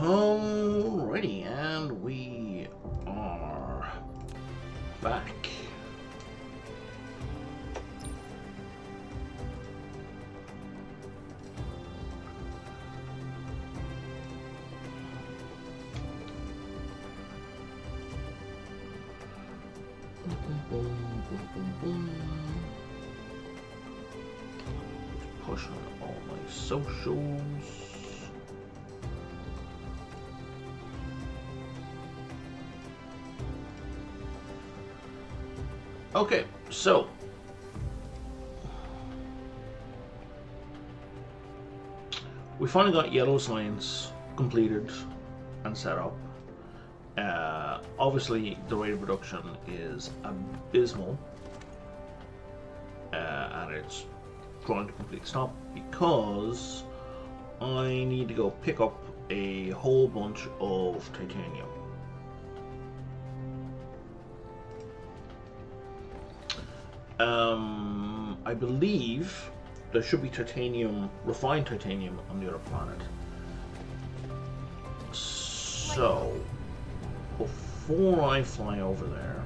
Alrighty, and we are back. Push on all my socials. Okay, so we finally got yellow signs completed and set up. Obviously, the rate of production is abysmal, and it's drawing to complete stop because I need to go pick up a whole bunch of titanium. I believe there should be titanium, refined titanium, on the other planet. So, before I fly over there,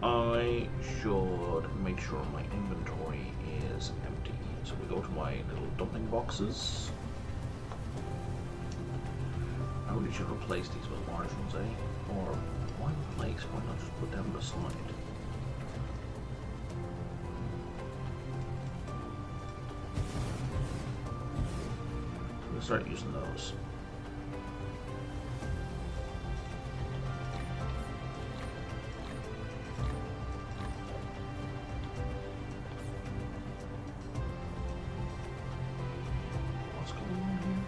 I should make sure my inventory is empty. So we go to my little dumping boxes. I really should replace these with large ones, eh? Or one place, why not just put them beside? I'm gonna start using those. What's going on here?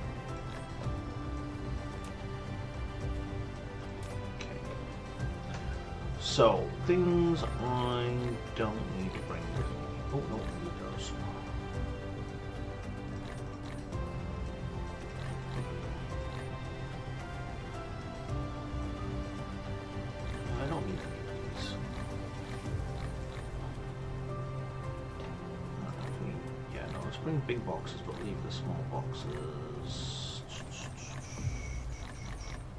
Okay. So, things I don't need to bring with me. Oh, no, it does. I don't need any of these. Yeah, no, let's bring big boxes, but leave the small boxes.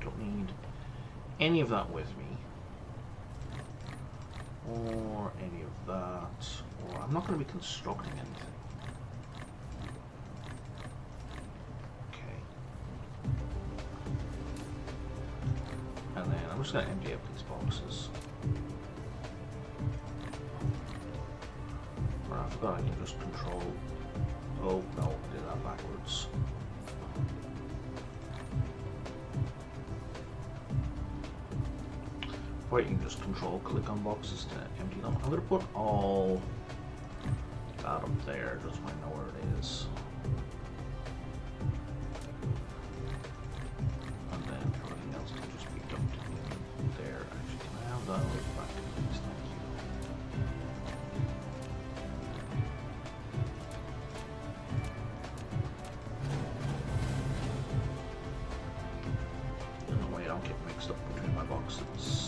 Don't need any of that with me. Or any of that. Or I'm not going to be constructing anything. Okay. And then I'm just going to empty up these boxes. Right, I forgot I can just control. Oh no, I did that backwards. Right, you can just control click on boxes to empty them. I'm going to put all that up there just so I know where it is. And then everything else can just be dumped in there. Actually, can I have that back to these? Thank you. And that way I don't get mixed up between my boxes.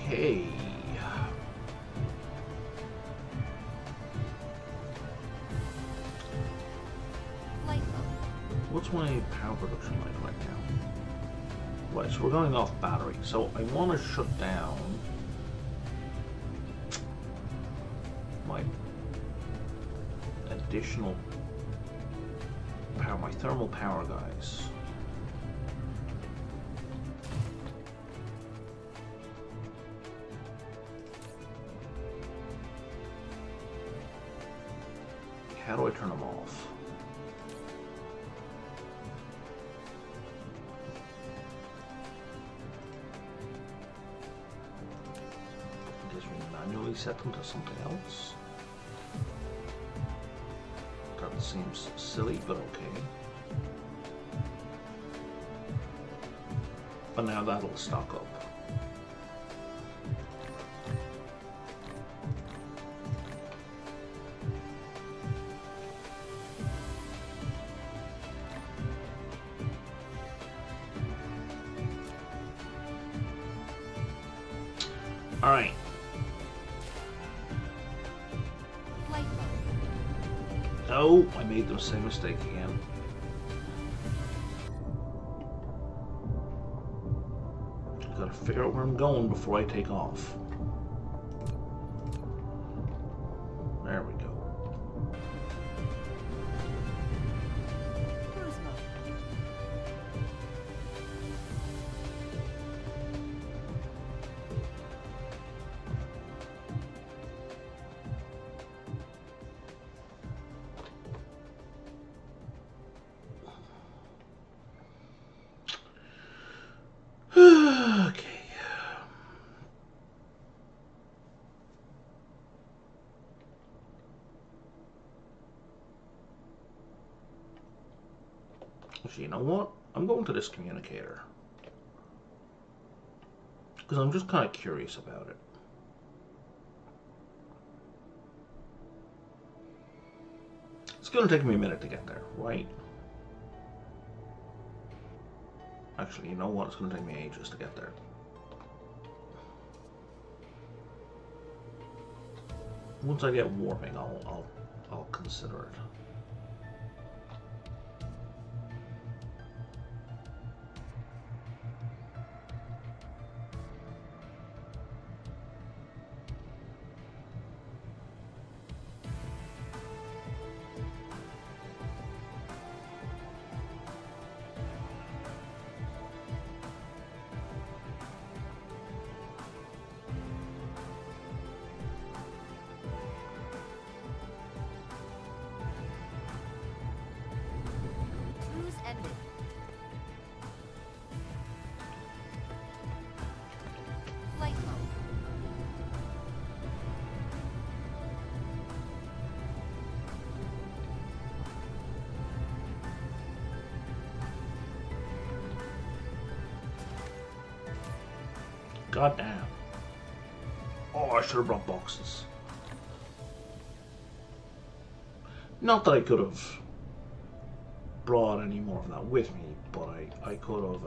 Okay. What's my power production like right now? Right, so we're going off battery. So I want to shut down my additional power, my thermal power guys. How do I turn them off? I guess we manually set them to something else. That seems silly, but okay. But now that'll stock up. All right. Oh, I made the same mistake again. Gotta figure out where I'm going before I take off. There we go. Okay. Actually, you know what? I'm going to this communicator. Because I'm just kind of curious about it. It's going to take me a minute to get there, right? Actually, you know what? It's going to take me ages to get there. Once I get warping, I'll consider it. God damn. Oh, I should have brought boxes. Not that I could have brought any more of that with me, but I could have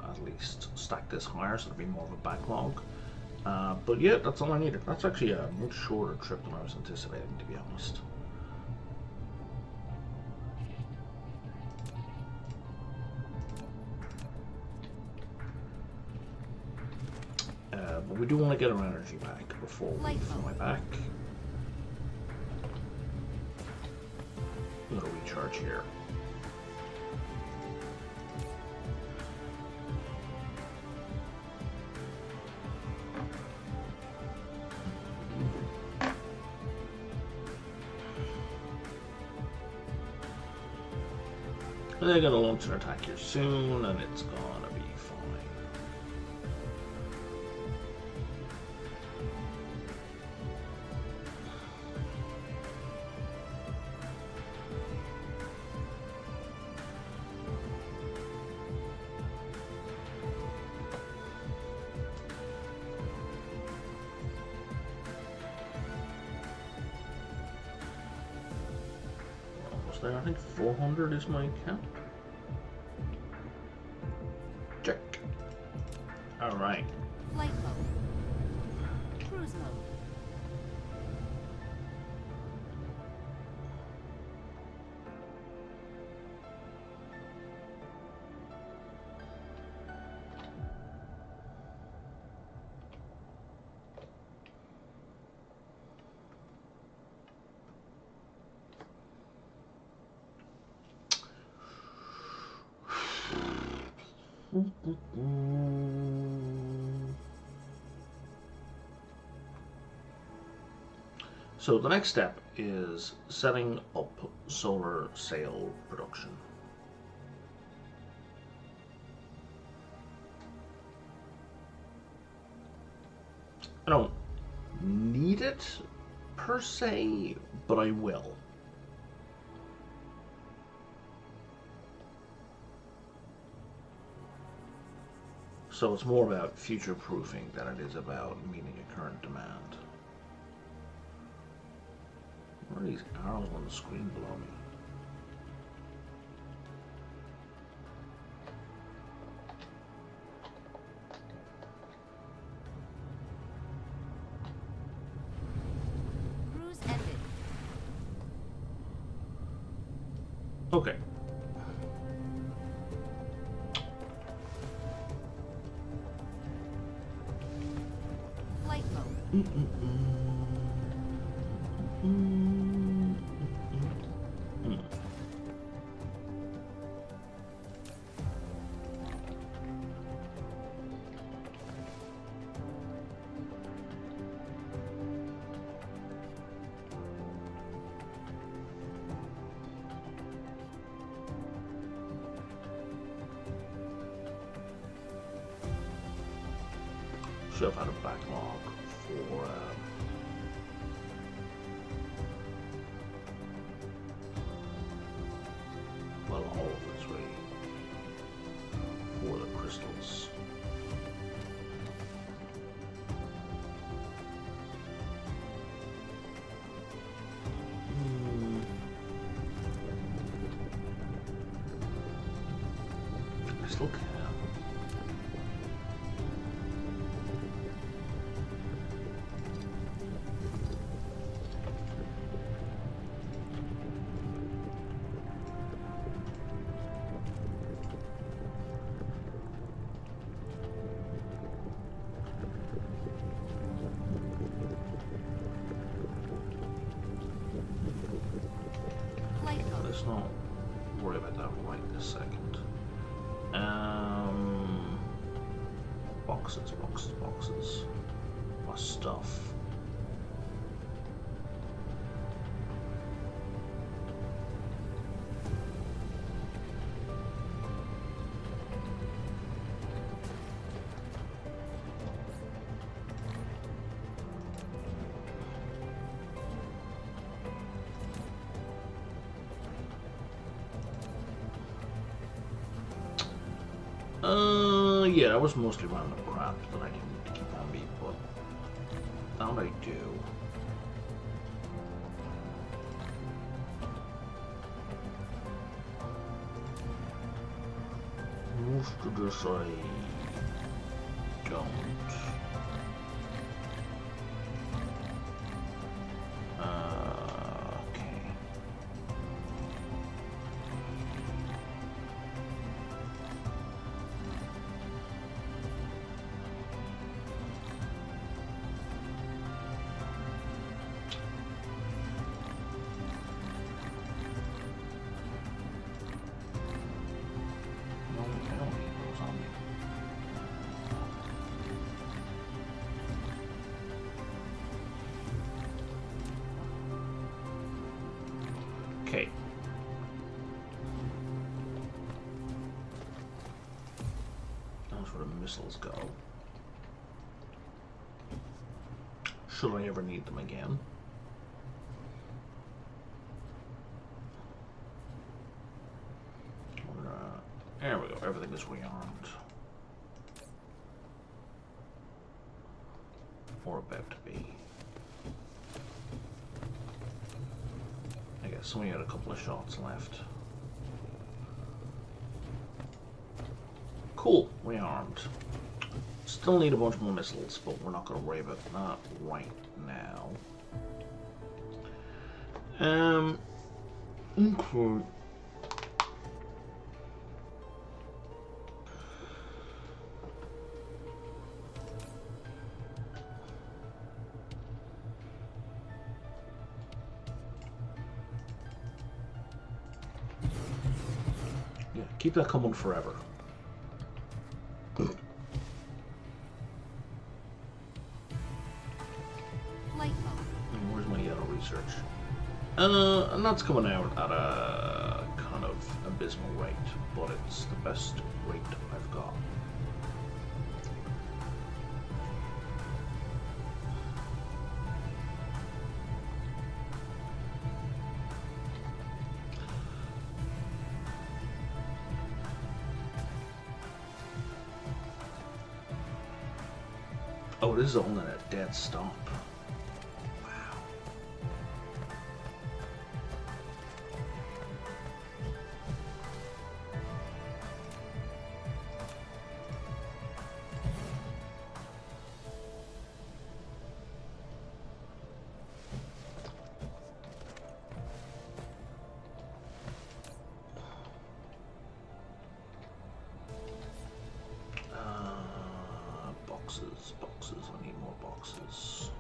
at least stacked this higher so there'd be more of a backlog. But yeah, that's all I needed. That's actually a much shorter trip than I was anticipating, to be honest. But we do want to get our energy back before we fly back. I'm going to recharge here. And they're going to launch an attack here soon, and it's going to be fine. There, I think 400 is my count. Check. All right. Flight mode. Cruise mode. So the next step is setting up solar sail production. I don't need it per se, but I will. So it's more about future-proofing than it is about meeting a current demand. What are these arrows on the screen below me? Cruise ended. Should have had a backlog for well, all of it's ready for the crystals. I still can. Light mode. Let's not worry about that right this second. Boxes. My stuff. Yeah, that was mostly random crap that I didn't need to keep on me, but now I do. Most of this I don't. Okay. Okay. That's where the missiles go. Should I ever need them again? There we go, everything is rearmed. Or about to be. I guess we had a couple of shots left. Cool, rearmed. Still need a bunch more missiles, but we're not going to worry about that right now. Okay. Yeah, keep that coming forever. Light mode. And where's my yellow research? And that's coming out at a kind of abysmal rate, but it's the best rate I've got. Oh, this is only a dead stop. Wow. Boxes. I need more boxes.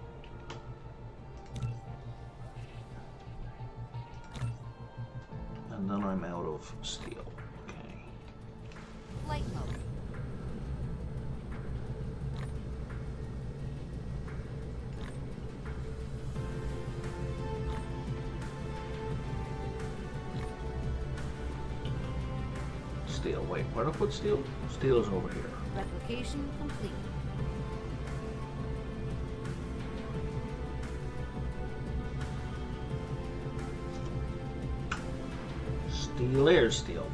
of steel. Okay. Light mode. Steel. Wait, where did I put steel? Steel is over here. Replication complete. Steel, air steel.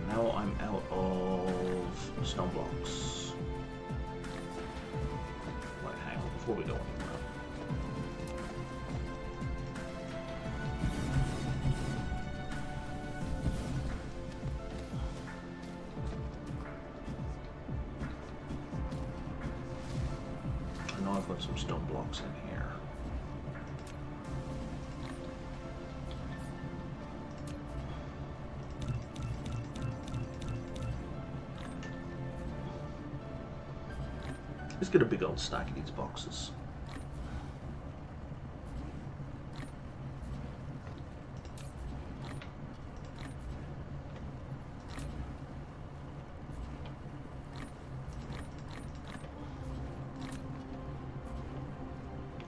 Now I'm out of stone blocks. Right, hang on before we go anywhere. I know I've got some stone blocks in here. Let's get a big old stack of these boxes.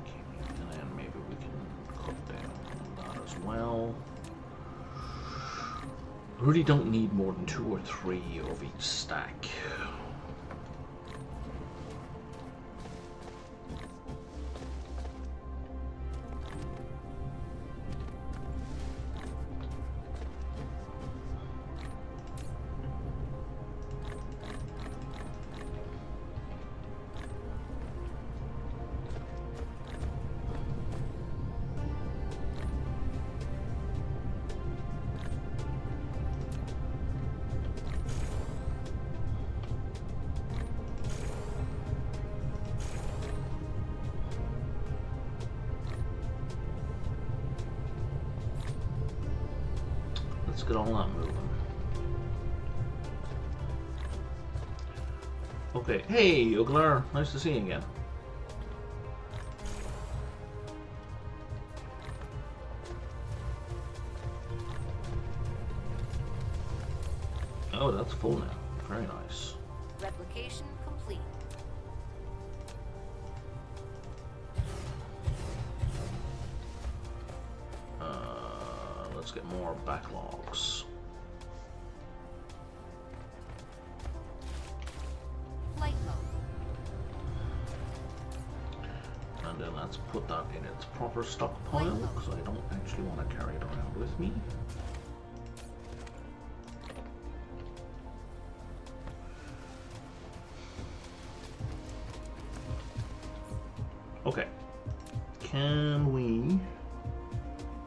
Okay, and then maybe we can cut down on that as well. Really don't need more than 2 or 3 of each stack. Let's get all that moving. Okay, hey, Uglar, nice to see you again. Oh, that's full now. Very nice. Replication complete. Let's get more backlogs. Light mode. And then let's put that in its proper stockpile, because I don't actually want to carry it around with me. Okay. Can we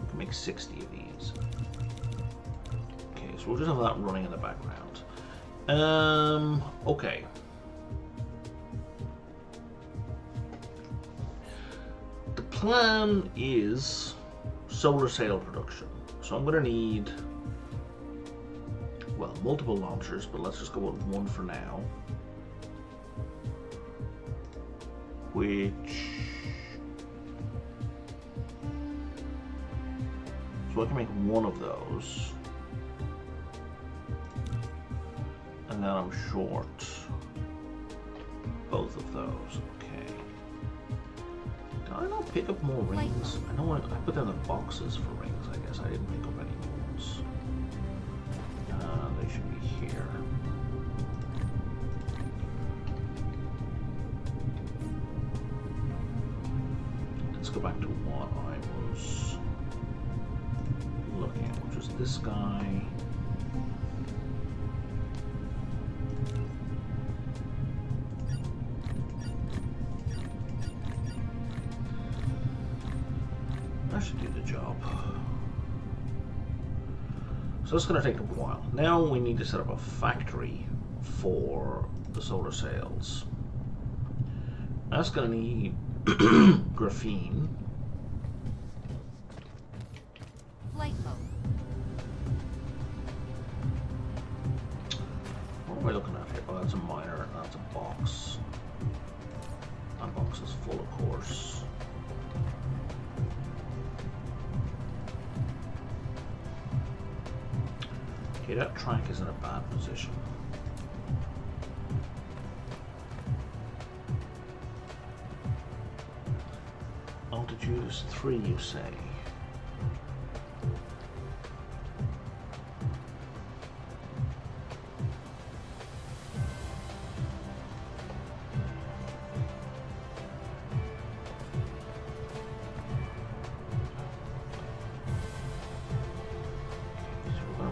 can make 60 of these? Okay, so we'll just have that running in the background. Okay. The plan is solar sail production. So I'm gonna need, well, multiple launchers, but let's just go with one for now. Which, so I can make one of those, and then I'm short both of those. Okay. Did I not pick up more rings? I know I put them in boxes for rings. I guess I didn't pick up any ones. They should be here. Let's go back to what I was looking at, which was this guy. That should do the job. So it's going to take a while. Now we need to set up a factory for the solar sails. That's going to need graphene. Light mode. What am I looking at here? Oh, that's a miner and that's a box. box is full, of course. Okay, that track is in a bad position. Altitude is 3, you say?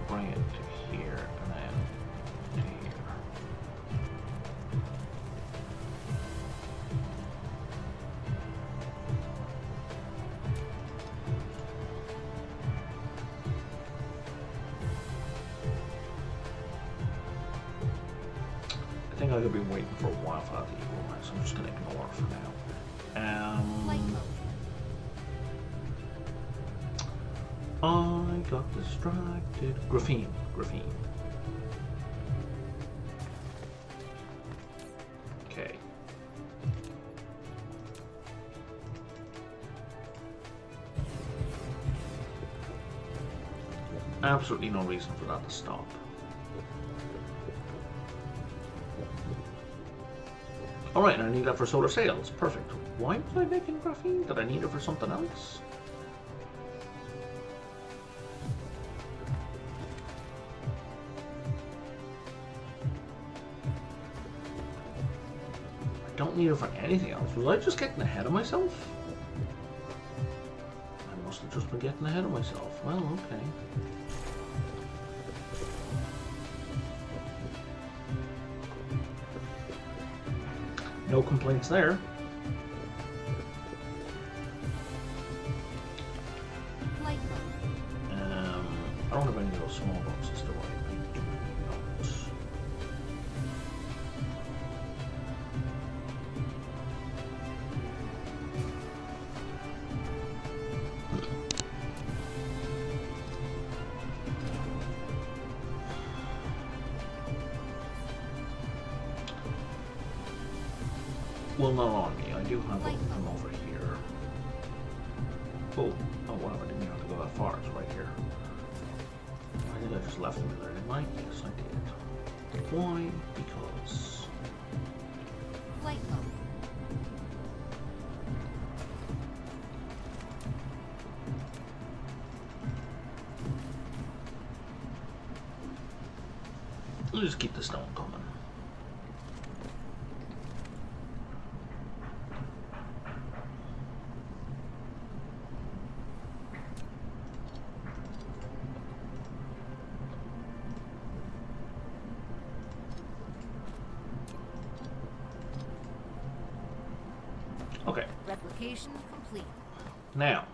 Bring it to here and then to here. I think I could be waiting for a while for that to equalize, so I'm just going to ignore it for now. Flight mode. I got distracted. Graphene. Okay. Absolutely no reason for that to stop. Alright, and I need that for solar sails. Perfect. Why was I making graphene? Did I need it for something else? Don't need it for anything else. Was I just getting ahead of myself? I must have just been getting ahead of myself. Well, okay. No complaints there. Flight mode. I don't have any of those small boxes, do I? I do not. Well, not on me. I do have them over here. Oh, wow, I didn't have to go that far. It's right here. I think I just left them there, didn't I? Yes, I did. Why? Because... Flight mode. We'll just keep the stone coming. Okay. Replication complete. Now,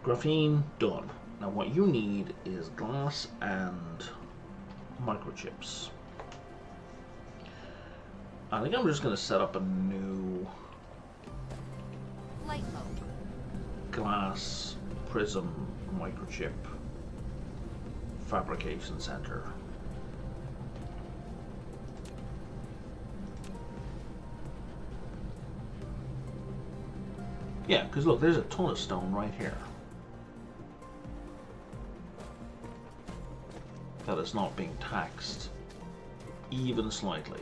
graphene done. Now what you need is glass and microchips. I think I'm just going to set up a new Flight mode. glass prism microchip fabrication center. Yeah, because look, there's a ton of stone right here that is not being taxed even slightly.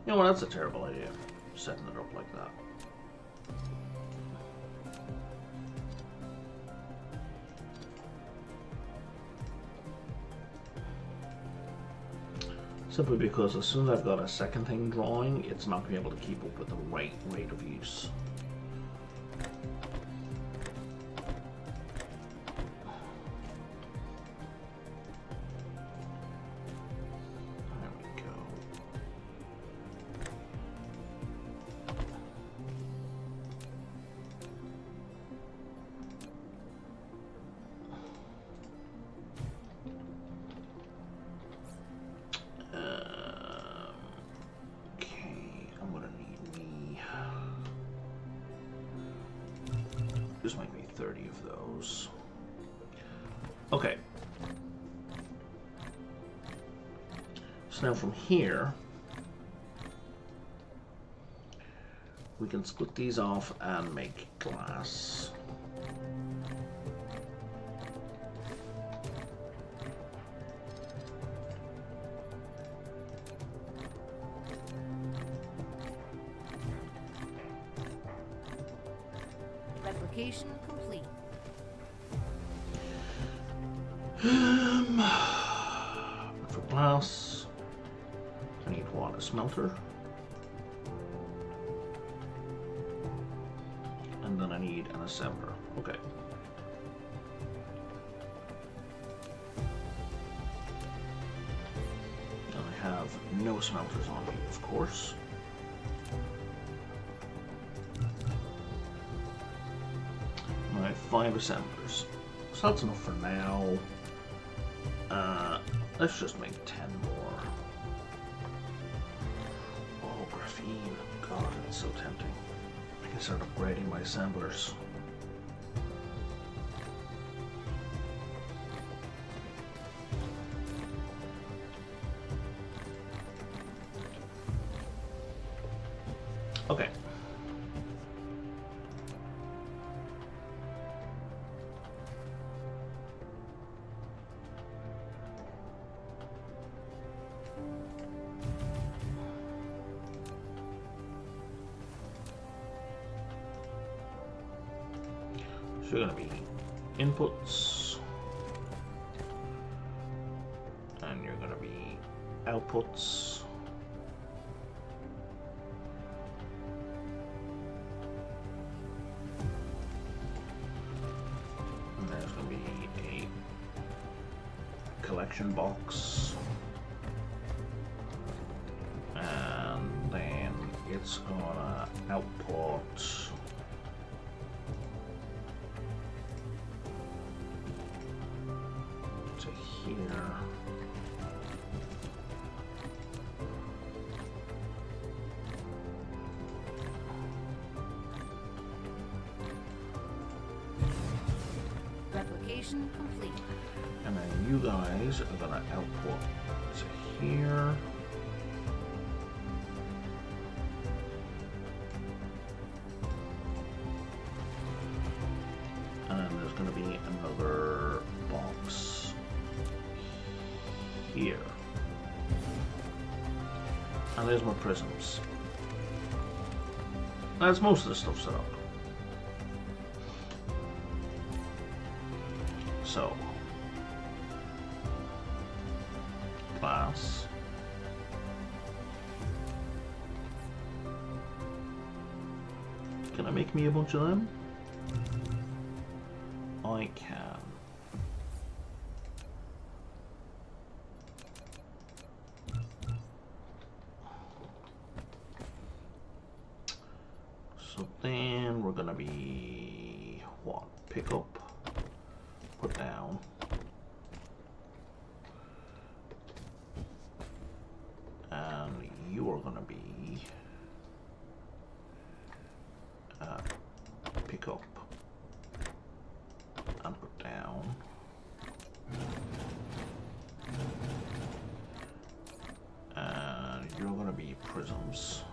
You know what, that's a terrible idea, setting it up like that. Simply because as soon as I've got a second thing drawing, it's not going to be able to keep up with the right rate of use. Just make me 30 of those. Okay. So now from here, we can split these off and make glass. Replication complete. For glass, I need what? A smelter. And then I need an assembler. Okay. And I have no smelters on me, of course. I have 5 assemblers. So that's enough for now. Let's just make 10 more. Oh, graphene. God, it's so tempting. I can start upgrading my assemblers. Okay. So you're going to be inputs, and you're going to be outputs, and there's going to be a collection box, and then it's going to output here. Replication complete. And then you guys are gonna output to here. And then there's gonna be another box here. And there's my prisms. That's most of the stuff set up. So, glass. Can I make me a bunch of them? I can. So then we're gonna be what? Pick up, put down. And you are gonna be pick up and put down. And you're gonna be prisms.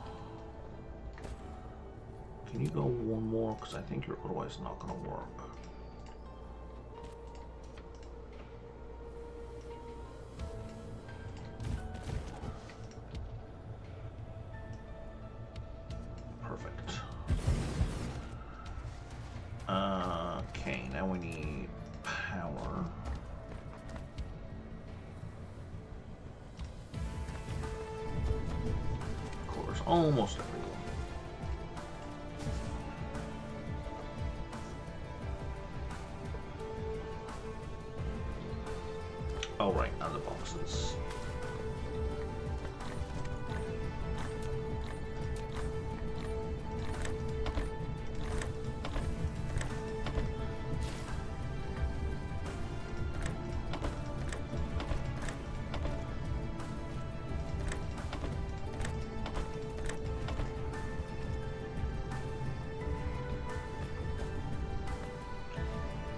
Can you go one more? Because I think you're otherwise not going to work. Perfect. Okay, now we need power. almost everyone. Oh right, and the boxes.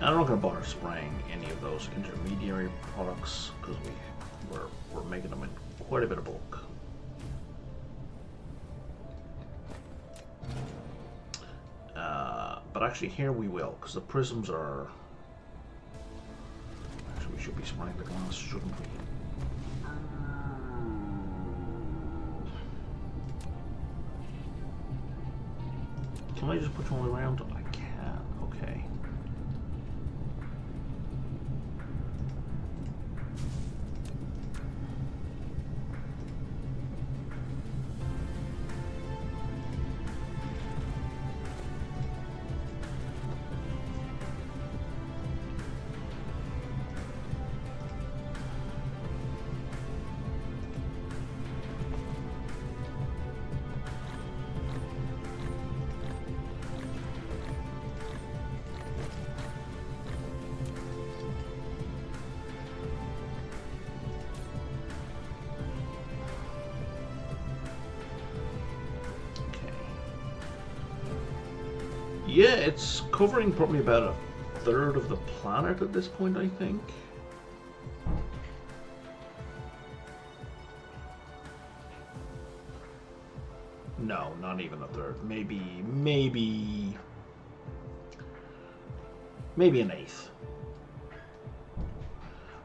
I'm not going to bother spraying any of those intermediary products because we're making them in quite a bit of bulk. But actually here we will, because the prisms are... Actually we should be spraying the glass, shouldn't we? Can I just put them all around? I can, okay. Yeah, it's covering probably about a third of the planet at this point, I think. No, not even a third. Maybe an eighth.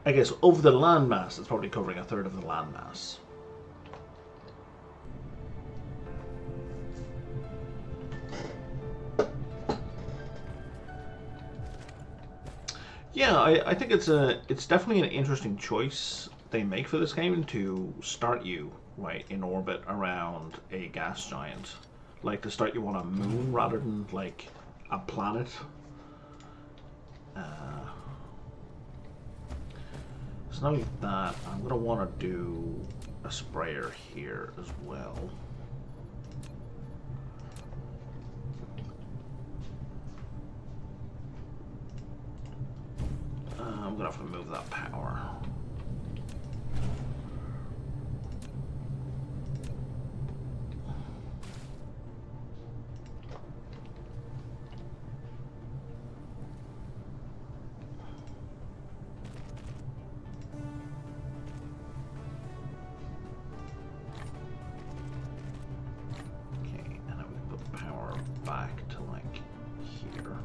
I guess of the landmass, it's probably covering a third of the landmass. Yeah, I think it's definitely an interesting choice they make for this game to start you right in orbit around a gas giant, like to start you on a moon rather than like a planet. So now with that, I'm gonna want to do a sprayer here as well. I'm gonna have to move that power. Okay, and then we can put the power back to like here.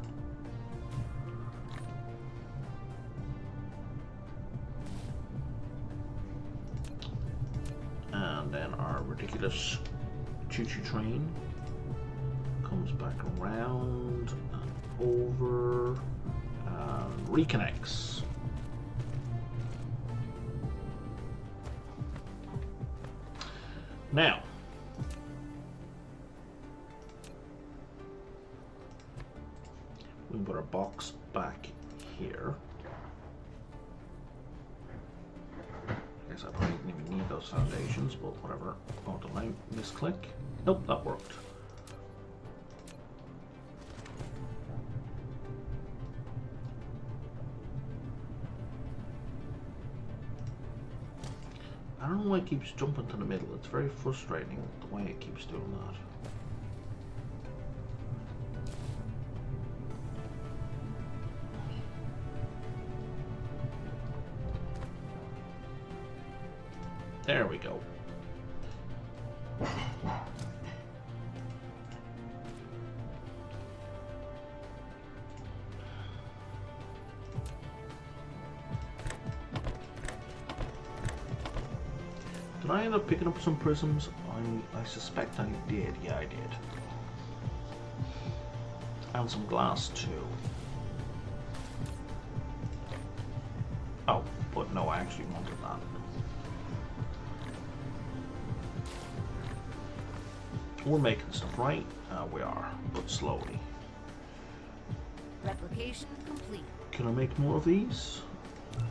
And then our ridiculous choo-choo train comes back around and over and reconnects. Now, we can put our box back here. I guess I probably didn't even need those foundations, but whatever. Oh, did I misclick? Nope, that worked. I don't know why it keeps jumping to the middle. It's very frustrating the way it keeps doing that. There we go. Did I end up picking up some prisms? I suspect I did. Yeah, I did. And some glass too. Oh, but no, I actually wanted that. We're making stuff, right? We are, but slowly. Replication complete. Can I make more of these?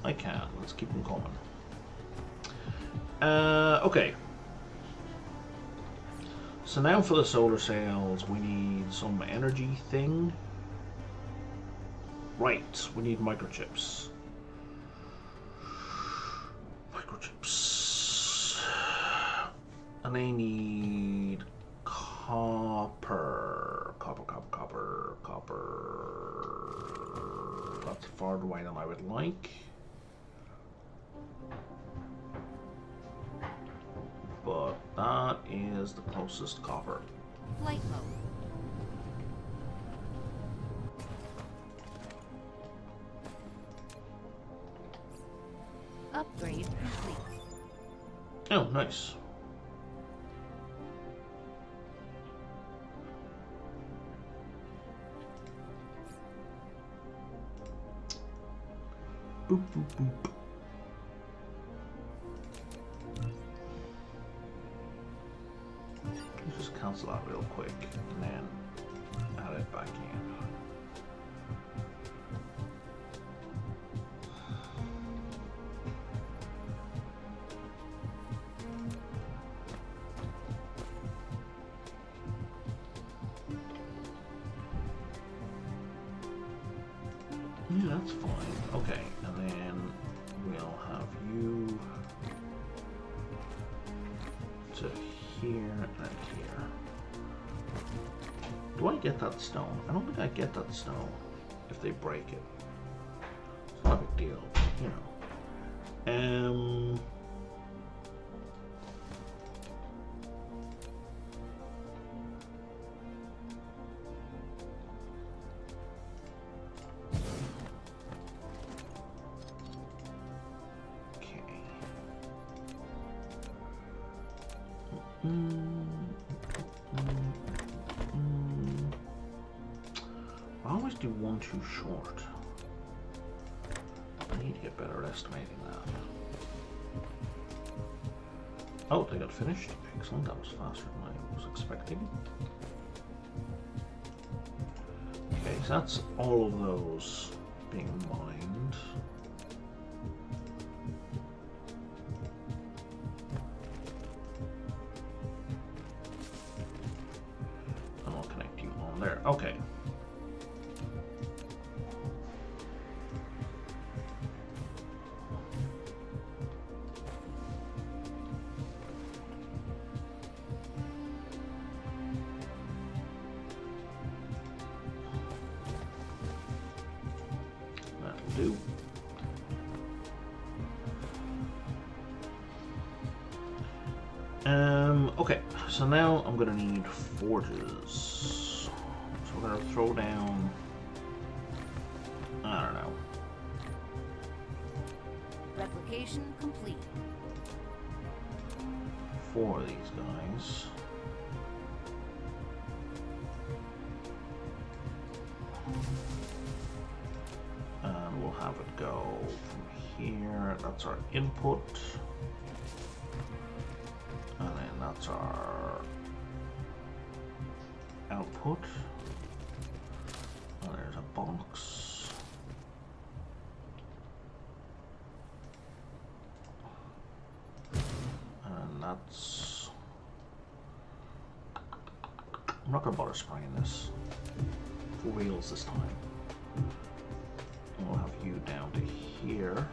I can. Let's keep them coming. Okay. So now for the solar cells, we need some energy thing. Right, we need microchips. Microchips. And they need copper. Copper. That's farther away than I would like. But that is the closest copper. Flight mode. Upgrade complete. Oh, nice. Boop, boop, boop. Let's just cancel that real quick and then add it back in. Yeah, that's fine. Okay, and then we'll have you to here and here. Do I get that stone? I don't think I get that stone if they break it. It's not a big deal, you know. I always do one too short. I need to get better at estimating that. Oh, they got finished. Excellent, that was faster than I was expecting. Okay, so that's all of those being mined. And I'll connect you on there. Okay. Do. Okay, so now I'm gonna need forges. So we're gonna throw down, I don't know. Replication complete. 4 of these guys. And we'll have it go from here. That's our input. And then that's our output. And there's a box. And that's... I'm not going to bother spraying this. For wheels this time. We'll have you down to here,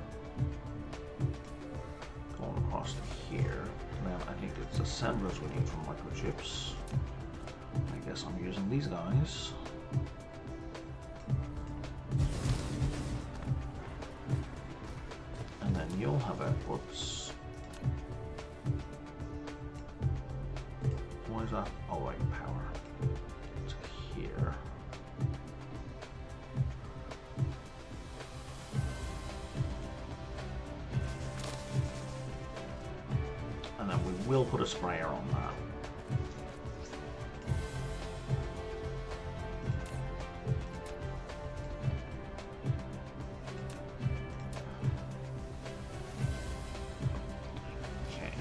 going across to here, and then I think it's assemblers we need for microchips. I guess I'm using these guys. And then you'll have outputs. Why is that? Oh, right, power. To here. And then we will put a sprayer on that. Okay.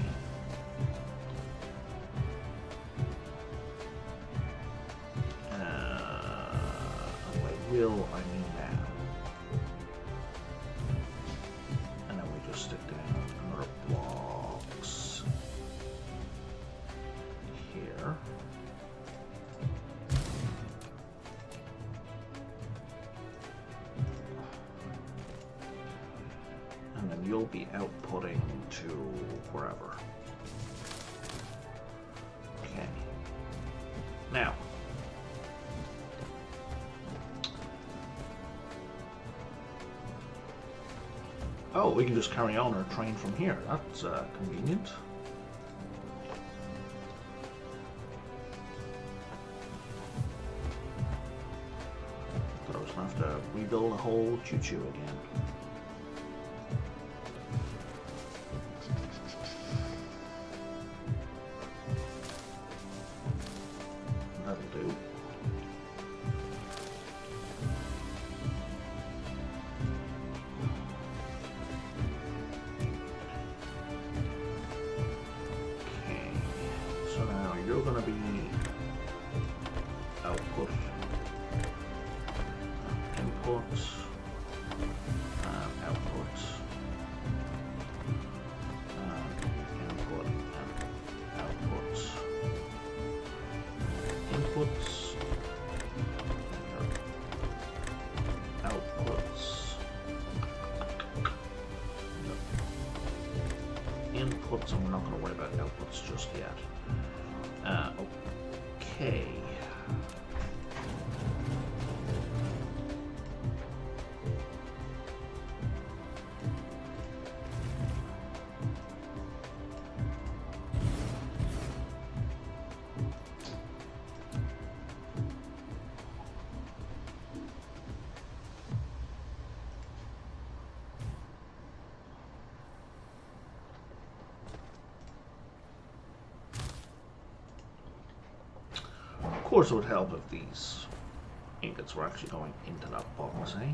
fill I need now. And then we just stick down another blocks here. And then you'll be outputting to wherever. Okay. Now, oh, we can just carry on our train from here. That's convenient. Thought I was going to have to rebuild a whole choo-choo again. That'll do. You're going to be output, input, and output, and input, and output, inputs, outputs, inputs, and we're not going to worry about outputs just yet. Okay. Of course, it would help if these ingots were actually going into that box, eh?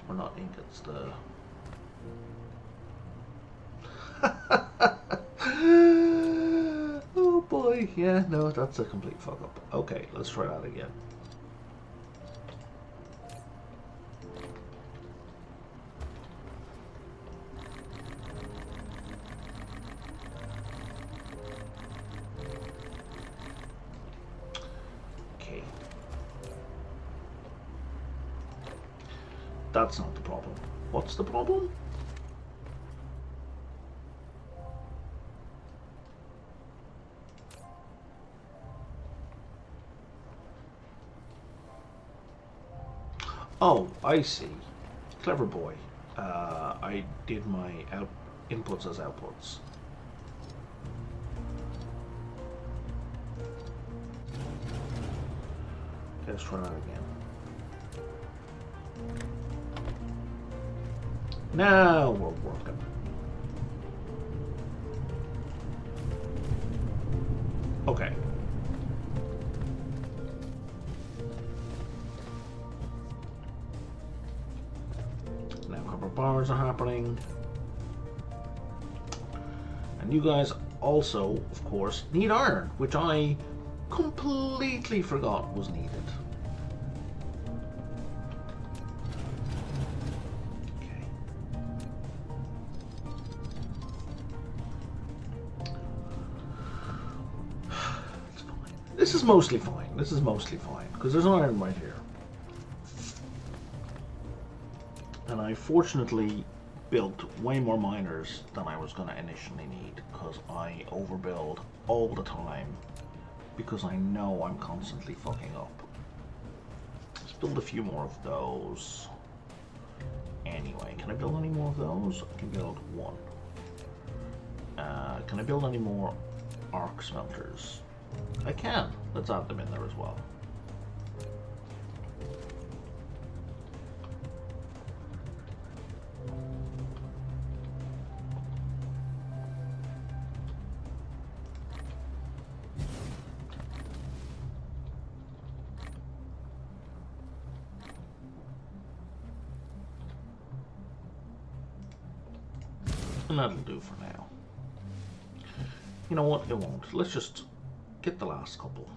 Or not ingots, the... Oh boy, yeah, no, that's a complete fuck up. Okay, let's try that again. That's not the problem. What's the problem? Oh, I see. Clever boy. I did my inputs as outputs. Let's try that again. Now we're working. Okay. Now copper bars are happening. And you guys also, of course, need iron, which I completely forgot was needed. This is mostly fine. This is mostly fine because there's iron right here. And I fortunately built way more miners than I was going to initially need because I overbuild all the time because I know I'm constantly fucking up. Let's build a few more of those. Anyway, can I build any more of those? I can build one. Can I build any more arc smelters? I can. Let's add them in there as well. And that'll do for now. You know what? It won't. Let's just get the last couple.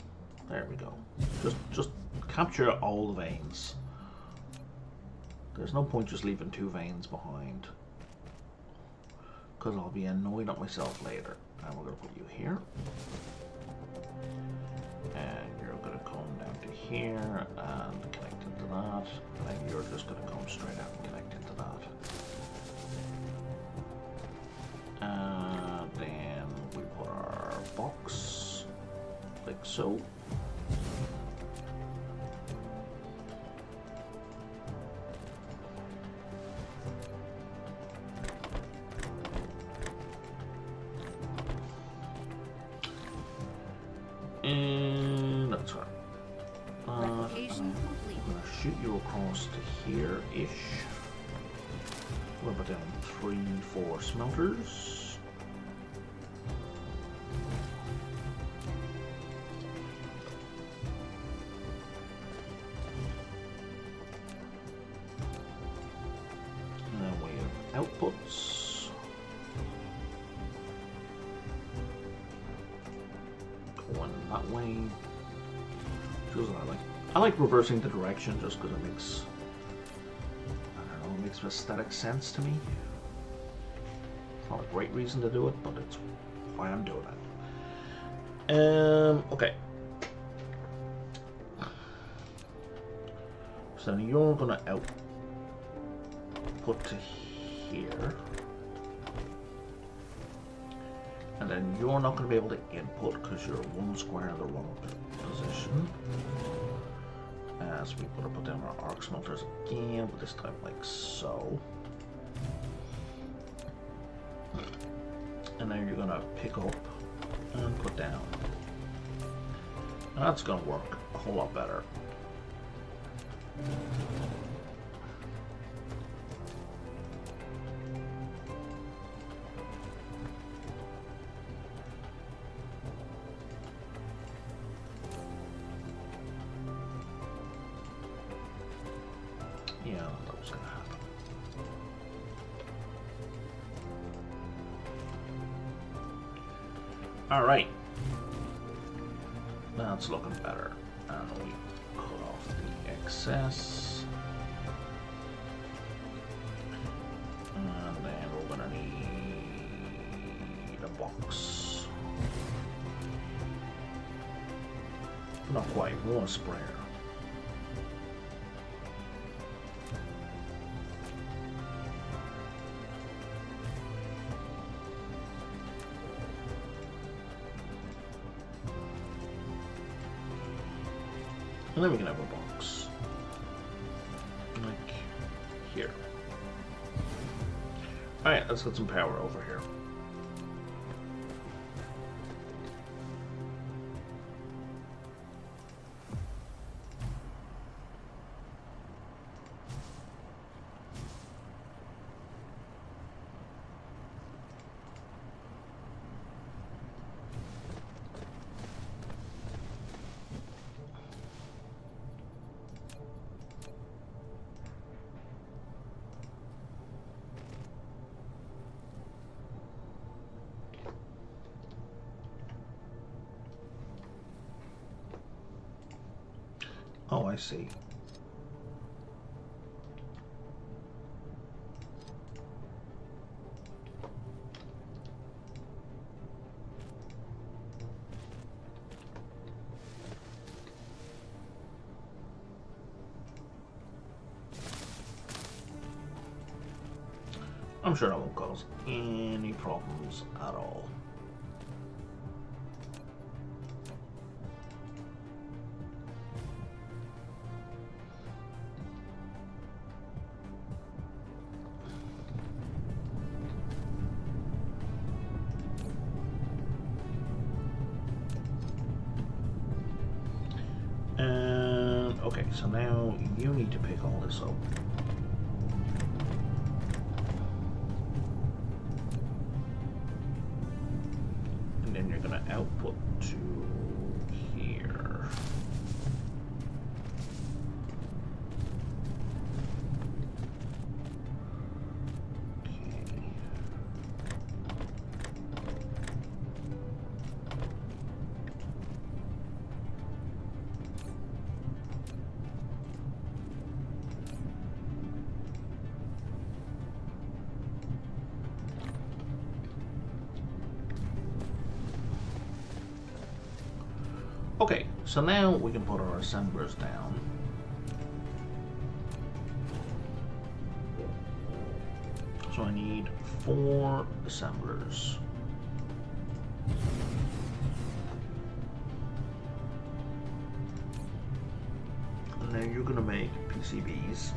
There we go. Just capture all the veins. There's no point just leaving 2 veins behind, because I'll be annoyed at myself later. And we're going to put you here. And you're going to come down to here and connect into that. And you're just going to come straight out and connect into that. And then we put our box like so. And that's right. Replication complete. I'm gonna shoot you across to here-ish. We'll put down 3, 4 smelters. And then we have outputs. Going that way. Just what I like. I like reversing the direction just because it makes, I don't know, it makes aesthetic sense to me. It's not a great reason to do it, but it's why I'm doing it. Okay. So you're gonna output to here. And then you're not going to be able to input because you're 1 square in the wrong position. As we put down our arc smelters again, but this time like so. And then you're going to pick up and put down. And that's going to work a whole lot better. Yeah, that was gonna happen. Alright. That's looking better. And we cut off the excess. And then we're gonna need a box. Not quite, we want a sprayer. And then we can have a box. Like here. Alright, let's get some power over here. Oh, I see. I'm sure that won't cause any problems at all. Okay, so now you need to pick all this up. And then you're going to output to here. Okay. Okay, so now we can put our assemblers down. So I need 4 assemblers. And now you're going to make PCBs.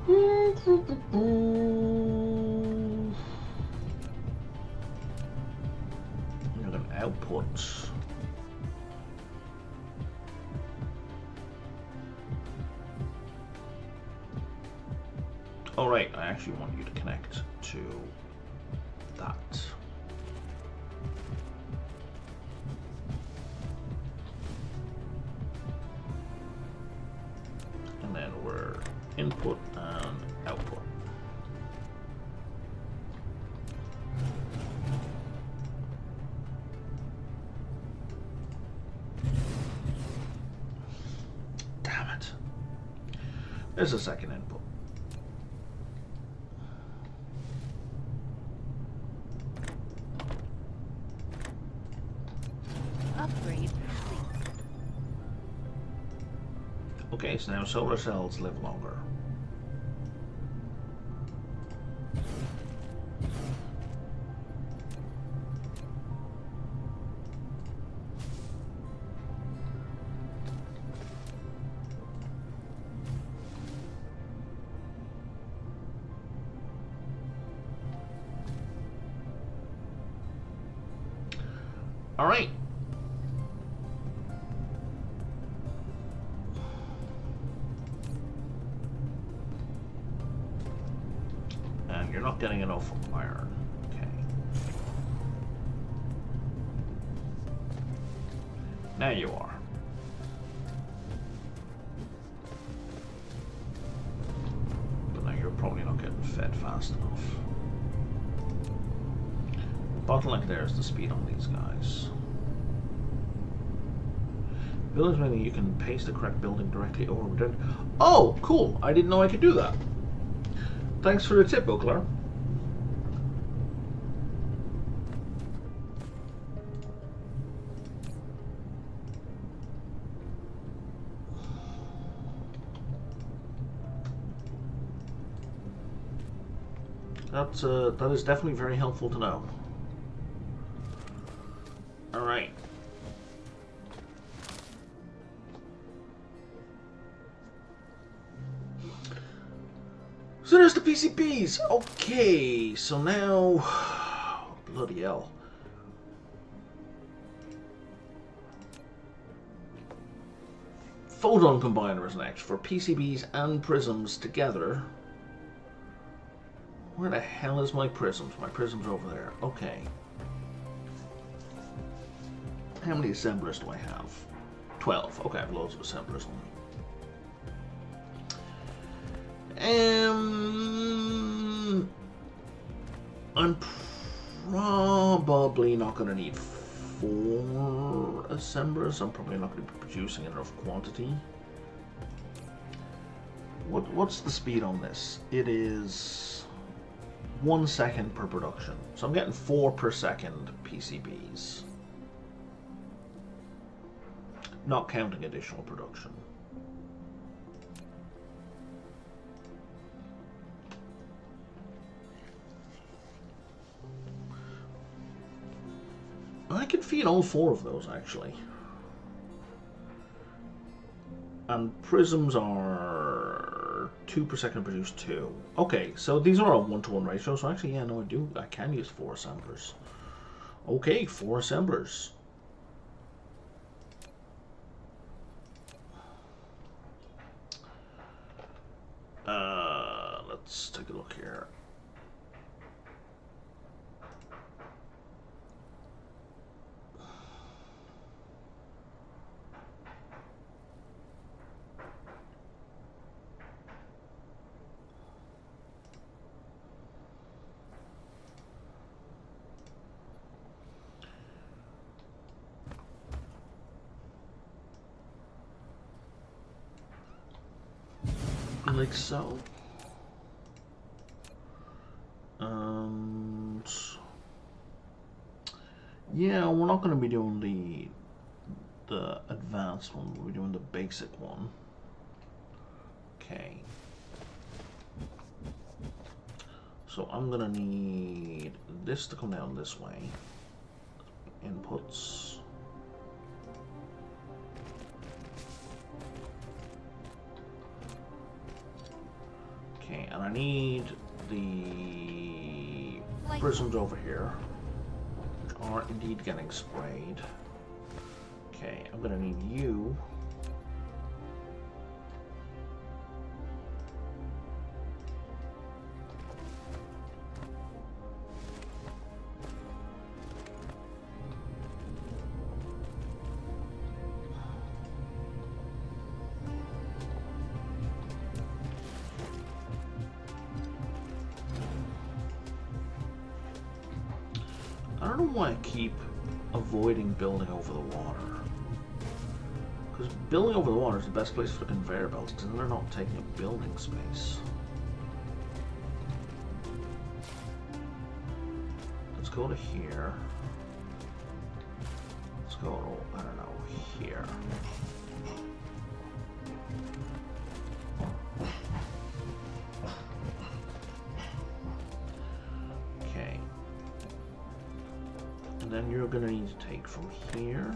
You're going to output. Oh right, I actually want you to connect to that. And then we're input and output. Damn it. There's a second input. Upgrade complete. Okay, so now solar cells live longer. All right. And you're not getting enough iron. Okay. Now you are. But now you're probably not getting fed fast enough. Bottleneck there is the speed on these guys. Buildings meaning you can paste the correct building directly over it. Oh, cool! I didn't know I could do that. Thanks for the tip, Buckler. That is definitely very helpful to know. All right. So there's the PCBs. Okay, so now, bloody hell. Photon combiners next for PCBs and prisms together. Where the hell is my prisms? My prisms over there. Okay. How many assemblers do I have? 12. Okay, I have loads of assemblers on me. I'm probably not going to need 4 assemblers. I'm probably not going to be producing enough quantity. What's the speed on this? It is 1 second per production. So I'm getting 4 per second PCBs. Not counting additional production. I can feed all 4 of those, actually. And prisms are 2 per second produce 2. Okay, so these are a 1-to-1 ratio, so actually, yeah, no, I can use 4 assemblers. Okay, 4 assemblers. Let's take a look here. Like so. Yeah, we're not going to be doing the advanced one. We're doing the basic one. Okay. So I'm gonna need this to come down this way. Inputs. Okay, and I need the prisms over here, which are indeed getting sprayed. Okay, I'm gonna need you. I don't know why I keep avoiding building over the water. Because building over the water is the best place for conveyor belts, because then they're not taking up building space. Let's go to here. Let's go to, I don't know, here. Okay. And then you're going to need to take from here.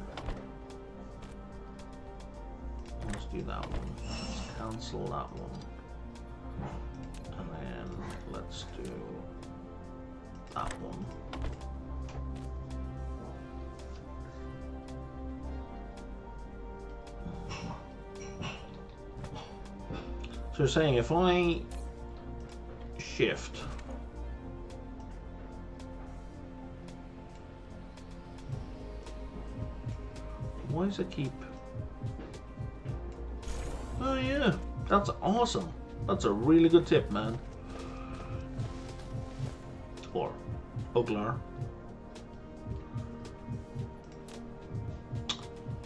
Let's do that one. Let's cancel that one. And then let's do that one. So you're saying if I shift, why does it keep? Oh yeah, that's awesome. That's a really good tip, man. Or Oglar.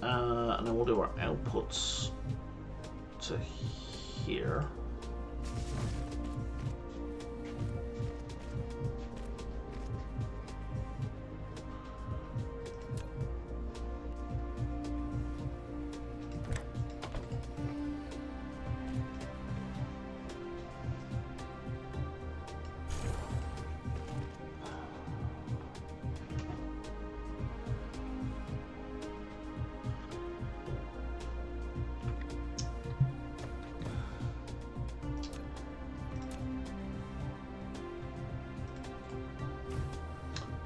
And then we'll do our outputs to here.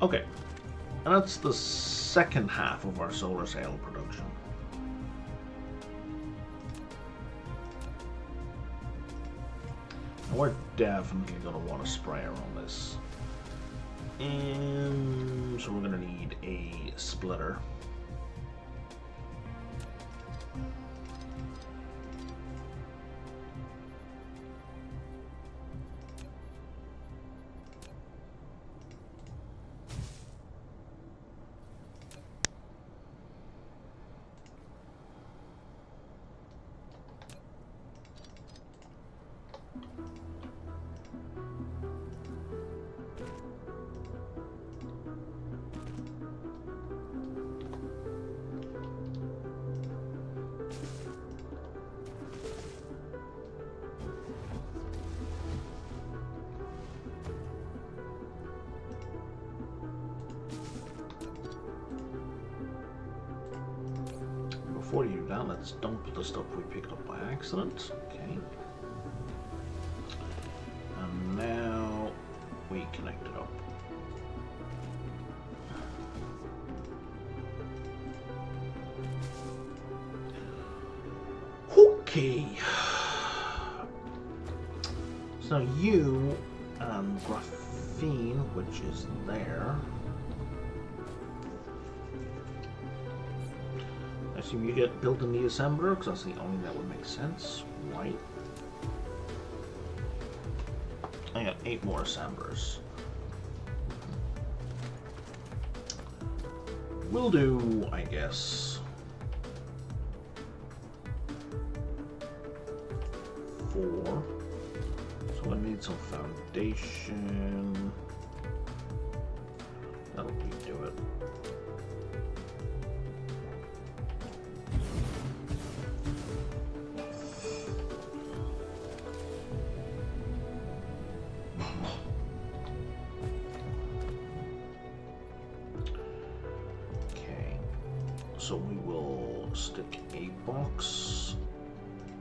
Okay, and that's the second half of our solar sail production. And we're definitely going to want a sprayer on this. And so we're going to need a splitter. Before you do that, let's dump the stuff we picked up by accident. Okay. And now we connect it up. Okay. So you and graphene, which is there. I assume you get built in the assembler, because that's the only that would make sense, right? I got 8 more assemblers. We'll do, I guess, 4. So I need some foundation. That'll do it. Okay, so we will stick a box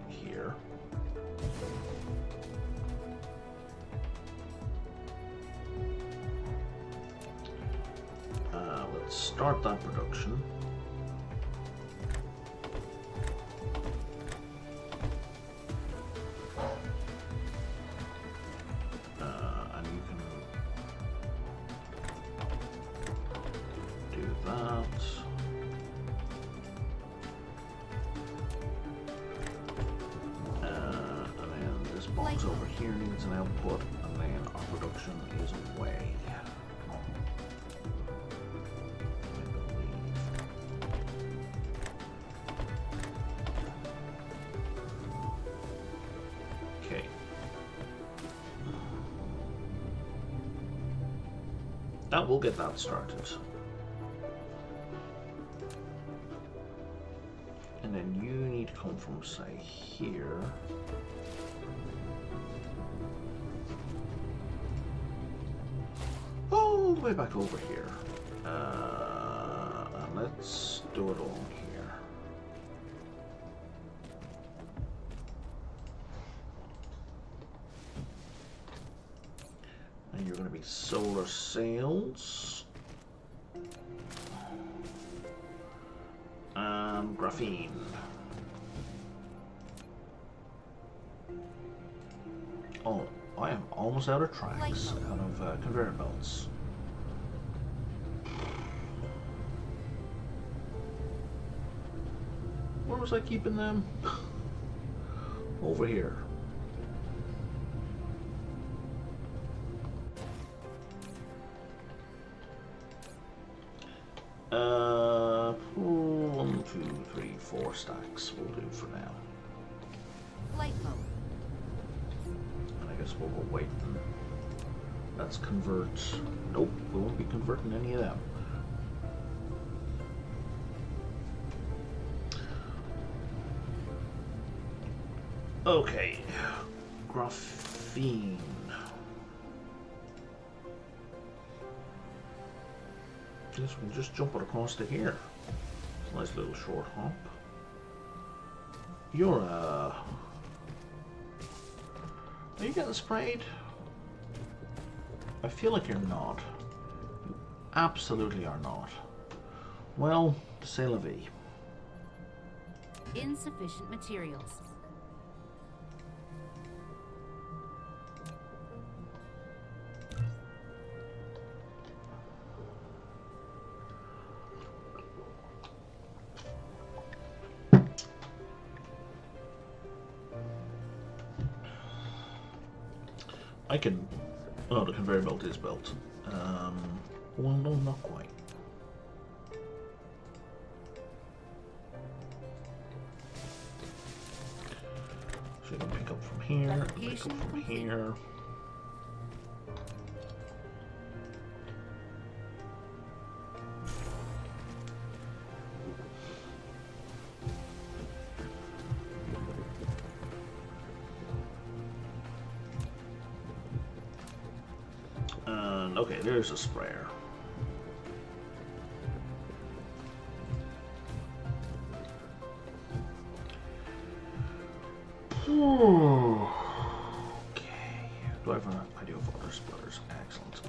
here. Let's start that production. And you can do that. And then this box over here needs an output, and then our production is away. Okay. That will get that started. And then you need to come from, say, here. All the way back over here. And let's do it all here. And you're going to be solar sails. And graphene. Oh, I am almost out of tracks, out of conveyor belts. Where was I keeping them? Over here. One, two, three, 4 stacks will do for now. Light mode. And I guess what we're waiting. Let's convert. Nope, we won't be converting any of them. Okay, graphene. Guess we'll just jump it across to here. Nice little short hop. You're are you getting sprayed? I feel like you're not. You absolutely are not. Well, c'est la vie. Insufficient materials. I can. Oh, the conveyor belt is built. Well, no, not quite. So you can pick up from here, pick up from here. Okay, there's a sprayer. Okay. Do I have an idea of other splitters? Excellent.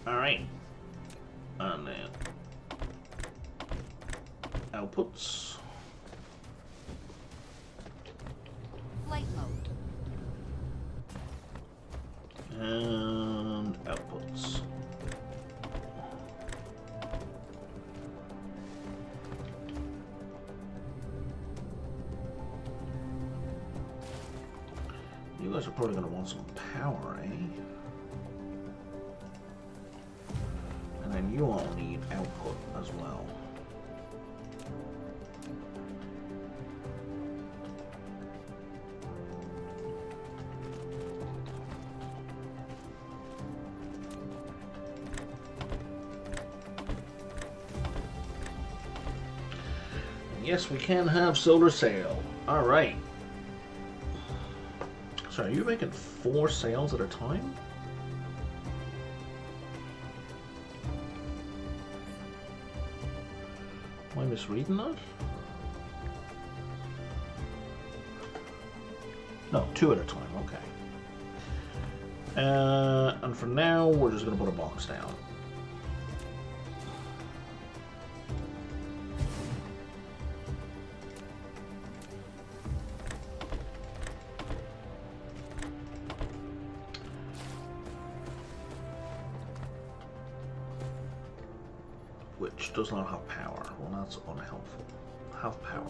Alright. And then outputs. Flight mode. And outputs. You guys are probably going to want some power, eh? And then you all need output as well. Yes, we can have solar sail. All right. So are you making 4 sails at a time? Am I misreading that? No, 2 at a time, okay. And for now, we're just going to put a box down. Which does not have power. Well, that's unhelpful. Have power.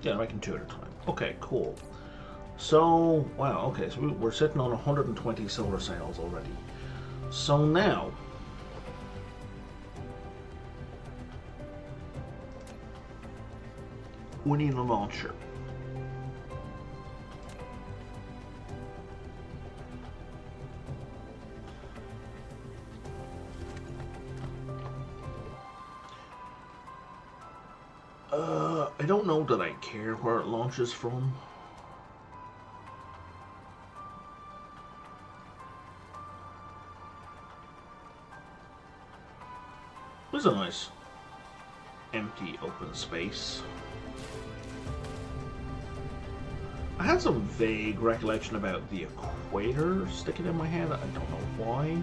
Yeah, I can 2 at a time. Okay, cool. So, wow, okay, so we're sitting on 120 solar sails already. So now, we need a launcher. I don't know that I care where it launches from. This is a nice empty open space. I had some vague recollection about the equator sticking in my head. I don't know why.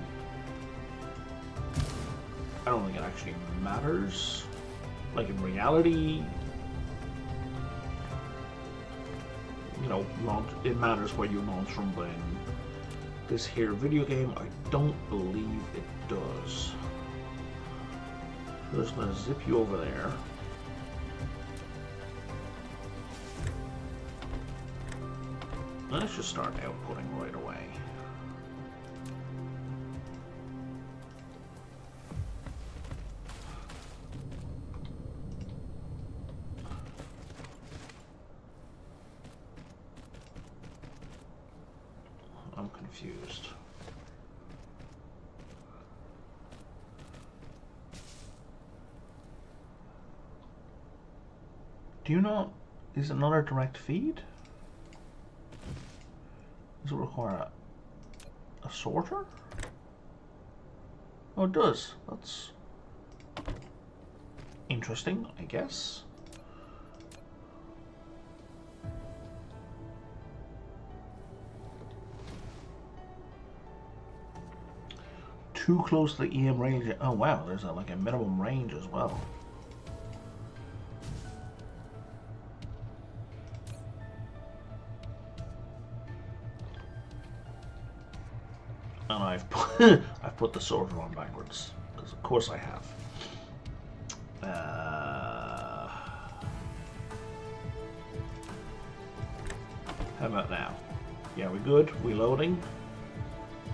I don't think it actually matters. Like in reality, you know, it matters where you launch from, but in this here video game, I don't believe it does. So just gonna zip you over there. Let's just start outputting right away. I'm confused. Do you not? Is it not a direct feed? Does it require a sorter? Oh, it does. That's interesting, I guess. Too close to the EM range. Oh wow, there's like a minimum range as well. And I've put the sorter on backwards, because of course I have. How about now? Yeah, we good? We loading?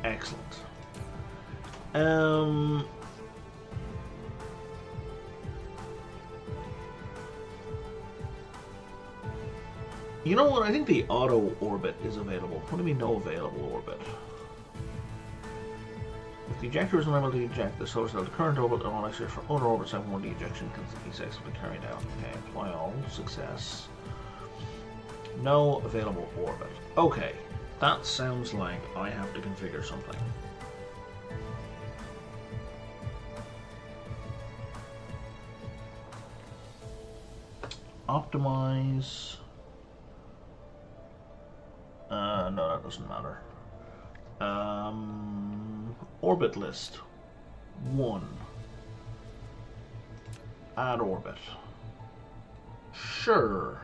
Excellent. You know what? I think the auto orbit is available. What do you mean no available orbit? If the ejector is unable to eject the solar cell, the current orbit or all extra for other orbits have more the ejection can be successfully carried out. Okay, apply all. Success. No available orbit. Okay, that sounds like I have to configure something. Optimize. No, that doesn't matter. Orbit list. 1. Add orbit. Sure.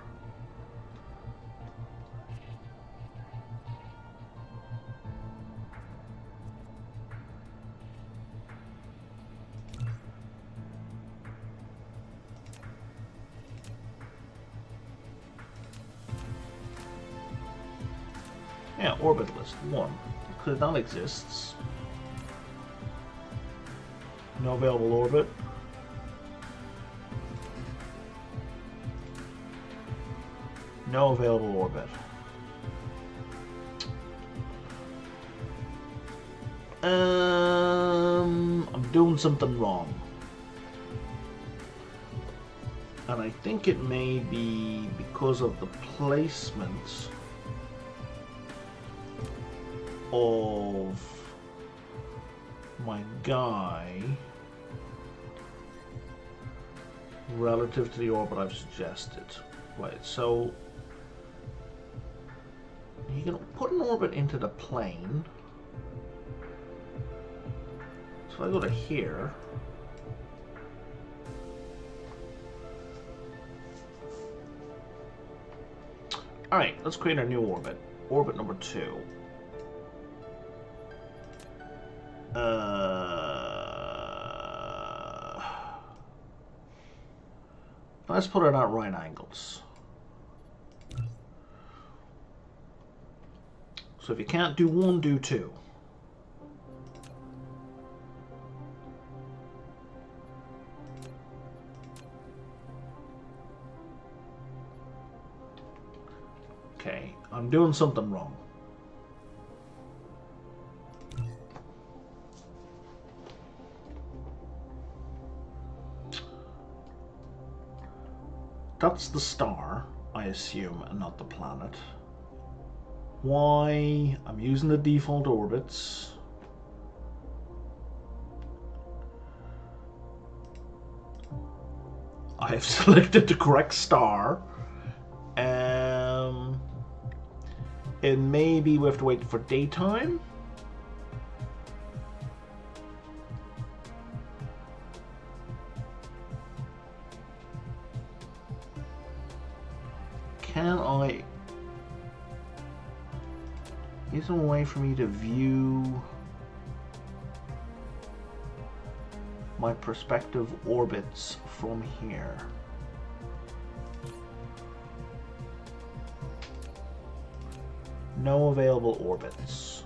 Yeah, orbit list 1. Because that exists. No available orbit. No available orbit. I'm doing something wrong. And I think it may be because of the placement of my guy relative to the orbit I've suggested. Right, so you can put an orbit into the plane. So if I go to here, alright, let's create a new orbit. Orbit number 2. Let's put it at right angles. So if you can't do 1, do 2. Okay, I'm doing something wrong. That's the star, I assume, and not the planet. Why? I'm using the default orbits. I have selected the correct star. And maybe we have to wait for daytime. Can I... Is there a way for me to view my prospective orbits from here? No available orbits.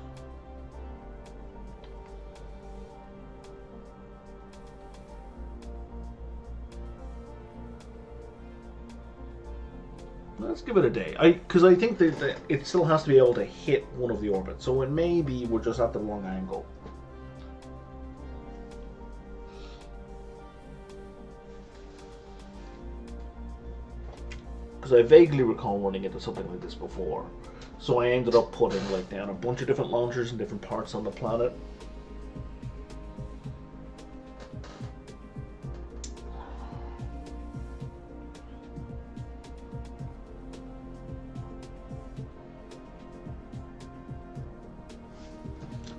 Let's give it a day. Because I think that it still has to be able to hit one of the orbits. So it may be we're just at the wrong angle. Because I vaguely recall running into something like this before. So I ended up putting like down a bunch of different launchers in different parts on the planet.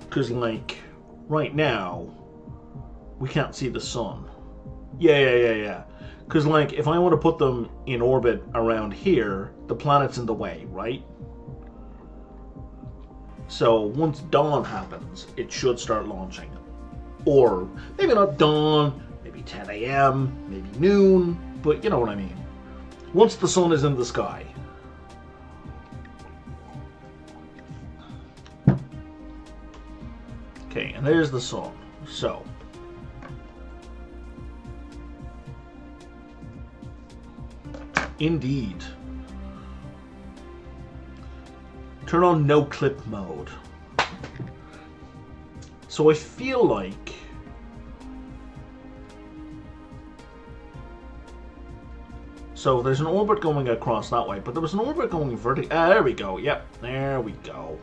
Because, like, right now, we can't see the sun. Yeah. Because, like, if I want to put them in orbit around here, the planet's in the way, right? So, once dawn happens, it should start launching. Or, maybe not dawn, maybe 10 a.m., maybe noon, but you know what I mean. Once the sun is in the sky. Okay, and there's the sun. So, indeed. Turn on no clip mode. So I feel like so there's an orbit going across that way, but there was an orbit going vertically. There we go. Yep, there we go.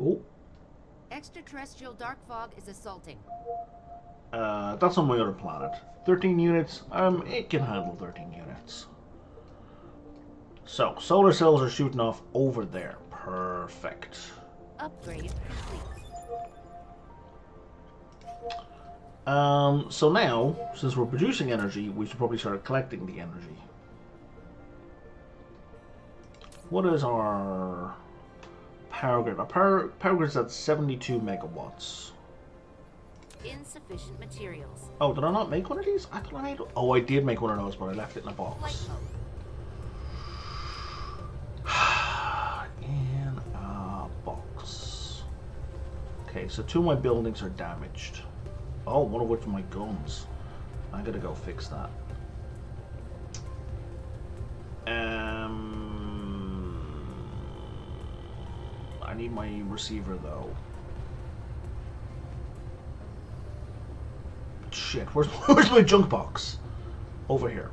Oh, Extraterrestrial dark fog is assaulting. that's on my other planet. 13 units. It can handle 13 units. So, solar cells are shooting off over there. Perfect. Upgrade complete. So now, since we're producing energy, we should probably start collecting the energy. What is our power grid? Our power grid's at 72 megawatts. Insufficient materials. Oh, did I not make one of these? I thought I made. Oh, I did make one of those, but I left it in a Flight box. mode. In a box. Okay, so 2 of my buildings are damaged. Oh, one of which are my guns. I gotta go fix that. I need my receiver though. Shit, where's my junk box? Over here.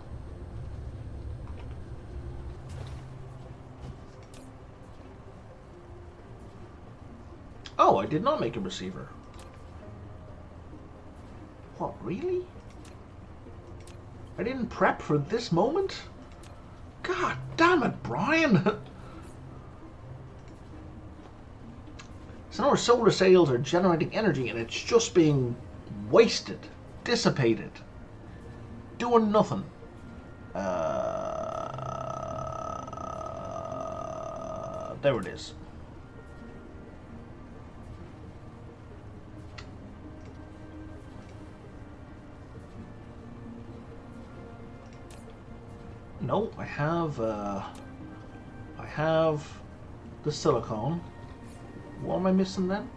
Oh, I did not make a receiver. What, really? I didn't prep for this moment? God damn it, Brian! So now our solar sails are generating energy and it's just being wasted, dissipated, doing nothing. There it is. No, I have the silicone. What am I missing then?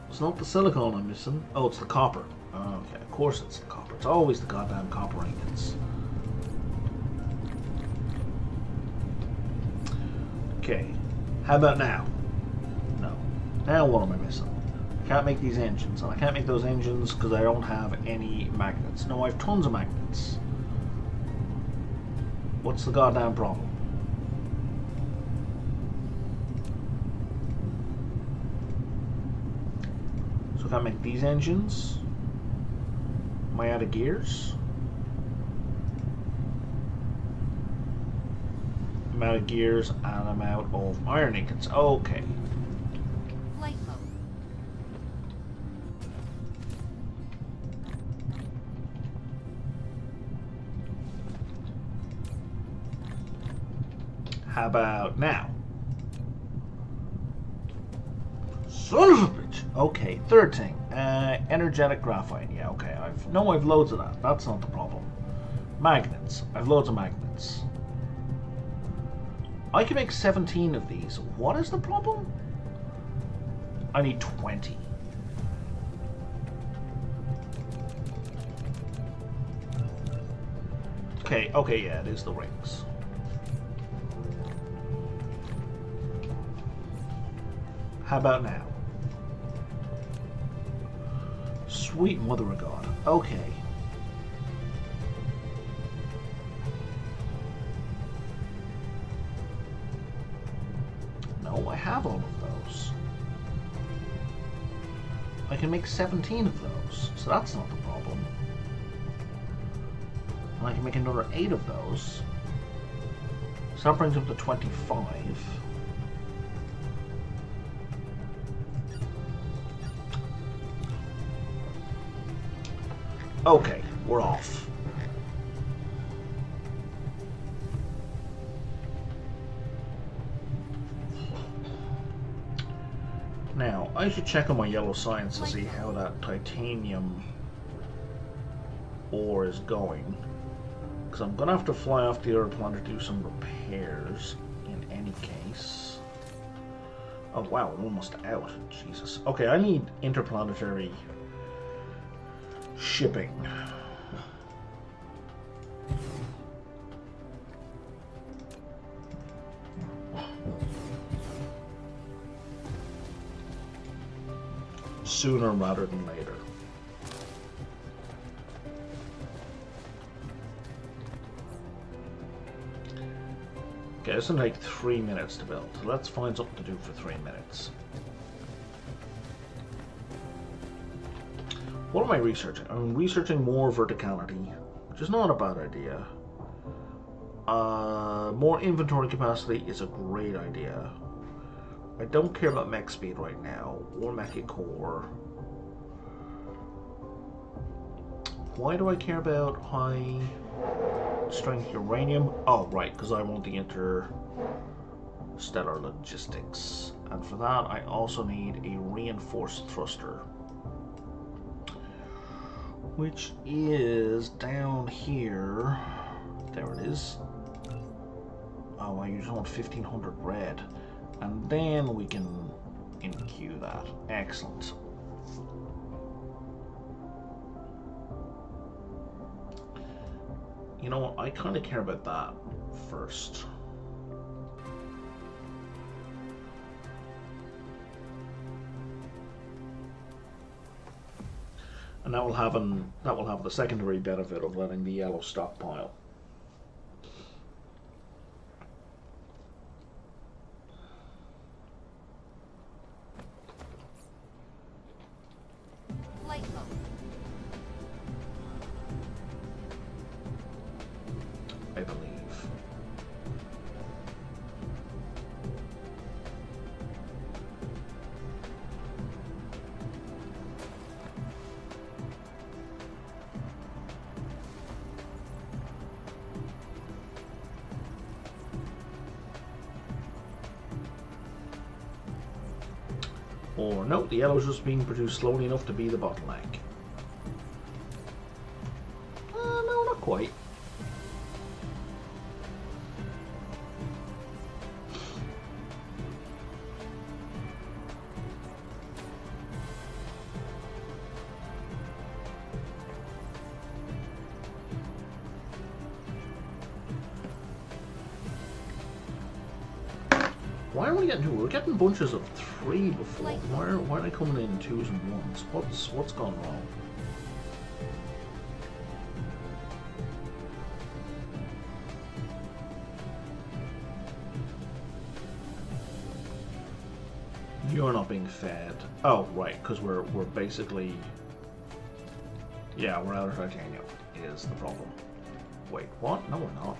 It's not the silicone I'm missing. Oh, it's the copper. Okay, of course it's the copper. It's always the goddamn copper ingots. Okay, how about now? No. Now what am I missing? I can't make these engines, and I can't make those engines because I don't have any magnets. No, I have tons of magnets. What's the goddamn problem? So I can't make these engines. Am I out of gears? I'm out of gears and I'm out of iron ingots. Okay. Flight mode. How about now? Son of a bitch! Okay, third thing. Energetic graphite. Yeah, okay. I've loads of that. That's not the problem. Magnets. I've loads of magnets. I can make 17 of these. What is the problem? I need 20. Okay, yeah, it is the rings. How about now? Sweet mother of God. Okay. No, I have all of those. I can make 17 of those, so that's not the problem. And I can make another 8 of those. So that brings up to 25. Okay, we're off. Now, I should check on my yellow science to see how that titanium ore is going. Because I'm going to have to fly off the other planet to do some repairs in any case. Oh wow, I'm almost out. Jesus. Okay, I need interplanetary shipping. Sooner rather than later. Okay, this will take 3 minutes to build. Let's find something to do for 3 minutes. What am I researching? I'm researching more verticality, which is not a bad idea. More inventory capacity is a great idea. I don't care about mech speed right now, or mecha core. Why do I care about high strength uranium? Oh, right, because I want the interstellar logistics. And for that, I also need a reinforced thruster, which is down here. There it is. Oh, I just want 1500 red. And then we can NQ that. Excellent. You know what? I kind of care about that first. And that will have the secondary benefit of letting the yellow stockpile. I believe. Or no, the yellow's just being produced slowly enough to be the bottleneck. No, not quite. Why are we getting two? We're getting bunches of 3 before. Why are they coming in 2s and 1s? What's gone wrong? You're not being fed. Oh, right, because we're basically, yeah, we're out of titanium is the problem. Wait, what? No, we're not.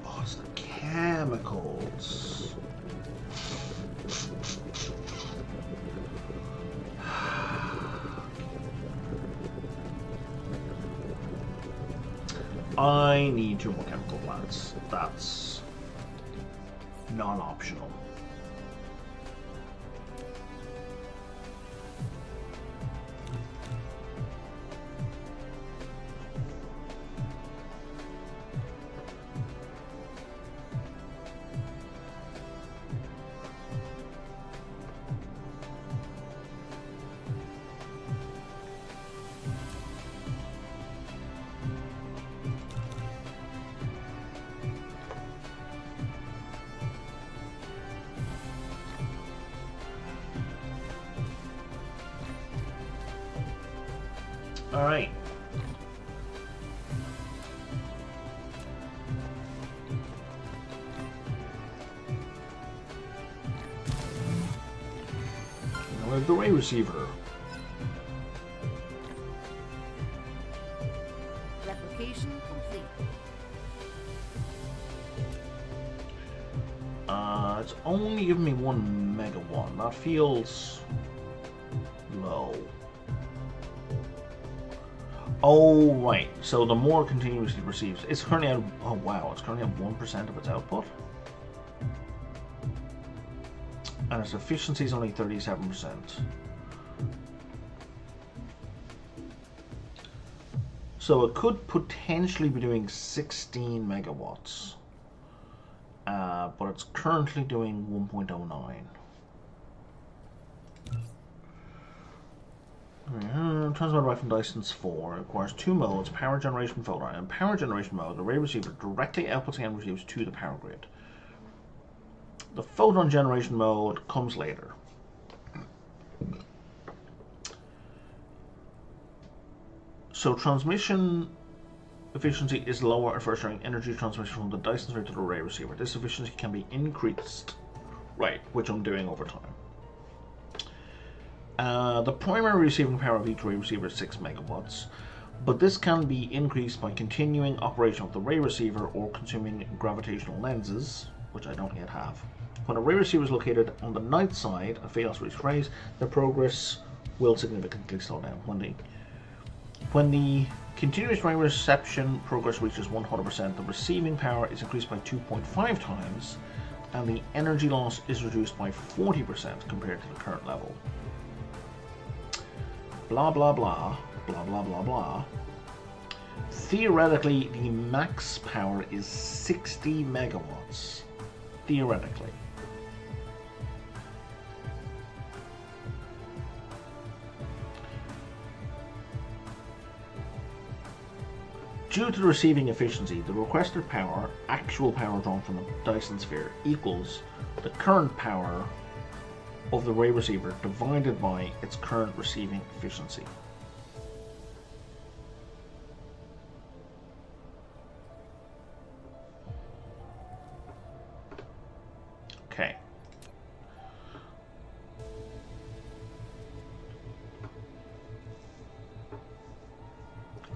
Oh, it's the chemicals. I need 2 more chemical plants. That's non-optional. All right. Now we have the ray receiver. Replication complete. It's only giving me 1 megawatt. That feels low. Oh, right. So the more continuously receives, it's currently at, oh wow, it's currently at 1% of its output. And its efficiency is only 37%. So it could potentially be doing 16 megawatts. But it's currently doing 1.09. Transmitted right from Dyson's 4 requires 2 modes, power generation photon. In power generation mode, the ray receiver directly outputs and receives to the power grid. The photon generation mode comes later. So transmission efficiency is lower at first during energy transmission from the Dyson sphere to the ray receiver. This efficiency can be increased, right, which I'm doing over time. The primary receiving power of each ray receiver is 6 megawatts, but this can be increased by continuing operation of the ray receiver or consuming gravitational lenses, which I don't yet have. When a ray receiver is located on the night side and fails to reach rays, the progress will significantly slow down. When the continuous ray reception progress reaches 100%, the receiving power is increased by 2.5 times, and the energy loss is reduced by 40% compared to the current level. Blah blah blah, blah blah blah blah. Theoretically, the max power is 60 megawatts. Theoretically. Due to the receiving efficiency, the requested power, actual power drawn from the Dyson sphere, equals the current power of the ray receiver divided by its current receiving efficiency. Okay.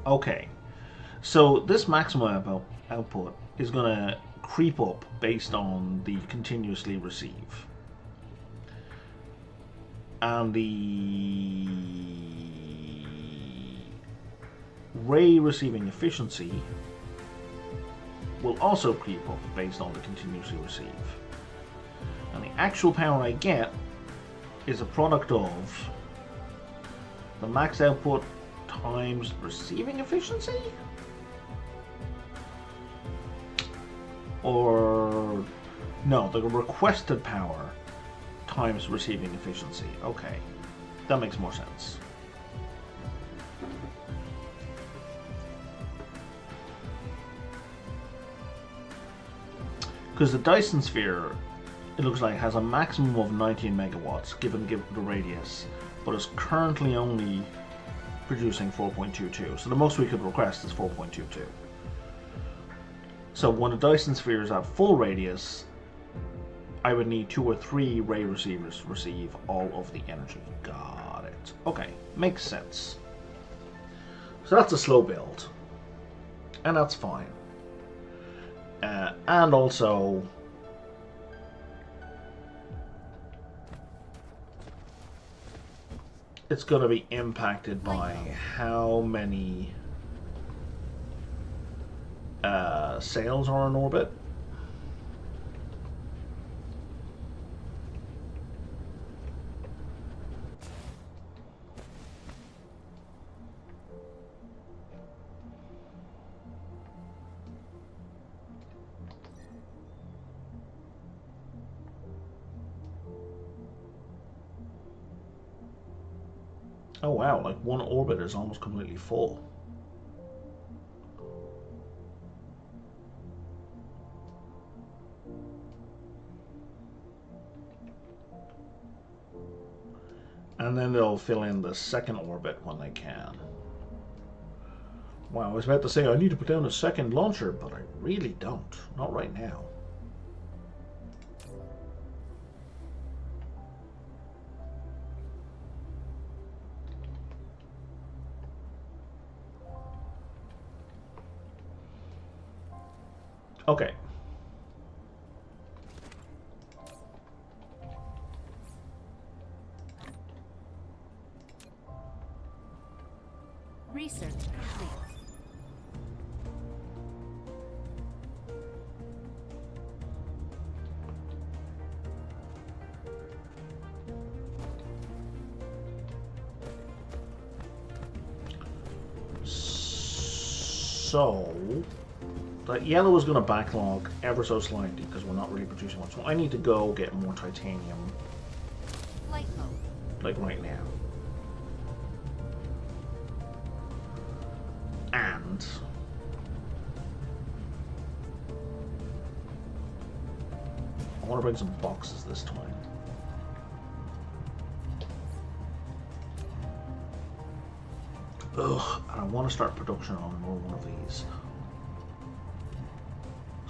Okay. So this maximum output is going to creep up based on the continuously receive. And the ray receiving efficiency will also creep up based on the continuously receive. And the actual power I get is a product of the max output times receiving efficiency? Or no, the requested power times receiving efficiency. Okay, that makes more sense. Because the Dyson sphere, it looks like, has a maximum of 19 megawatts given the radius, but is currently only producing 4.22. So the most we could request is 4.22. So when the Dyson sphere is at full radius, I would need 2 or 3 ray receivers to receive all of the energy. Got it. Okay, makes sense. So that's a slow build, and that's fine. And also, it's going to be impacted by how many sails are in orbit. Oh wow, like one orbit is almost completely full. And then they'll fill in the second orbit when they can. Wow, I was about to say I need to put down a second launcher, but I really don't. Not right now. Okay. Research complete. So that yellow is going to backlog ever so slightly because we're not really producing much. So I need to go get more titanium, Light mode. like right now. And I want to bring some boxes this time. Ugh, and I want to start production on more one of these.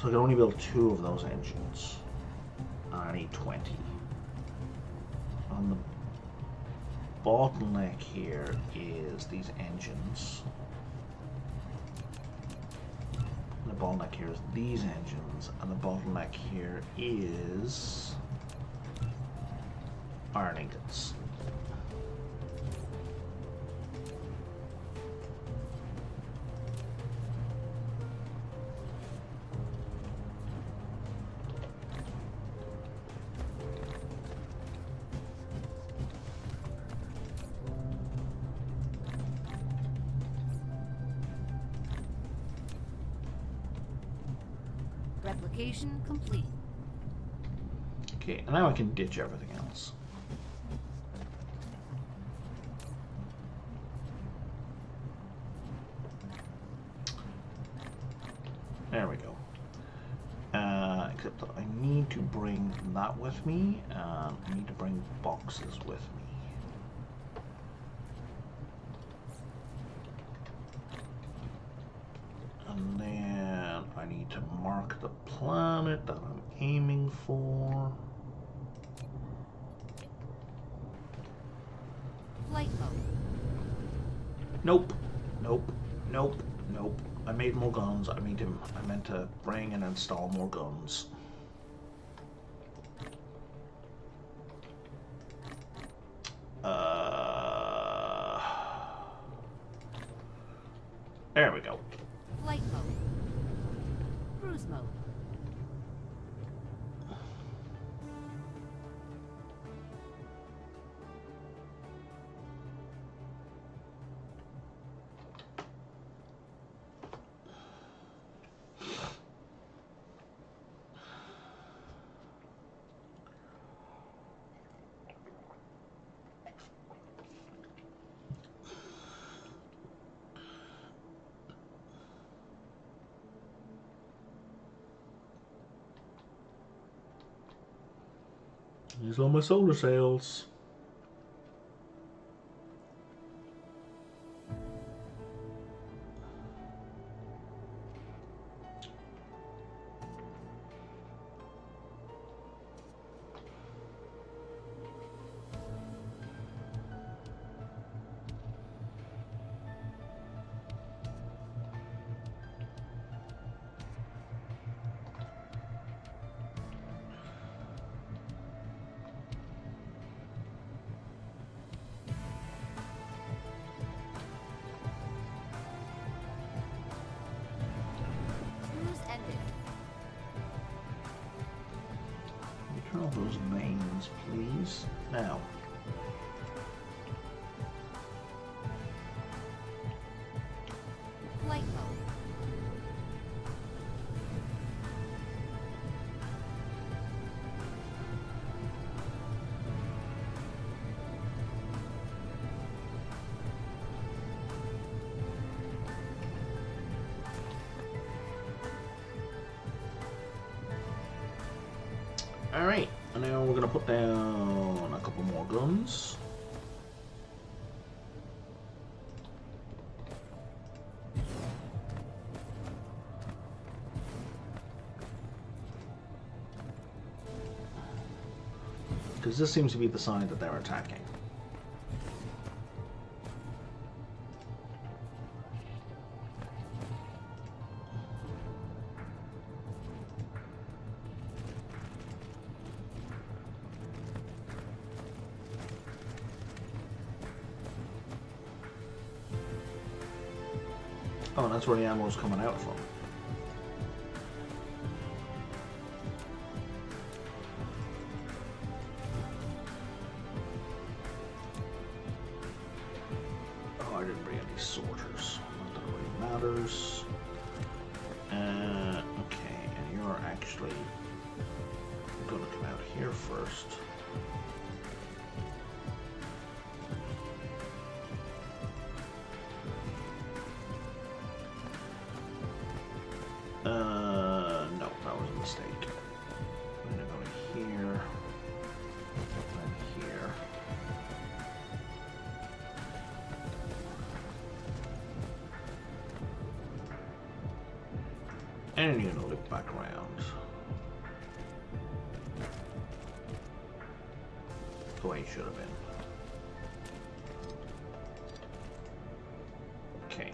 So I can only build 2 of those engines. And I need 20. And the bottleneck here is these engines. The bottleneck here is these engines, and the bottleneck here is iron ingots. Replication complete. Okay, and now I can ditch everything else. There we go. Except that I need to bring that with me, and I need to bring boxes with me. And then I need to mark the planet that I'm aiming for. Flight mode. Nope. Nope. Nope. Nope. I made more guns. I meant to bring and install more guns. There we go. Flight mode. Cruise mode. These are my solar sails. Turn off those veins, please. Now. Flight mode. Alright, and now we're going to put down a couple more guns. Because this seems to be the sign that they're attacking. Oh, that's where the ammo's coming out from. Oh, I didn't bring any sorters. Not that it really matters. Okay, and you're actually going to come out here first. No, that was a mistake. I'm gonna go to here, and here. And you're gonna loop back around. The way it should have been. Okay.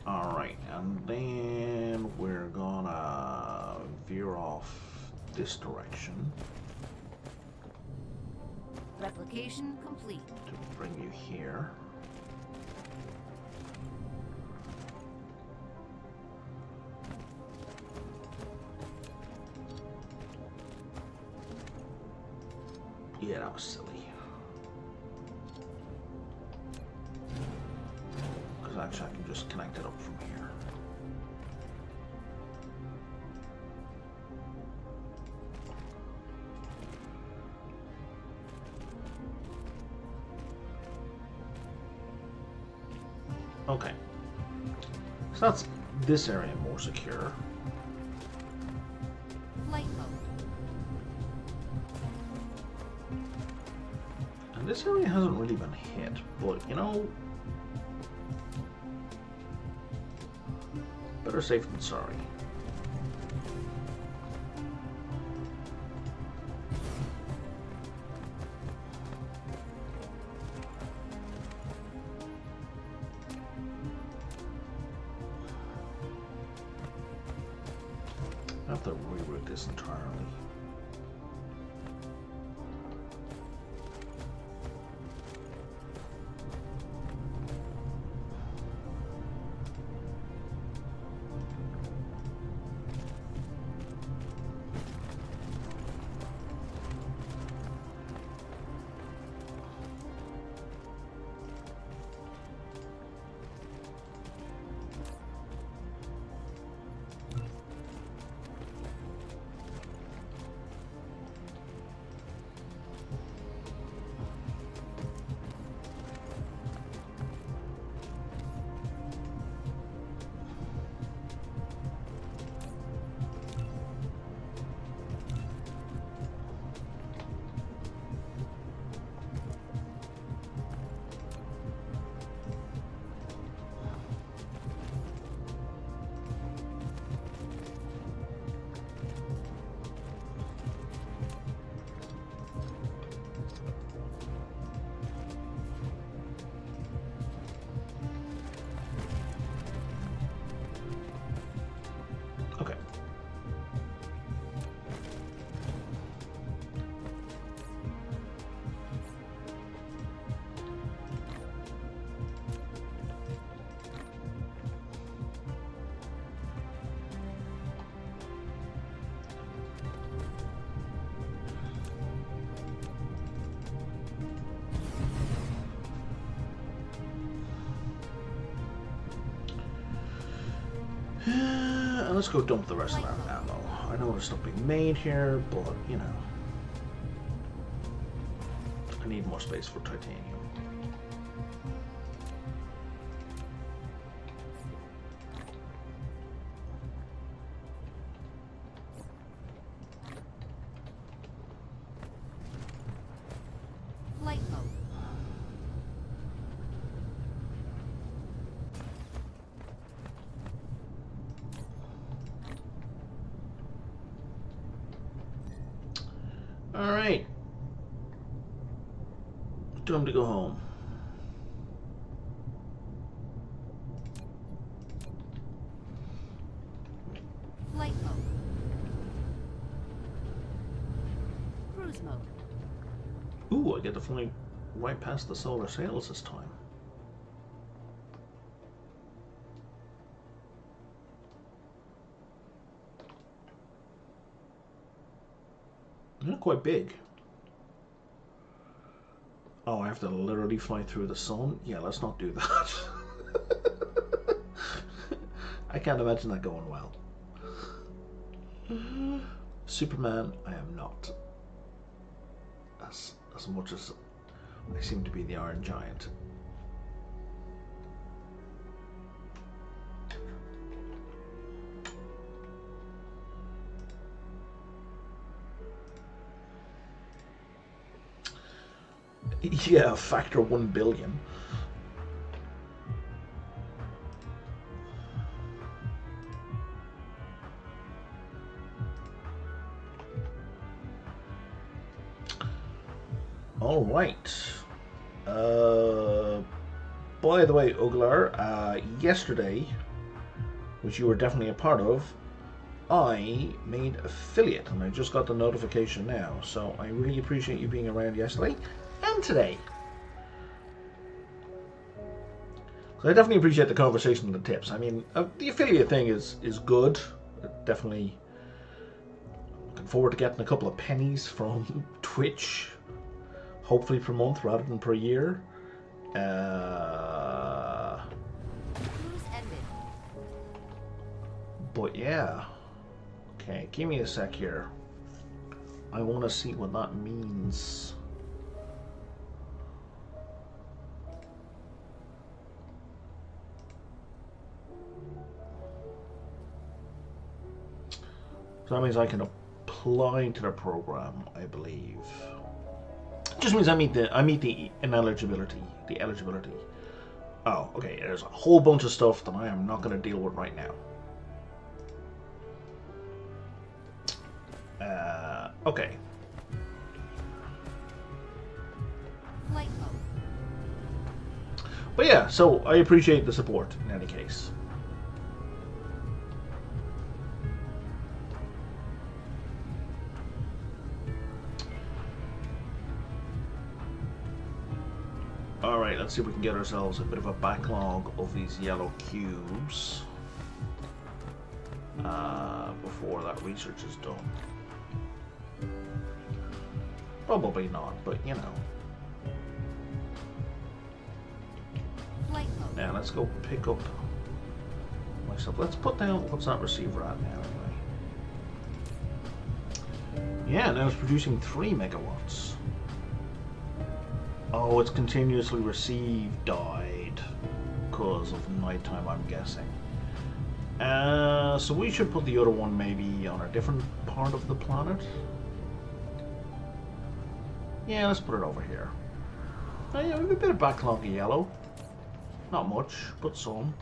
Alright, and then we're gonna veer off this direction. Replication complete. To bring you here. Yeah, that was silly. Because actually I can just connect it up from here. Okay. So that's this area more secure. Flight mode. And this area hasn't really been hit, but you know, better safe than sorry. I have to reroute this entirely. Okay. And let's go dump the rest of our ammo. I know there's stuff being made here, but you know, I need more space for titanium. Flight mode. All right, time to go home. Flight mode. Cruise mode. Ooh, I get to fly right past the solar sails this time. They're quite big. Oh, I have to literally fly through the sun? Yeah, let's not do that. I can't imagine that going well. Superman, I am not. As much as I seem to be the Iron Giant. Yeah, factor 1 billion. All right. By the way, Uglar, yesterday, which you were definitely a part of, I made affiliate, and I just got the notification now. So I really appreciate you being around yesterday and today. So I definitely appreciate the conversation and the tips. I mean, the affiliate thing is good. Definitely looking forward to getting a couple of pennies from Twitch, hopefully per month rather than per year. But yeah. Okay, give me a sec here. I want to see what that means. So that means I can apply to the program, I believe. Just means I meet the ineligibility, the eligibility. Oh, okay. There's a whole bunch of stuff that I am not going to deal with right now. Okay. But yeah, so I appreciate the support in any case. Alright, let's see if we can get ourselves a bit of a backlog of these yellow cubes before that research is done. Probably not, but you know. Now let's go pick up my stuff. Let's put down what's that receiver at now anyway. Yeah, now it's producing 3 megawatts. Oh, it's continuously received died because of nighttime, I'm guessing. So we should put the other one maybe on a different part of the planet. Yeah, let's put it over here. Oh yeah, we have a bit of backlog of yellow. Not much, but some.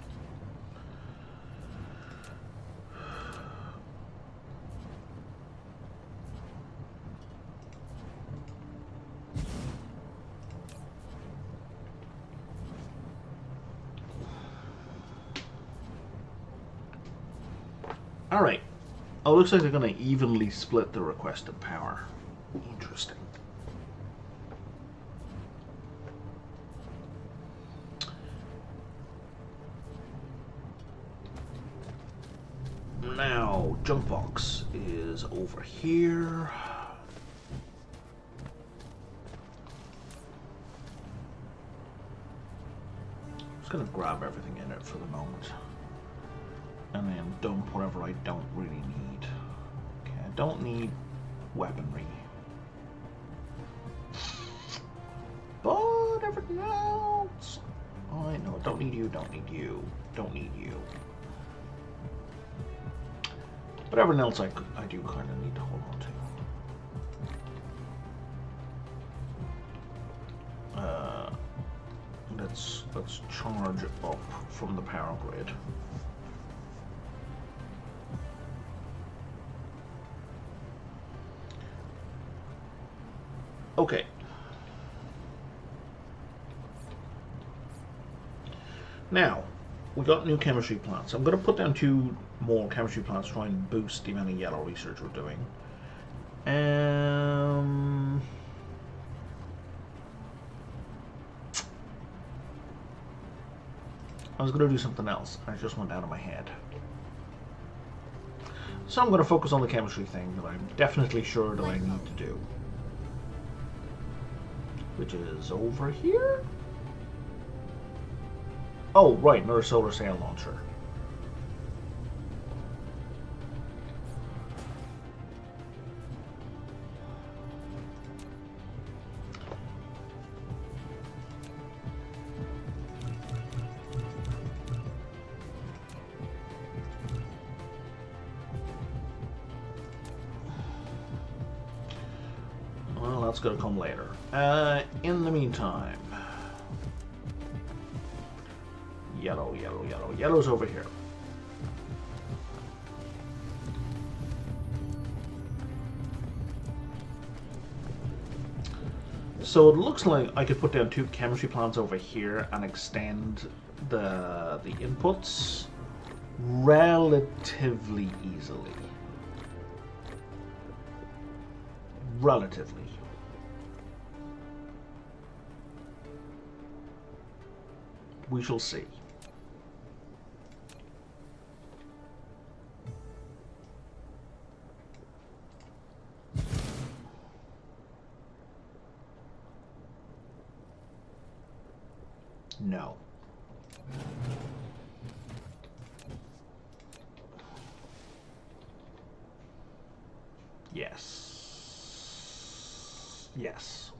Alright. Oh, looks like they're going to evenly split the requested power. Interesting. Now, junk box is over here. Just gonna grab everything in it for the moment. And then dump whatever I don't really need. Okay, I don't need weaponry. But everything else... Oh, I know, don't need you, don't need you, don't need you. But everything else I do kind of need to hold on to. Let's charge up from the power grid. Okay. Now, we got new chemistry plants. I'm going to put down 2 more chemistry plants to try and boost the amount of yellow research we're doing. I was going to do something else. I just went out of my head. So I'm going to focus on the chemistry thing that I'm definitely sure that I need to do. Which is over here? Oh, right, another solar sail launcher. that's going to come later. In the meantime, yellow, yellow, yellow. Yellow's over here. So it looks like I could put down 2 chemistry plants over here and extend the inputs relatively easily. Relatively. We shall see. No. Yes. Yes.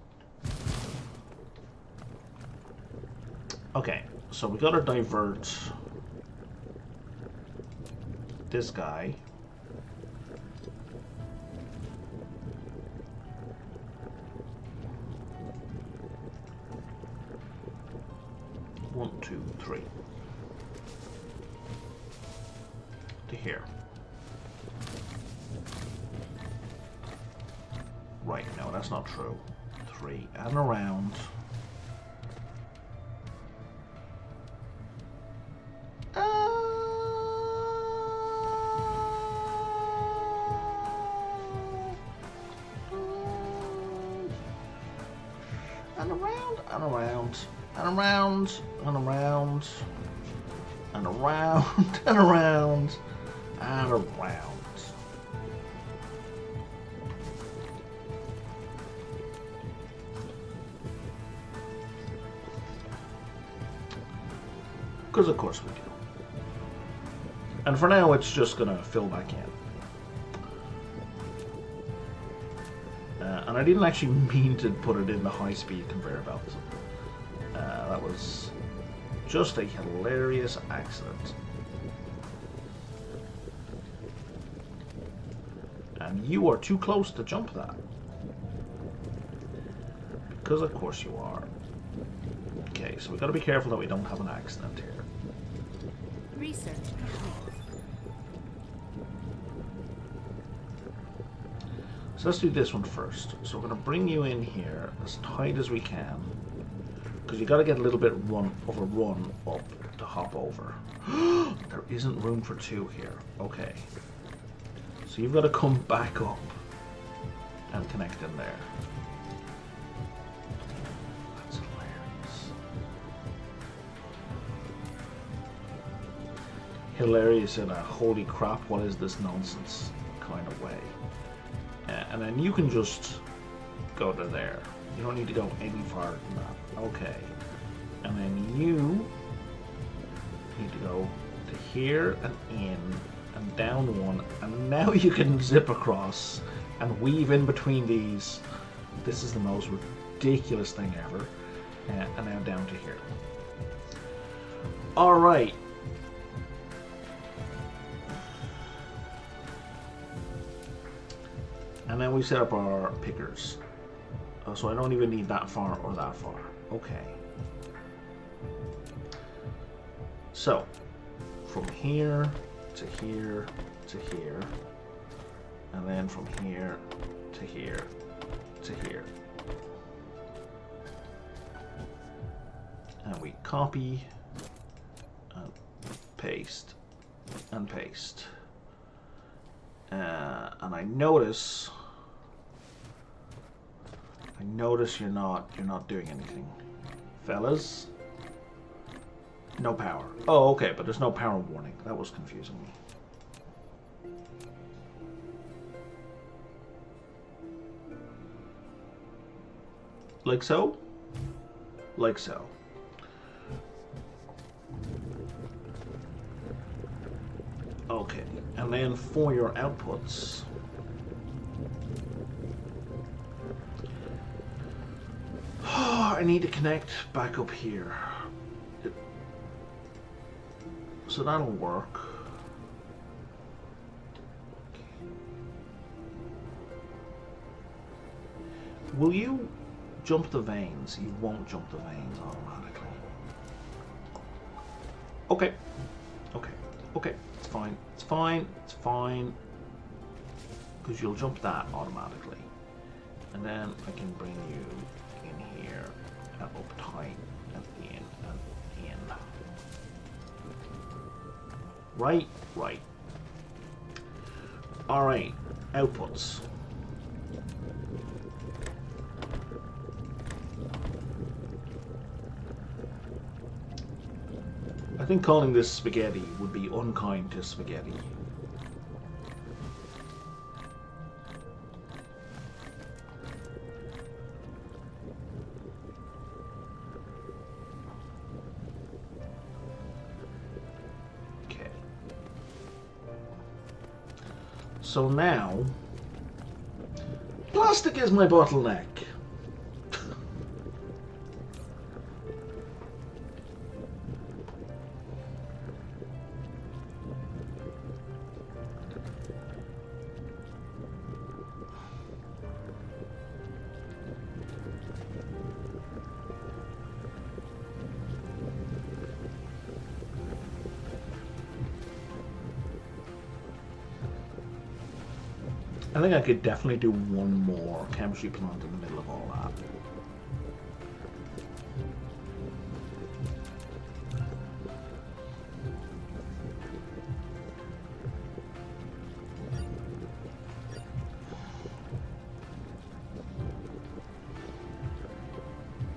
Okay, so we gotta divert this guy. One, two, three. To here. Right, no, that's not true. 3 and around. And around, and around, and around, and around, and around, and around, and around. Because of course we do. And for now it's just going to fill back in. And I didn't actually mean to put it in the high-speed conveyor belt. That was just a hilarious accident. And you are too close to jump that. Because of course you are. Okay, so we've got to be careful that we don't have an accident here. Research complete. So let's do this one first. So we're going to bring you in here as tight as we can. Because you got to get a little bit of a run up to hop over. There isn't room for 2 here. Okay. So you've got to come back up and connect in there. That's hilarious. Hilarious in a holy crap, what is this nonsense kind of way. And then you can just go to there. You don't need to go any farther than that. Okay. And then you need to go to here and in and down 1. And now you can zip across and weave in between these. This is the most ridiculous thing ever. And now down to here. Alright. And then we set up our pickers. So I don't even need that far or that far. Okay. So, from here to here to here. And then from here to here to here. And we copy and paste and paste. And I notice you're not doing anything, fellas. No power. Oh, okay, but there's no power warning. That was confusing me. Like so? Like so. Okay, and then for your outputs, I need to connect back up here. So that'll work. Will you jump the veins? You won't jump the veins automatically. Okay. Okay. Okay. It's fine. It's fine. It's fine. Because you'll jump that automatically. And then I can bring you in here and up tight and in and in. Right? Right. Alright. Outputs. I think calling this spaghetti would be unkind to spaghetti. Okay. So now, plastic is my bottleneck. I think I could definitely do one more chemistry plant in the middle of all that.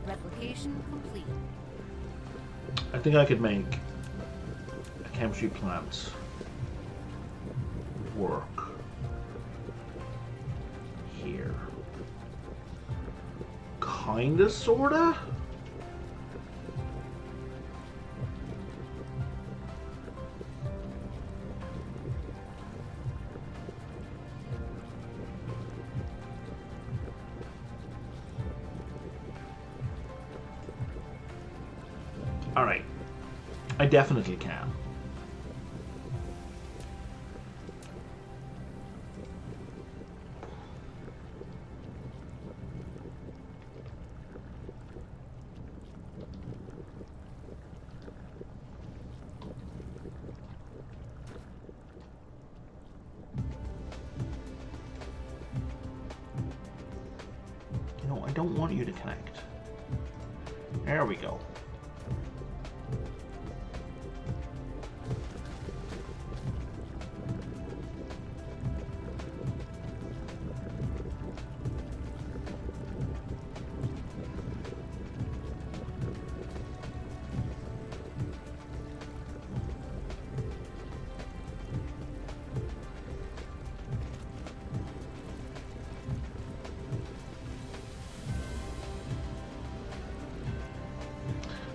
Replication complete. I think I could make a chemistry plant work here. Kinda, sorta? Alright. I definitely can. You know, I don't want you to connect. There we go.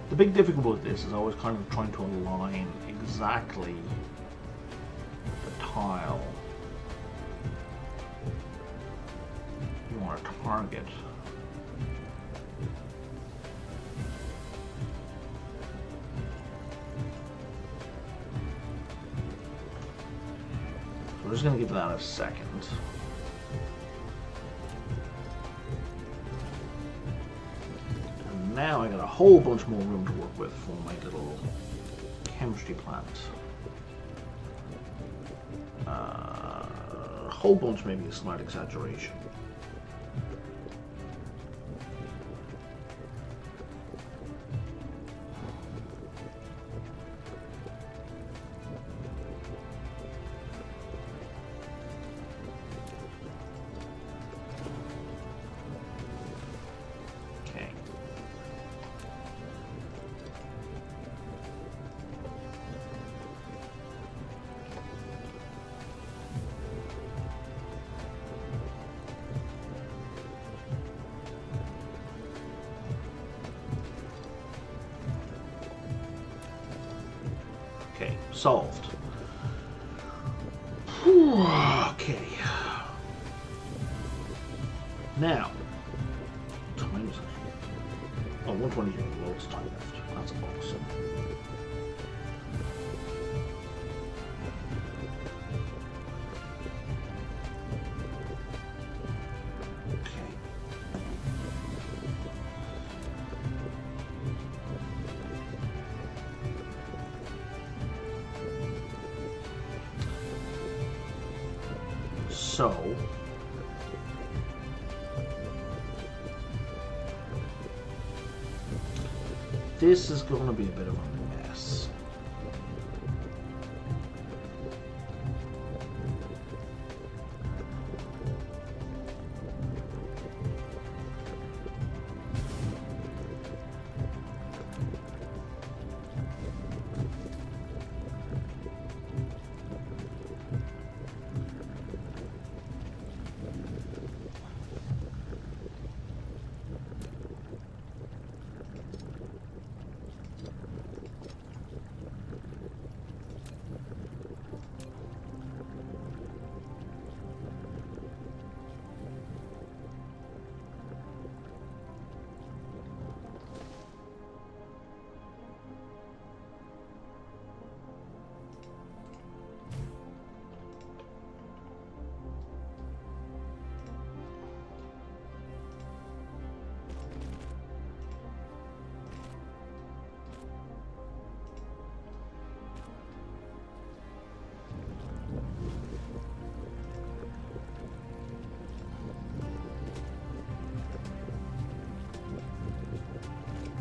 The big difficulty with this is always kind of trying to align exactly the tile you want to target. So we're just going to give that a second. Now I got a whole bunch more room to work with for my little chemistry plant. A whole bunch, maybe a slight exaggeration. Okay, solved. Okay. Now, what time is it? Oh, 1:22. Loads of time left. That's awesome. Okay. So this is going to be a bit of a mess.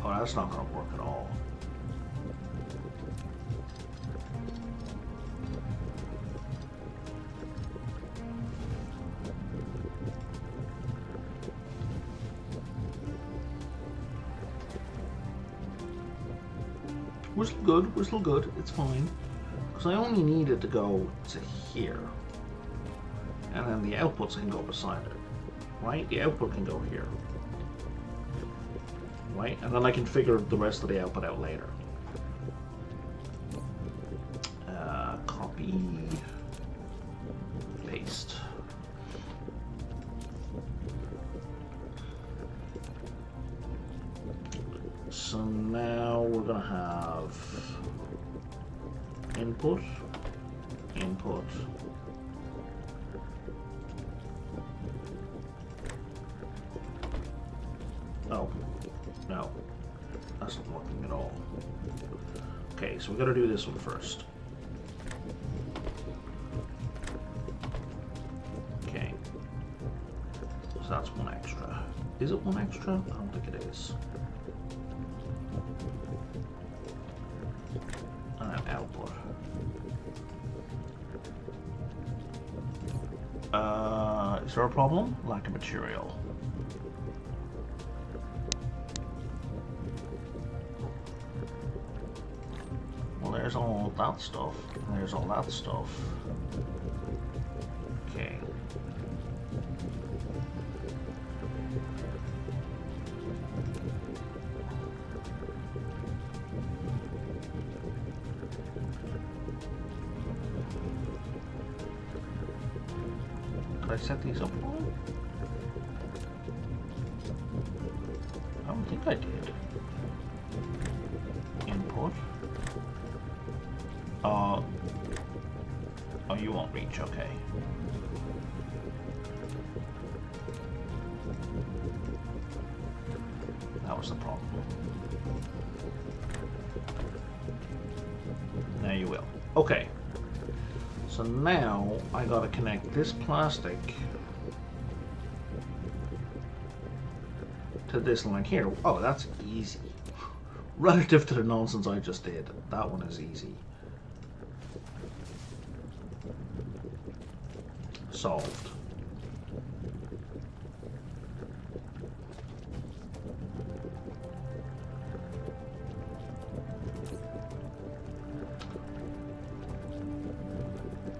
Oh, that's not going to work at all. We're still good, it's fine. Because I only need it to go to here. And then the outputs can go beside it. Right? The output can go here. Right? And then I can figure the rest of the output out later. Copy. Paste. So now we're going to have input, input, oh, no, that's not working at all. Okay, so we got to do this one first. Okay, so that's one extra. Is it one extra? I don't think it is. And then output. Is there a problem? Lack of material. Well, there's all that stuff. And there's all that stuff. Okay. Did I set these up wrong? I don't think I did. Input. Oh, you won't reach, okay. That was the problem. Now you will. Okay. So now I gotta connect this plastic to this line here. Oh, that's easy. Relative to the nonsense I just did, that one is easy. Solved.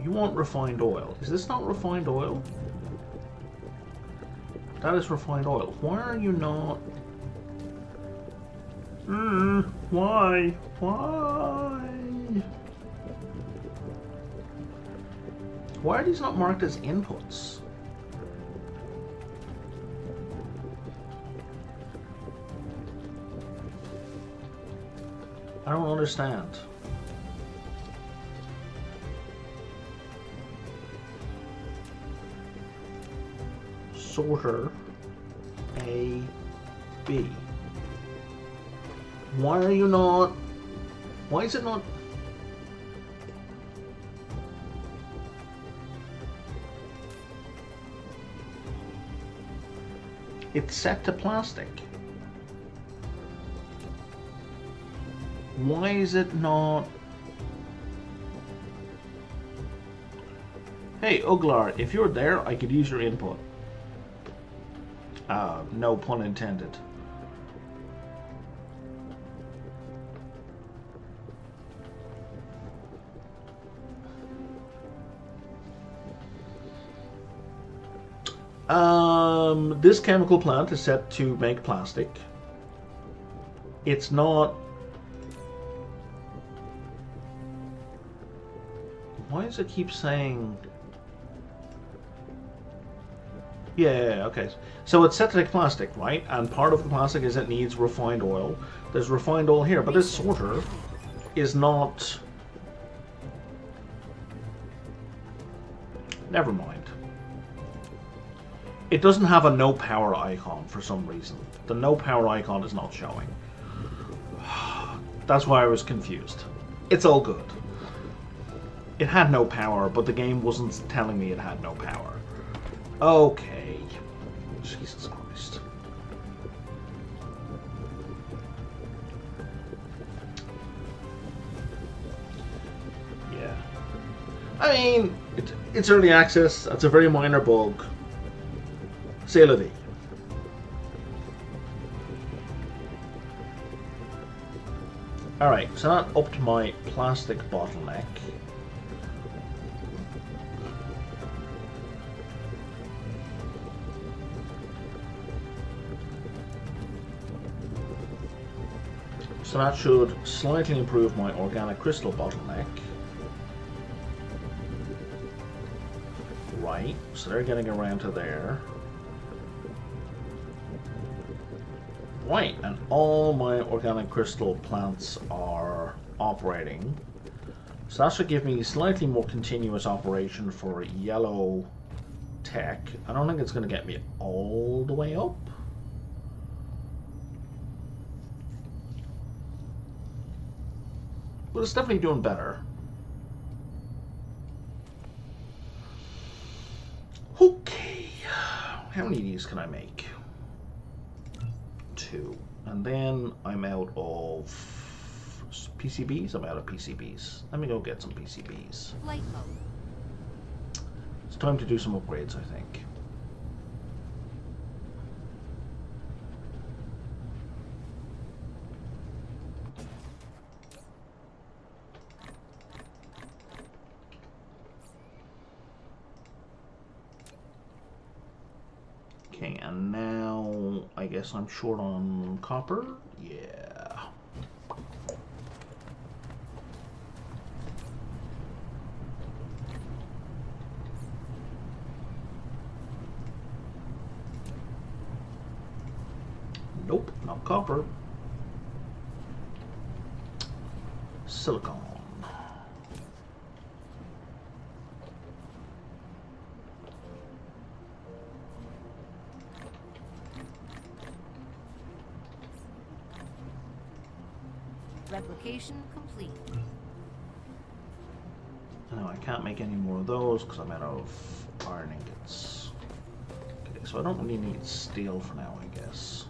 You want refined oil. Is this not refined oil? That is refined oil. Why are you not... Why? Why? Why are these not marked as inputs? I don't understand. Sorter A, B. Why are you not... Why is it not... It's set to plastic. Why is it not? Hey, Uglar, if you're there, I could use your input. No pun intended. This chemical plant is set to make plastic. It's not. Why does it keep saying? Yeah, okay. So it's set to make plastic, right? And part of the plastic is it needs refined oil. There's refined oil here, but this sorter is not. Never mind. It doesn't have a no power icon for some reason. The no power icon is not showing. That's why I was confused. It's all good. It had no power, but the game wasn't telling me it had no power. Okay. Jesus Christ. Yeah. I mean, it's early access. That's a very minor bug. C'est la vie. Alright, so that upped my plastic bottleneck. So that should slightly improve my organic crystal bottleneck. Right, so they're getting around to there. Right, and all my organic crystal plants are operating. So that should give me slightly more continuous operation for yellow tech. I don't think it's going to get me all the way up. But it's definitely doing better. Okay, how many of these can I make? 2. And then I'm out of PCBs. I'm out of PCBs. Let me go get some PCBs. Flight mode. It's time to do some upgrades, I think. Okay, and now I guess I'm short on copper. Yeah. Nope, not copper. Silicon. Replication complete. No, I can't make any more of those because I'm out of iron ingots. Okay, so I don't really need steel for now, I guess.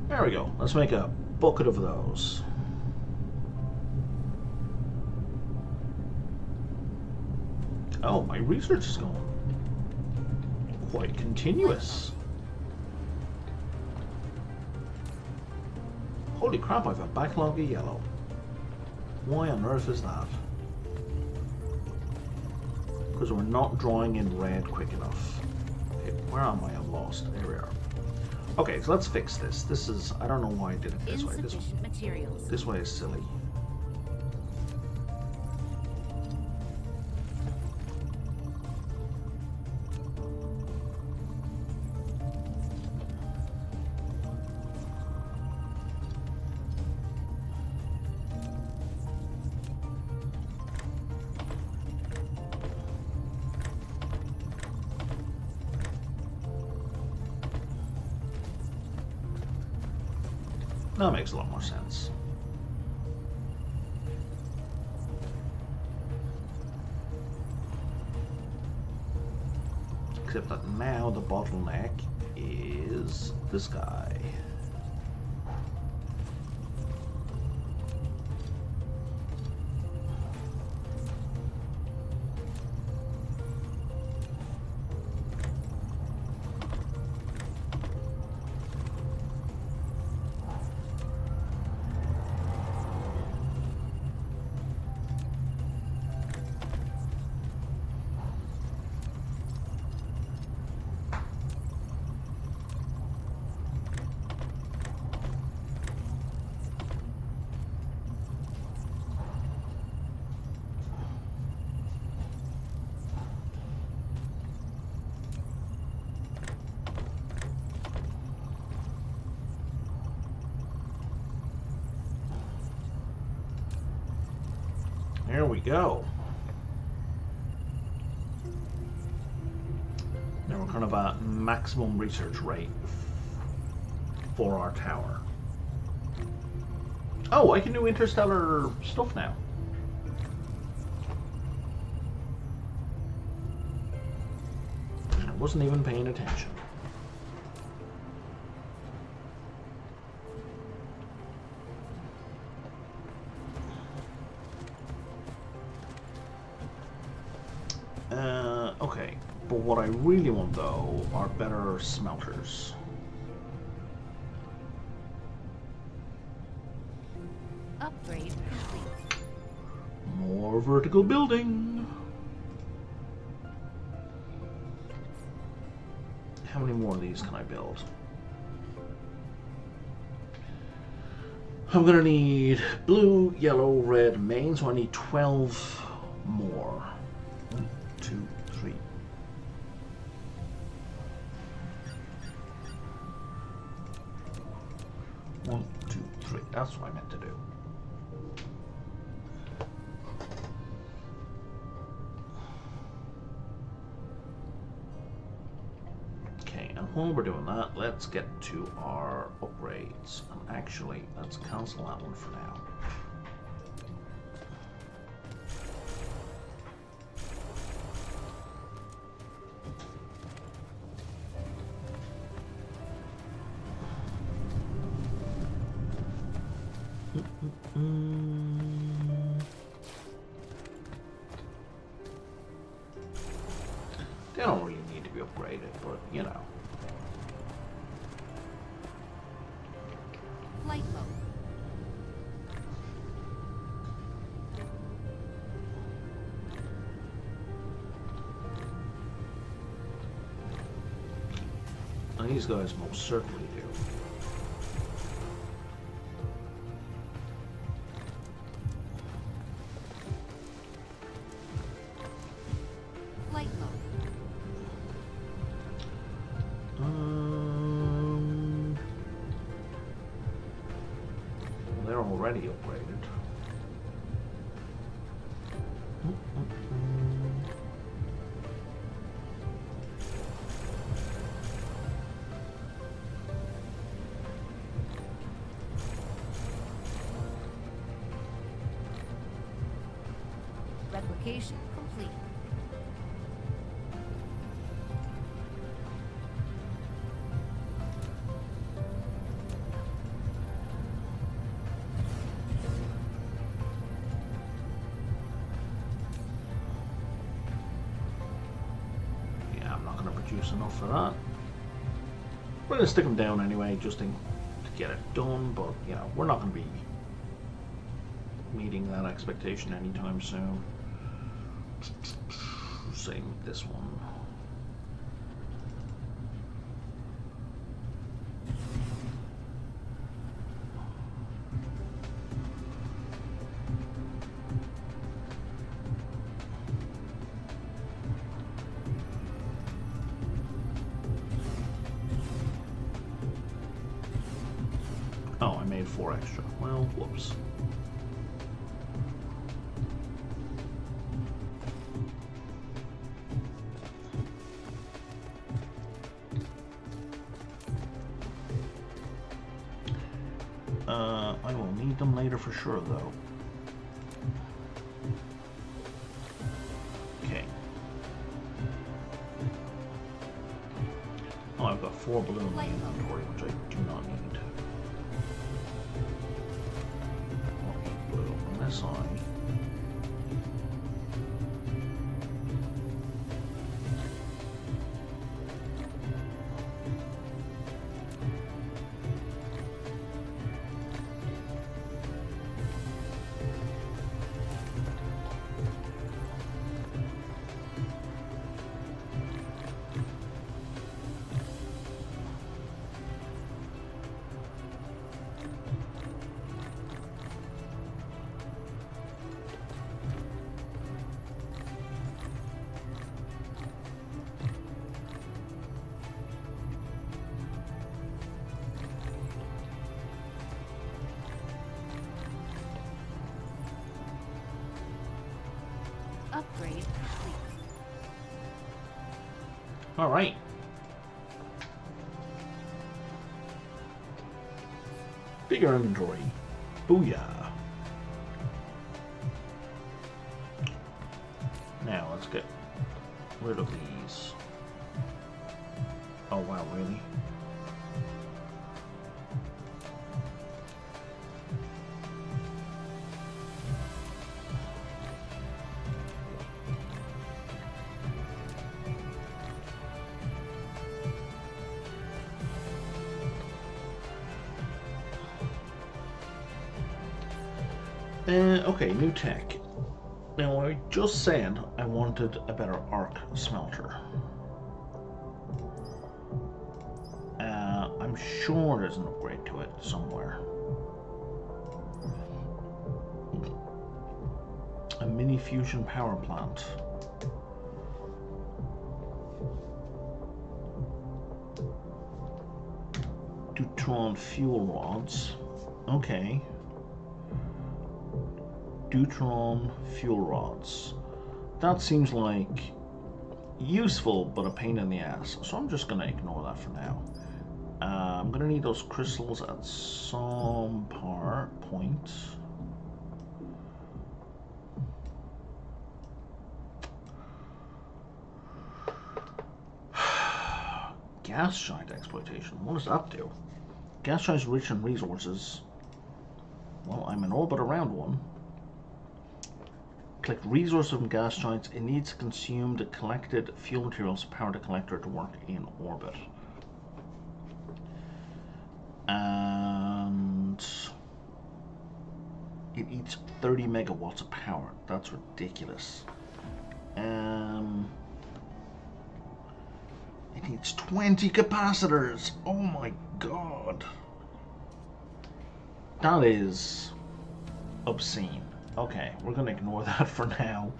There we go. Let's make a bucket of those. Oh, my research is going quite continuous. Holy crap, I've a backlog of yellow. Why on earth is that? Because we're not drawing in red quick enough. Okay, where am I? I'm lost. There we are. Okay, so let's fix this. This is, I don't know why I did it this way. This way is silly. That makes a lot more sense. Except that now the bottleneck is this guy. There we go. Now we're kind of at maximum research rate for our tower. Oh, I can do interstellar stuff now. I wasn't even paying attention. Okay, but what I really want though are better smelters. Upgrade complete. More vertical building. How many more of these can I build? I'm gonna need blue, yellow, red, main, so I need 12 more. 1, 2, 3. One, two, three. That's what I meant to do. Okay, and while we're doing that, let's get to our upgrades. And actually, let's cancel that one for now. They don't really need to be upgraded, but you know. Flight mode. And these guys most certainly do. Flight mode. They're already upgraded. Replication complete. Yeah, I'm not going to produce enough for that. We're going to stick them down anyway, just to get it done, but you know, we're not going to be meeting that expectation anytime soon. Same with this one. Oh, I made 4 extra. Well, whoops. I will need them later for sure, though. Okay. Oh, I've got 4 balloons in my inventory, which I do not need. Blue on this side. Upgrade complete. All right. Bigger inventory. Booyah. Now let's get rid of these. Oh wow, really? Okay, new tech. Now, I just said I wanted a better arc smelter. I'm sure there's an upgrade to it somewhere. A mini fusion power plant. Deuteron fuel rods. Okay. Deuteron fuel rods. That seems like useful, but a pain in the ass. So I'm just gonna ignore that for now. I'm gonna need those crystals at some point. Gas giant exploitation. What does that do? Gas giants rich in resources. Well, I'm in orbit around one. Collect resources from gas giants. It needs to consume the collected fuel materials to power the collector to work in orbit. And it eats 30 megawatts of power. That's ridiculous. It needs 20 capacitors. Oh my god. That is obscene. Okay, we're gonna ignore that for now.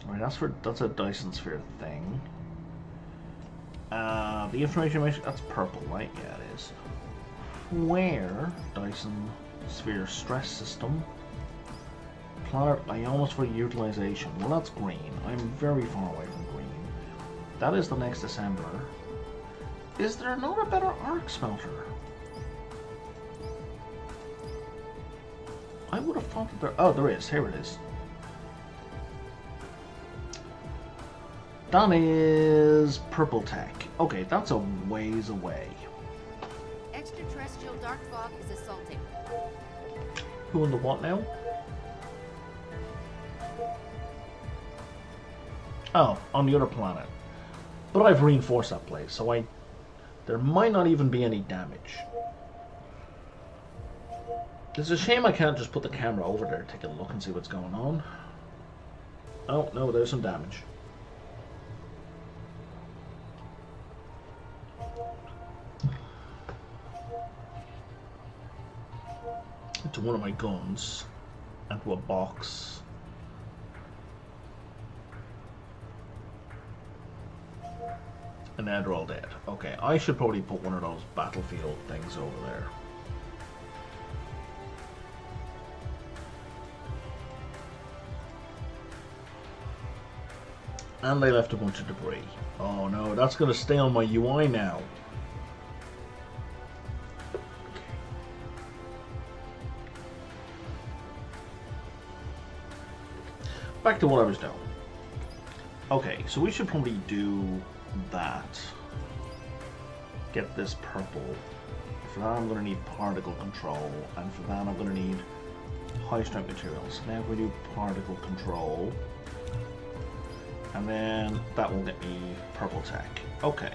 Alright, that's a Dyson sphere thing. The information that's purple, right? Yeah, it is. Where Dyson sphere stress system? Planet ionosphere utilization. Well, that's green. I'm very far away from green. That is the next assembler. Is there not a better arc smelter? I would have thought that there... Oh, there is. Here it is. That is purple tech. Okay, that's a ways away. Extraterrestrial dark fog is assaulting. Who in the what now? Oh, on the other planet. But I've reinforced that place, so there might not even be any damage. It's a shame I can't just put the camera over there, take a look and see what's going on. Oh, no, there's some damage. To one of my guns and to a box. And now they're all dead. Okay, I should probably put one of those battlefield things over there. And I left a bunch of debris. Oh no, that's going to stay on my UI now. Back to what I was doing. Okay, so we should probably do that. Get this purple. For that I'm going to need particle control, and for that I'm going to need high strength materials. Now we do particle control, and then that will get me purple tech. Okay.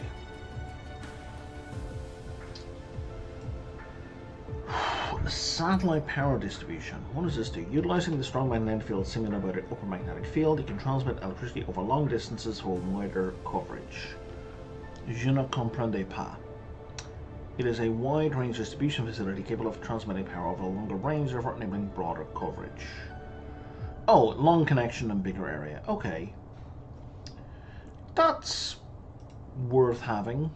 Satellite power distribution. What does this do? Utilizing the strong magnetic field simulated by the upper magnetic field, you can transmit electricity over long distances for wider coverage. Je ne comprends pas. It is a wide-range distribution facility capable of transmitting power over a longer range, therefore enabling broader coverage. Oh, long connection and bigger area. Okay. That's worth having.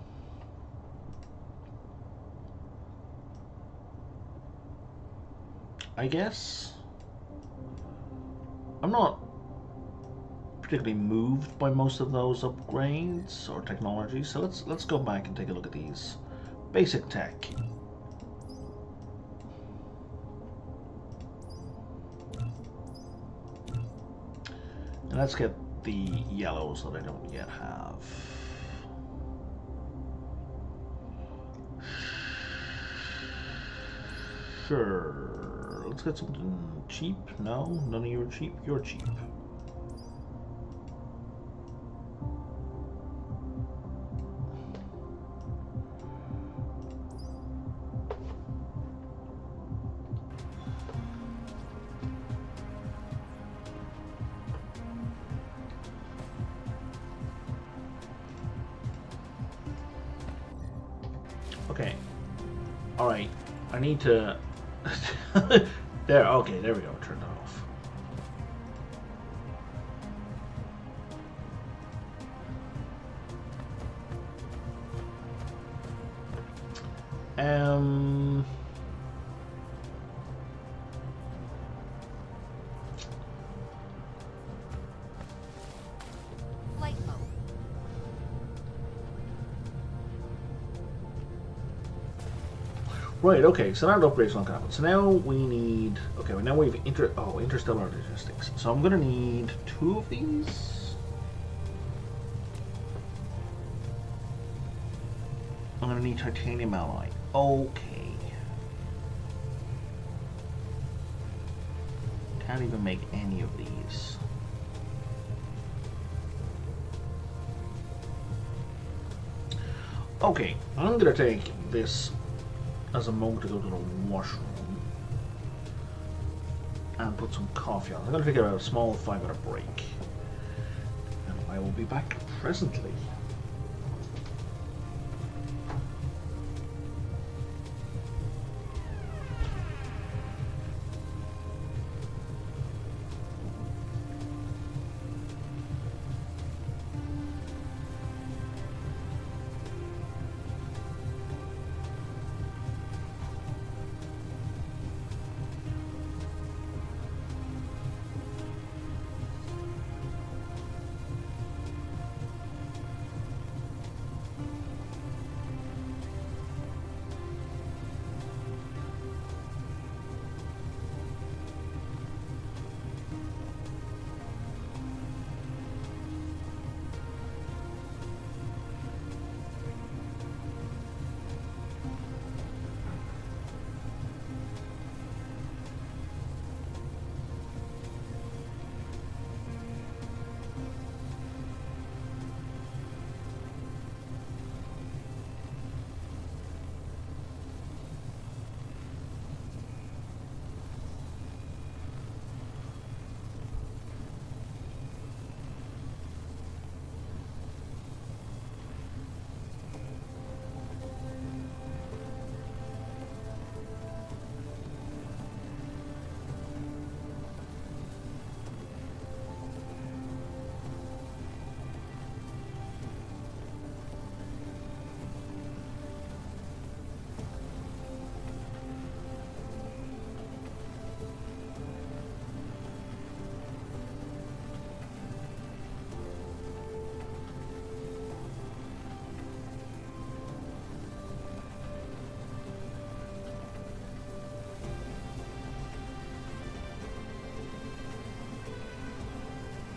I guess. I'm not particularly moved by most of those upgrades or technologies, so let's go back and take a look at these. Basic tech. And let's get the yellows that I don't yet have. Sure. Let's get something cheap. No, none of you are cheap. You're cheap. Okay. Alright. I need to... there, okay, there we go. Turn that off. Flight mode. Right, okay, so that upgrade's not gonna happen. So now we need... Okay, well now we have interstellar logistics. So I'm gonna need 2 of these. I'm gonna need titanium alloy. Okay. Can't even make any of these. Okay, I'm gonna take this as a moment to go to the washroom and put some coffee on. I'm going to take a small 5-minute break, and I will be back presently.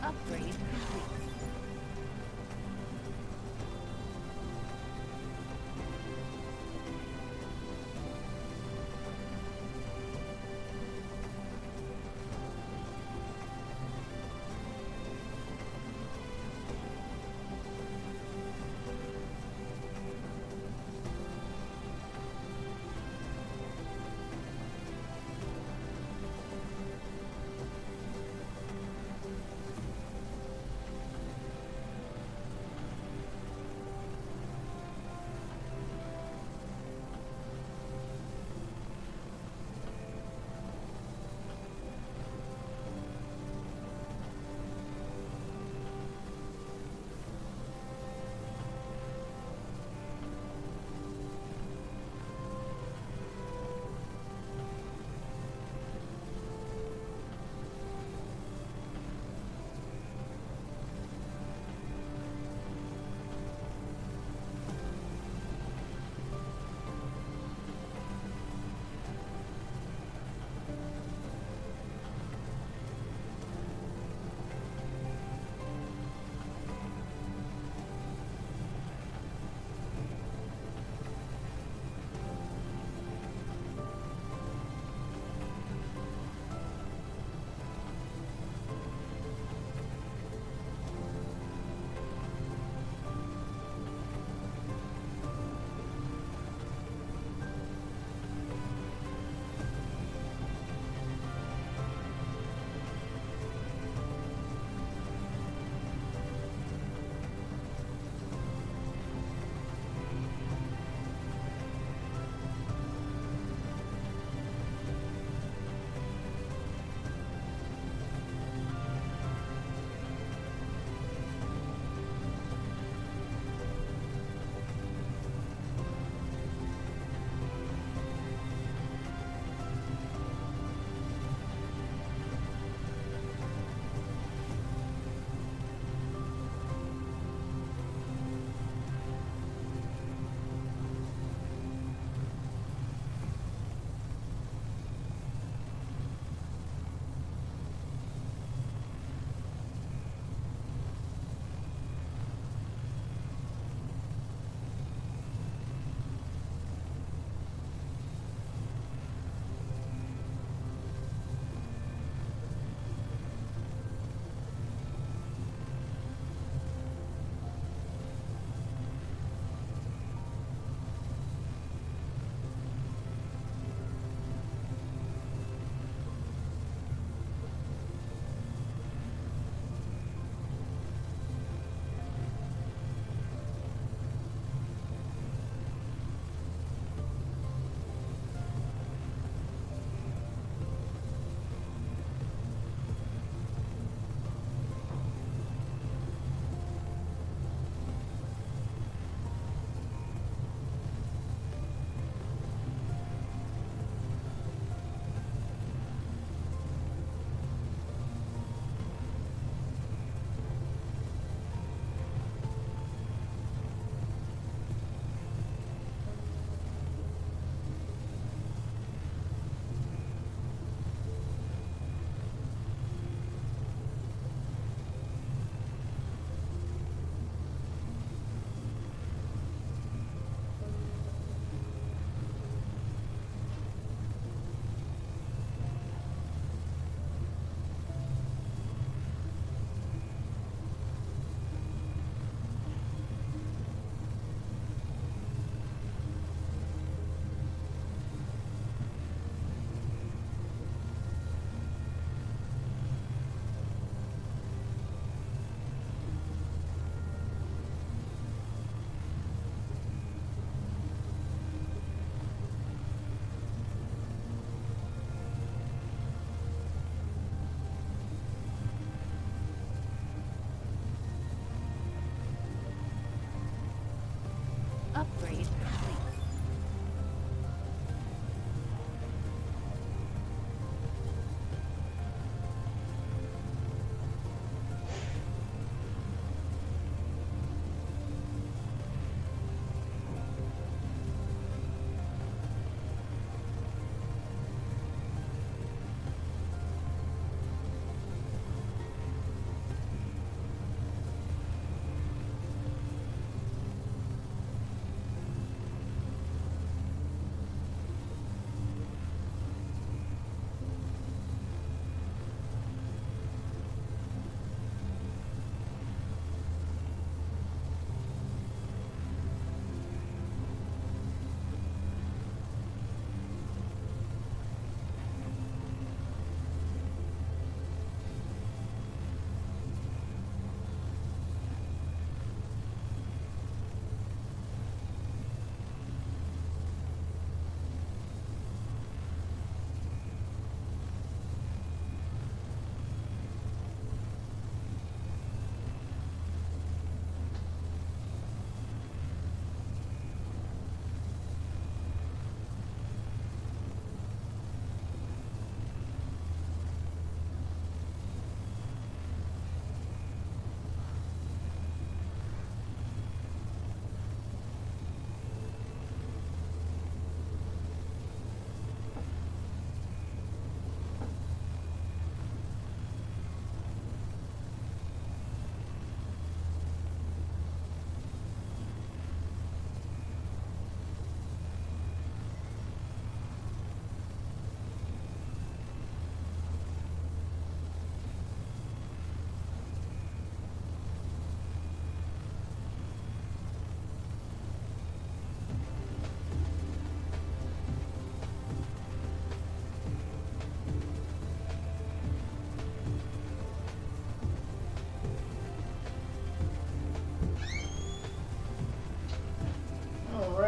Upgrade complete.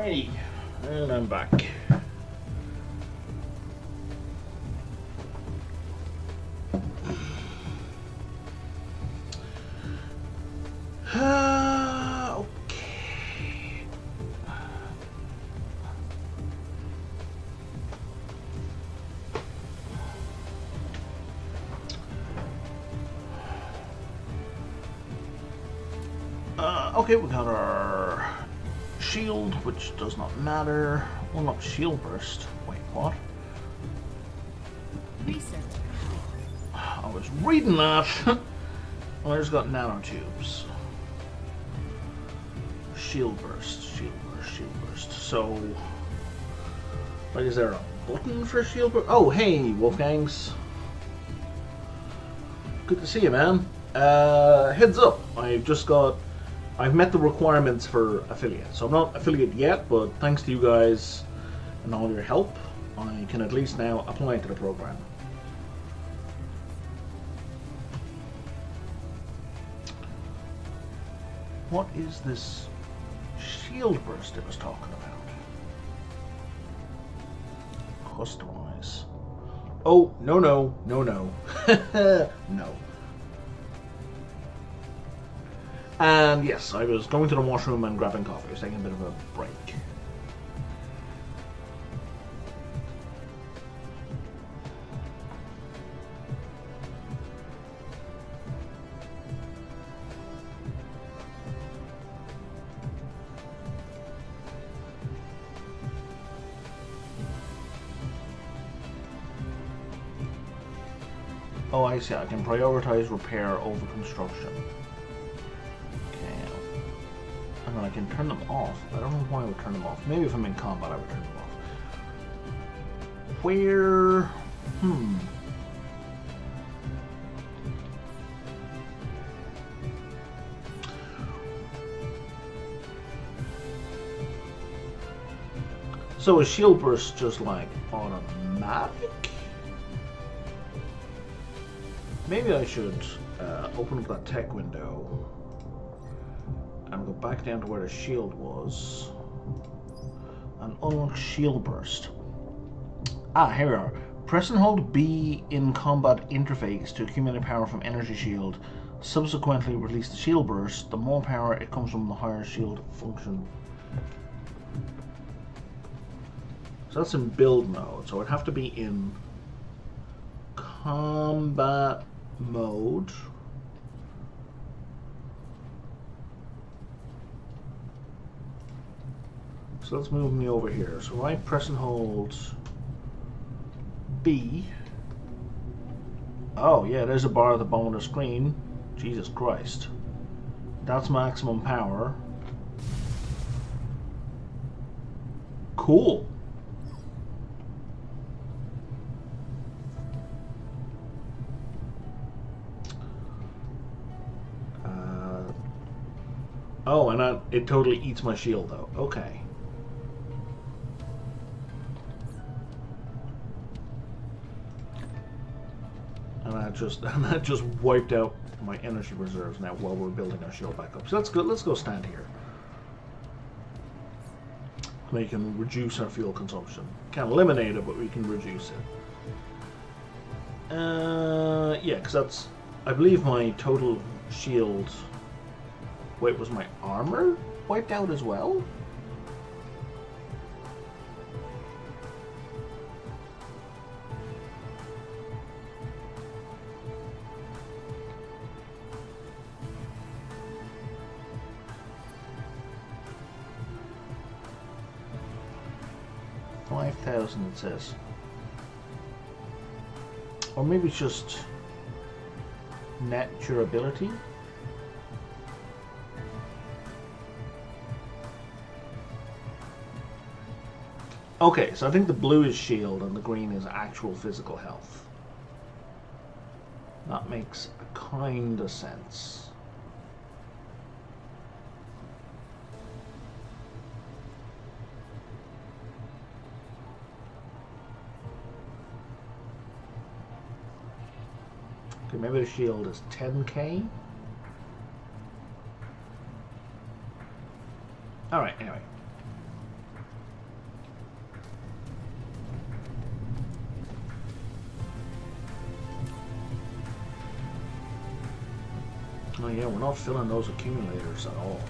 Alrighty, and I'm back. Okay, we got our shield, which does not matter. Well, not shield burst. Wait, what? Research. I was reading that. Well, I just got nanotubes. Shield burst, shield burst, shield burst. So, like, is there a button for shield burst? Oh, hey, Wolfgangs. Good to see you, man. Heads up, I've met the requirements for affiliate. So I'm not affiliate yet, but thanks to you guys and all your help, I can at least now apply to the program. What is this shield burst it was talking about? Customize. Oh, no, no, no, no. No. And yes, I was going to the washroom and grabbing coffee. I was taking a bit of a break. Oh, I see. I can prioritize repair over construction. And I can turn them off. I don't know why I would turn them off. Maybe if I'm in combat, I would turn them off. Where? So is shield burst just like automatic? Maybe I should open up that tech window and go back down to where the shield was and unlock shield burst. Ah, here we are. Press and hold B in combat interface to accumulate power from energy shield. Subsequently release the shield burst. The more power it comes from, the higher shield function. So that's in build mode. So it'd have to be in combat mode. So let's move me over here. So I press and hold B. Oh yeah, there's a bar at the bottom of the screen. Jesus Christ. That's maximum power. Cool. Oh, and it totally eats my shield though. Okay. And that just wiped out my energy reserves now while we're building our shield back up. So let's go stand here. We can reduce our fuel consumption. Can't eliminate it, but we can reduce it. Yeah, because that's, I believe my total shield. Wait, was my armor wiped out as well? $5,000 it says. Or maybe it's just net durability. Okay, so I think the blue is shield and the green is actual physical health. That makes a kind of sense. Okay, maybe the shield is 10k. Alright, anyway. Oh yeah, we're not filling those accumulators at all.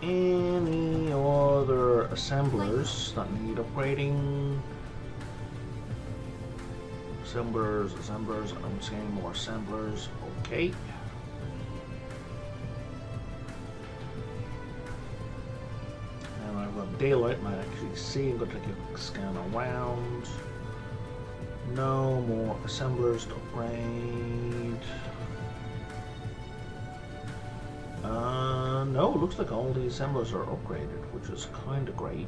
Any other assemblers that need upgrading? Assemblers, assemblers, I don't see any more assemblers. Okay. And I've got daylight and I actually see. I'm going to take a scan around. No more assemblers to upgrade. No, looks like all the assemblers are upgraded, which is kind of great.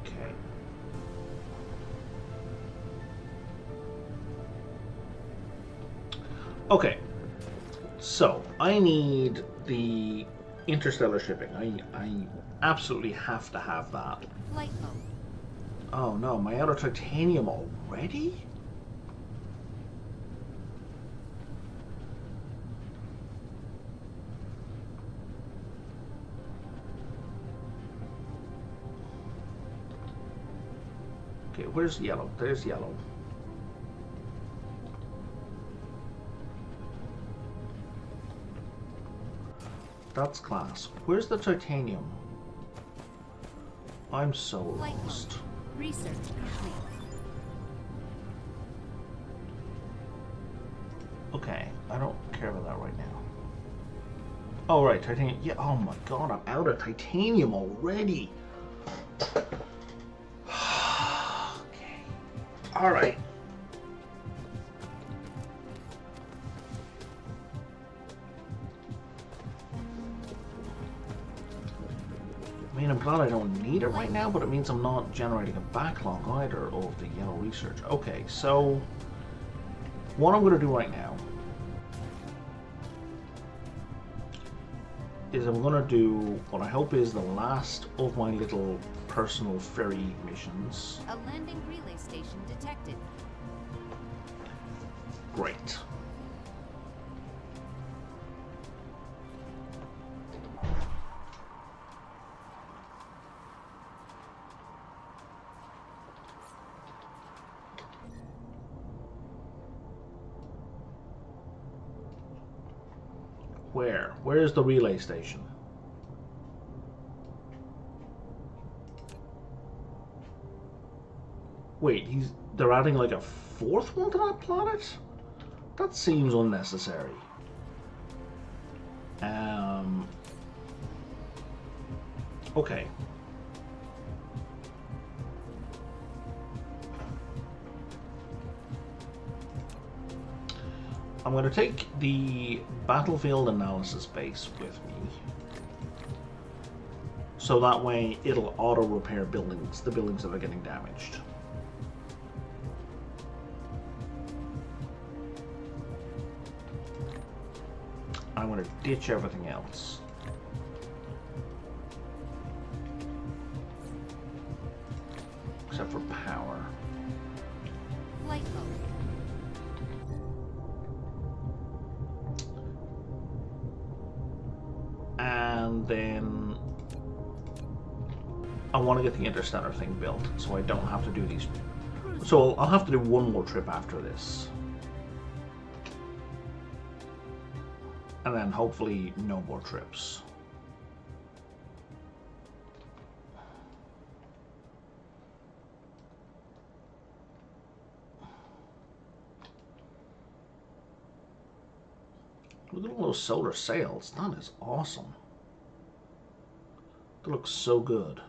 Okay. Okay. So, I need the interstellar shipping. I absolutely have to have that. Flight mode. Oh no, am I out of titanium already? Okay, where's yellow? There's yellow. That's class. Where's the titanium? I'm so lost. Research complete. Okay, I don't care about that right now. Oh right, titanium. Yeah, oh my god, I'm out of titanium already. Okay. Alright. I mean, I'm glad I don't need it right now, but it means I'm not generating a backlog either of the yellow research. Okay, so what I'm going to do right now is I'm going to do what I hope is the last of my little personal ferry missions. A landing relay station detected. Great. Where? Where is the relay station? Wait, they're adding like a fourth one to that planet? That seems unnecessary. Okay. I'm going to take the battlefield analysis base with me. So that way it'll auto repair buildings, the buildings that are getting damaged. I'm going to ditch everything else. Except for power. Flight mode. And then I want to get the interstellar thing built so I don't have to do these. So I'll have to do one more trip after this. And then hopefully no more trips. Look at all those solar sails. That is awesome. That looks so good.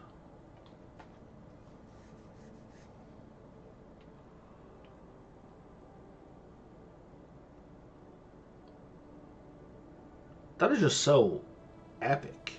That is just so epic.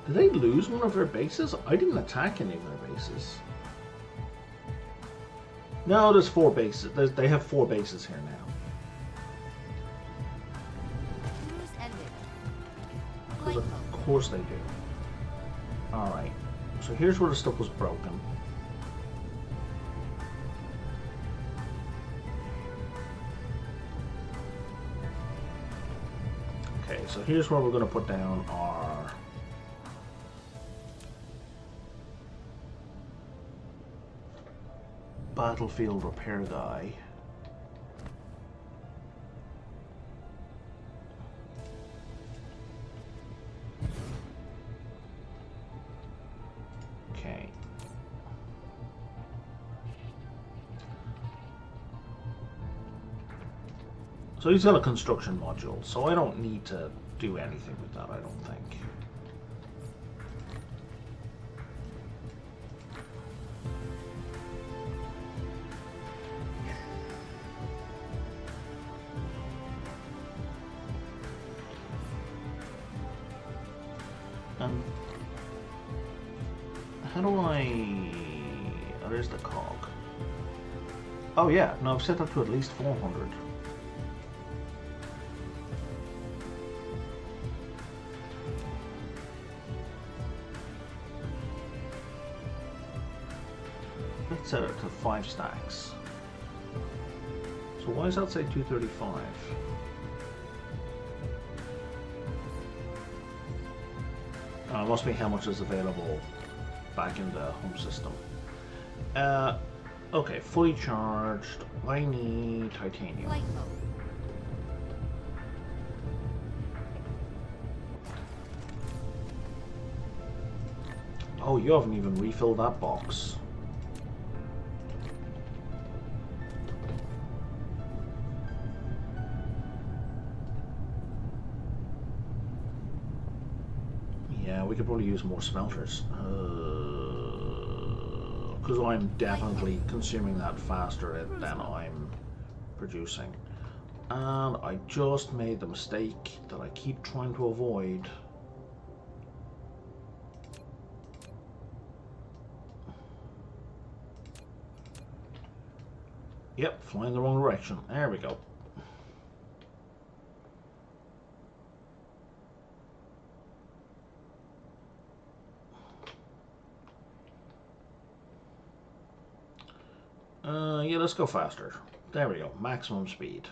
Did they lose one of their bases? I didn't attack any of their bases. No, there's 4 bases. They have 4 bases here now. Because of course they do. Alright. So here's where the stuff was broken. Okay, so here's where we're going to put down our battlefield repair guy. Okay. So he's got a construction module, so I don't need to do anything with that, I don't think. How do I... Oh, there's the cog. Oh yeah, no, I've set that to at least 400. Let's set it to 5 stacks. So why does that say 235? It must be how much is available back in the home system. Okay, fully charged. I need titanium. Oh, you haven't even refilled that box. Yeah, we could probably use more smelters. Because I'm definitely consuming that faster than I'm producing. And I just made the mistake that I keep trying to avoid. Yep, flying the wrong direction. There we go. Yeah, let's go faster. There we go, maximum speed.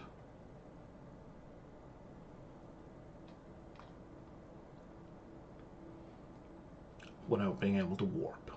Without being able to warp.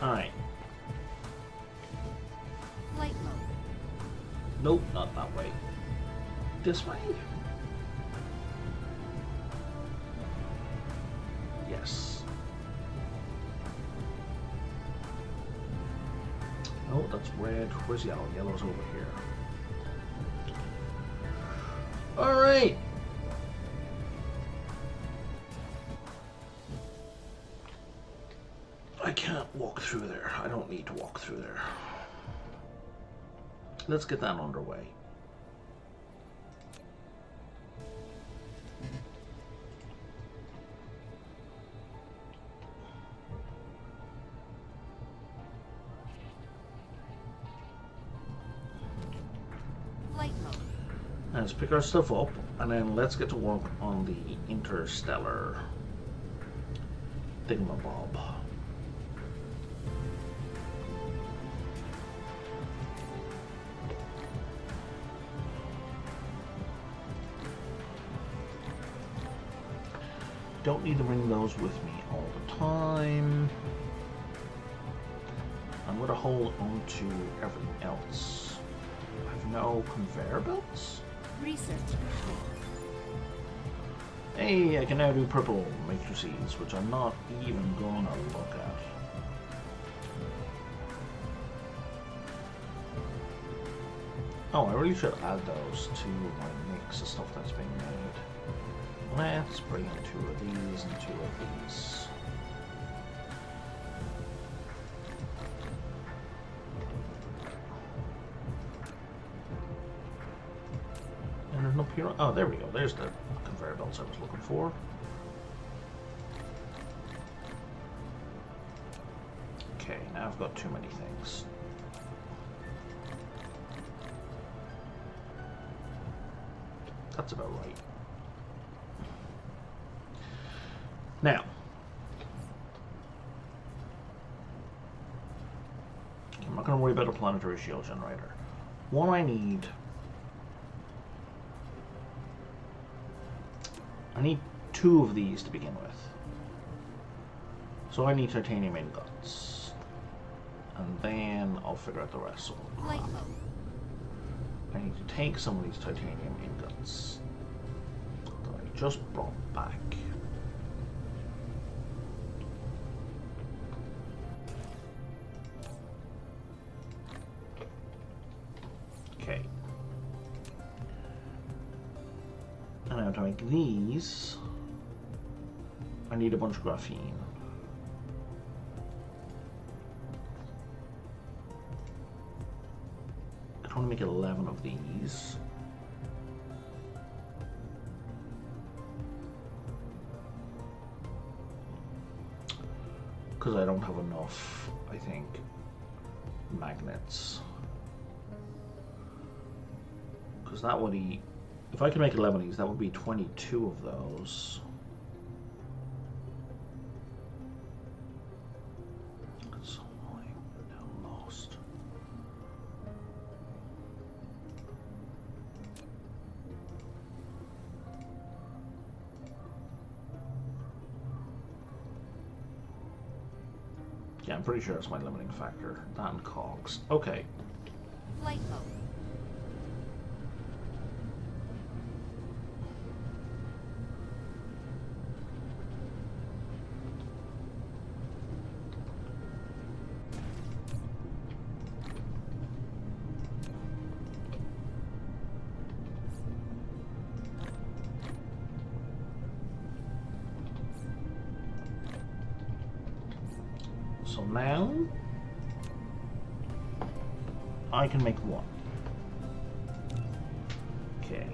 Alright. Flight mode. Nope, not that way. This way? Yes. Oh, that's red. Where's yellow? Yellow's over here. Alright. I can't walk through there. I don't need to walk through there. Let's get that underway. Flight mode. Let's pick our stuff up and then let's get to work on the interstellar thingamabob. don't need to bring those with me all the time. I'm going to hold on to everything else. I have no conveyor belts? Research. Hey, I can now do purple matrices, which I'm not even going to look at. Oh, I really should add those to my mix of stuff that's being made. Let's bring in 2 of these and 2 of these. And there's no pure. Oh, there we go. There's the conveyor belts I was looking for. Okay, now I've got too many things. That's about right. Now, I'm not going to worry about a planetary shield generator. What I need 2 of these to begin with. So I need titanium ingots. And then I'll figure out the rest. So Light mode. I need to take some of these titanium ingots that I just brought back. Okay. And now to make these, I need a bunch of graphene. I can only make 11 of these. Because I don't have enough, I think, magnets. Because that would eat. If I could make 11 of these, that would be 22 of those. So I'm now lost. Yeah, I'm pretty sure that's my limiting factor. That and cogs. Okay. Light mode. So now I can make 1. Okay.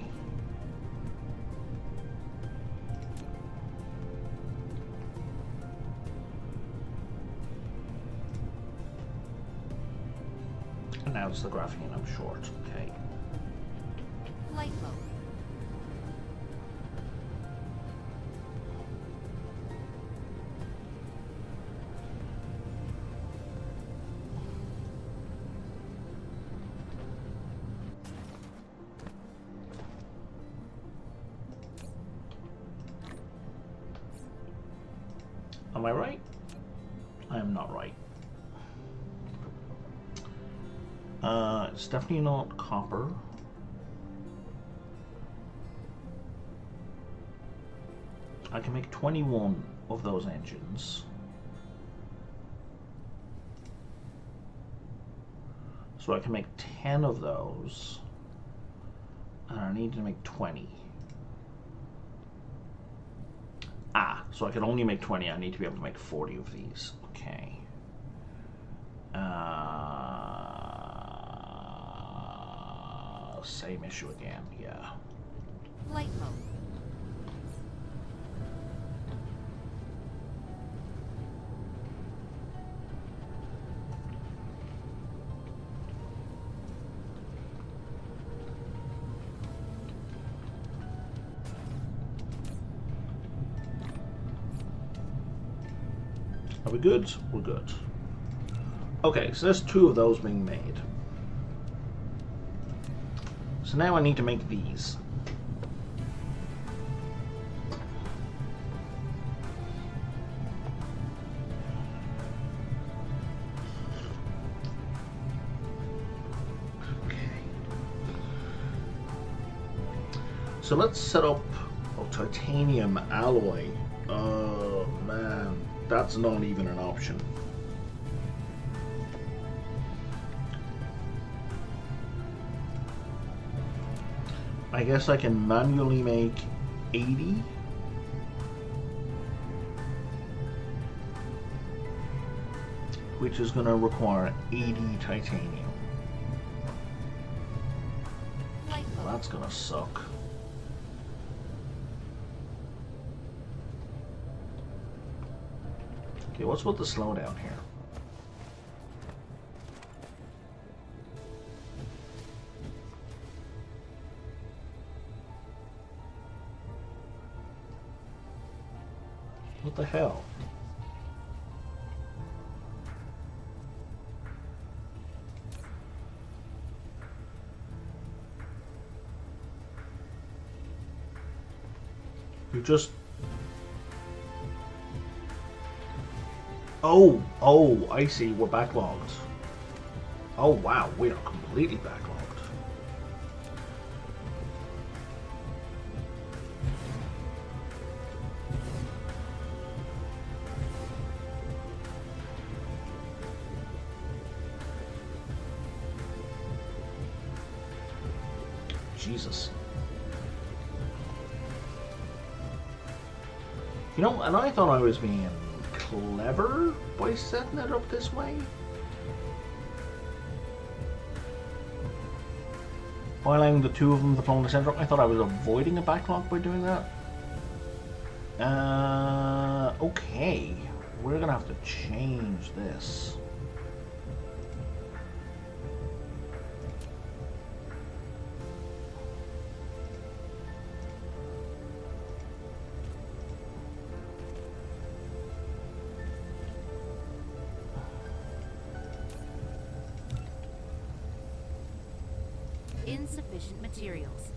And now it's the graphene I'm short. Okay. Light mode. Am I right? I am not right. It's definitely not copper. I can make 21 of those engines. So I can make 10 of those. And I need to make 20. So I can only make 20. I need to be able to make 40 of these. Okay. Same issue again. Yeah. Light mode. Are we good? We're good. Okay, so there's 2 of those being made. So now I need to make these. So let's set up titanium alloy. Oh man, that's not even an option. I guess I can manually make 80. Which is going to require 80 titanium. Well, that's going to suck. Okay, what's with the slowdown here? What the hell? You just... Oh, I see, we're backlogged. Oh wow, we are completely backlogged. Jesus. You know, and I thought I was being clever by setting it up this way. By allowing the two of them to flow in the center, I thought I was avoiding a backlog by doing that. Okay. We're gonna have to change this. Insufficient materials.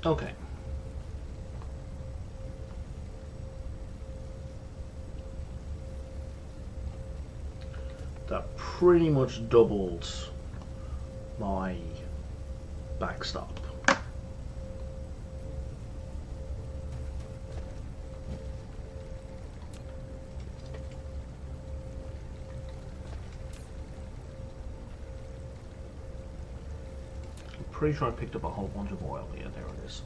Okay. That pretty much doubled my backstop. Pretty sure I picked up a whole bunch of oil. Yeah, there it is.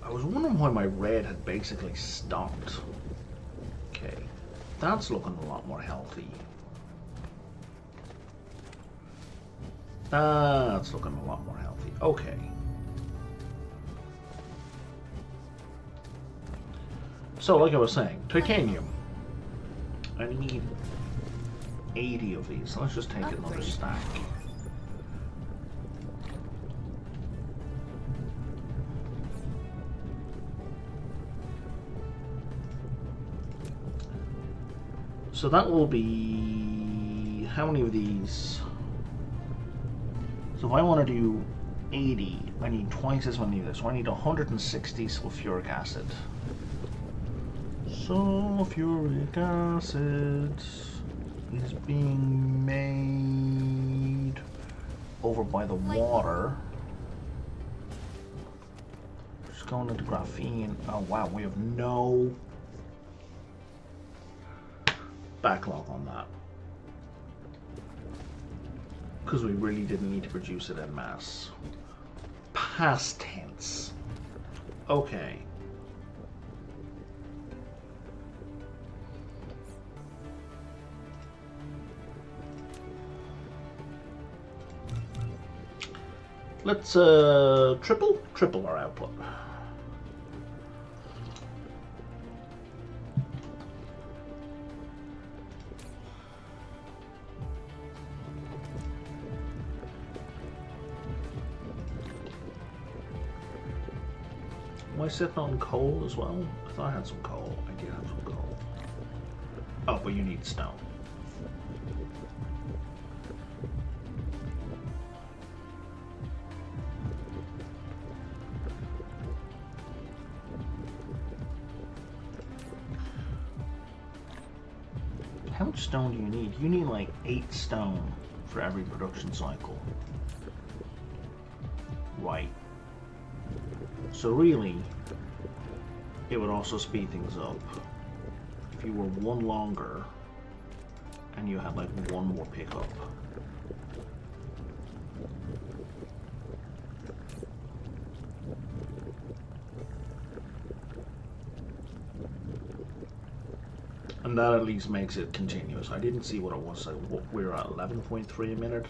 I was wondering why my red had basically stopped. Okay, that's looking a lot more healthy. That's looking a lot more healthy. Okay. So, like I was saying, titanium. I need 80 of these. Let's just take another stack. So that will be... how many of these? So if I want to do 80, I need twice as many of this. So I need 160 sulfuric acid. Sulfuric acid is being made over by the water. Just going into graphene. Oh wow, we have no backlog on that. Because we really didn't need to produce it en masse. Past tense. Okay. Let's triple our output. Am I sitting on coal as well? I thought I had some coal. I did have some coal. Oh, but you need stone. How much stone do you need? You need like 8 stone for every production cycle. Right. So really, it would also speed things up if you were 1 longer and you had like 1 more pickup. And that at least makes it continuous. I didn't see what it was. We were at 11.3 a minute.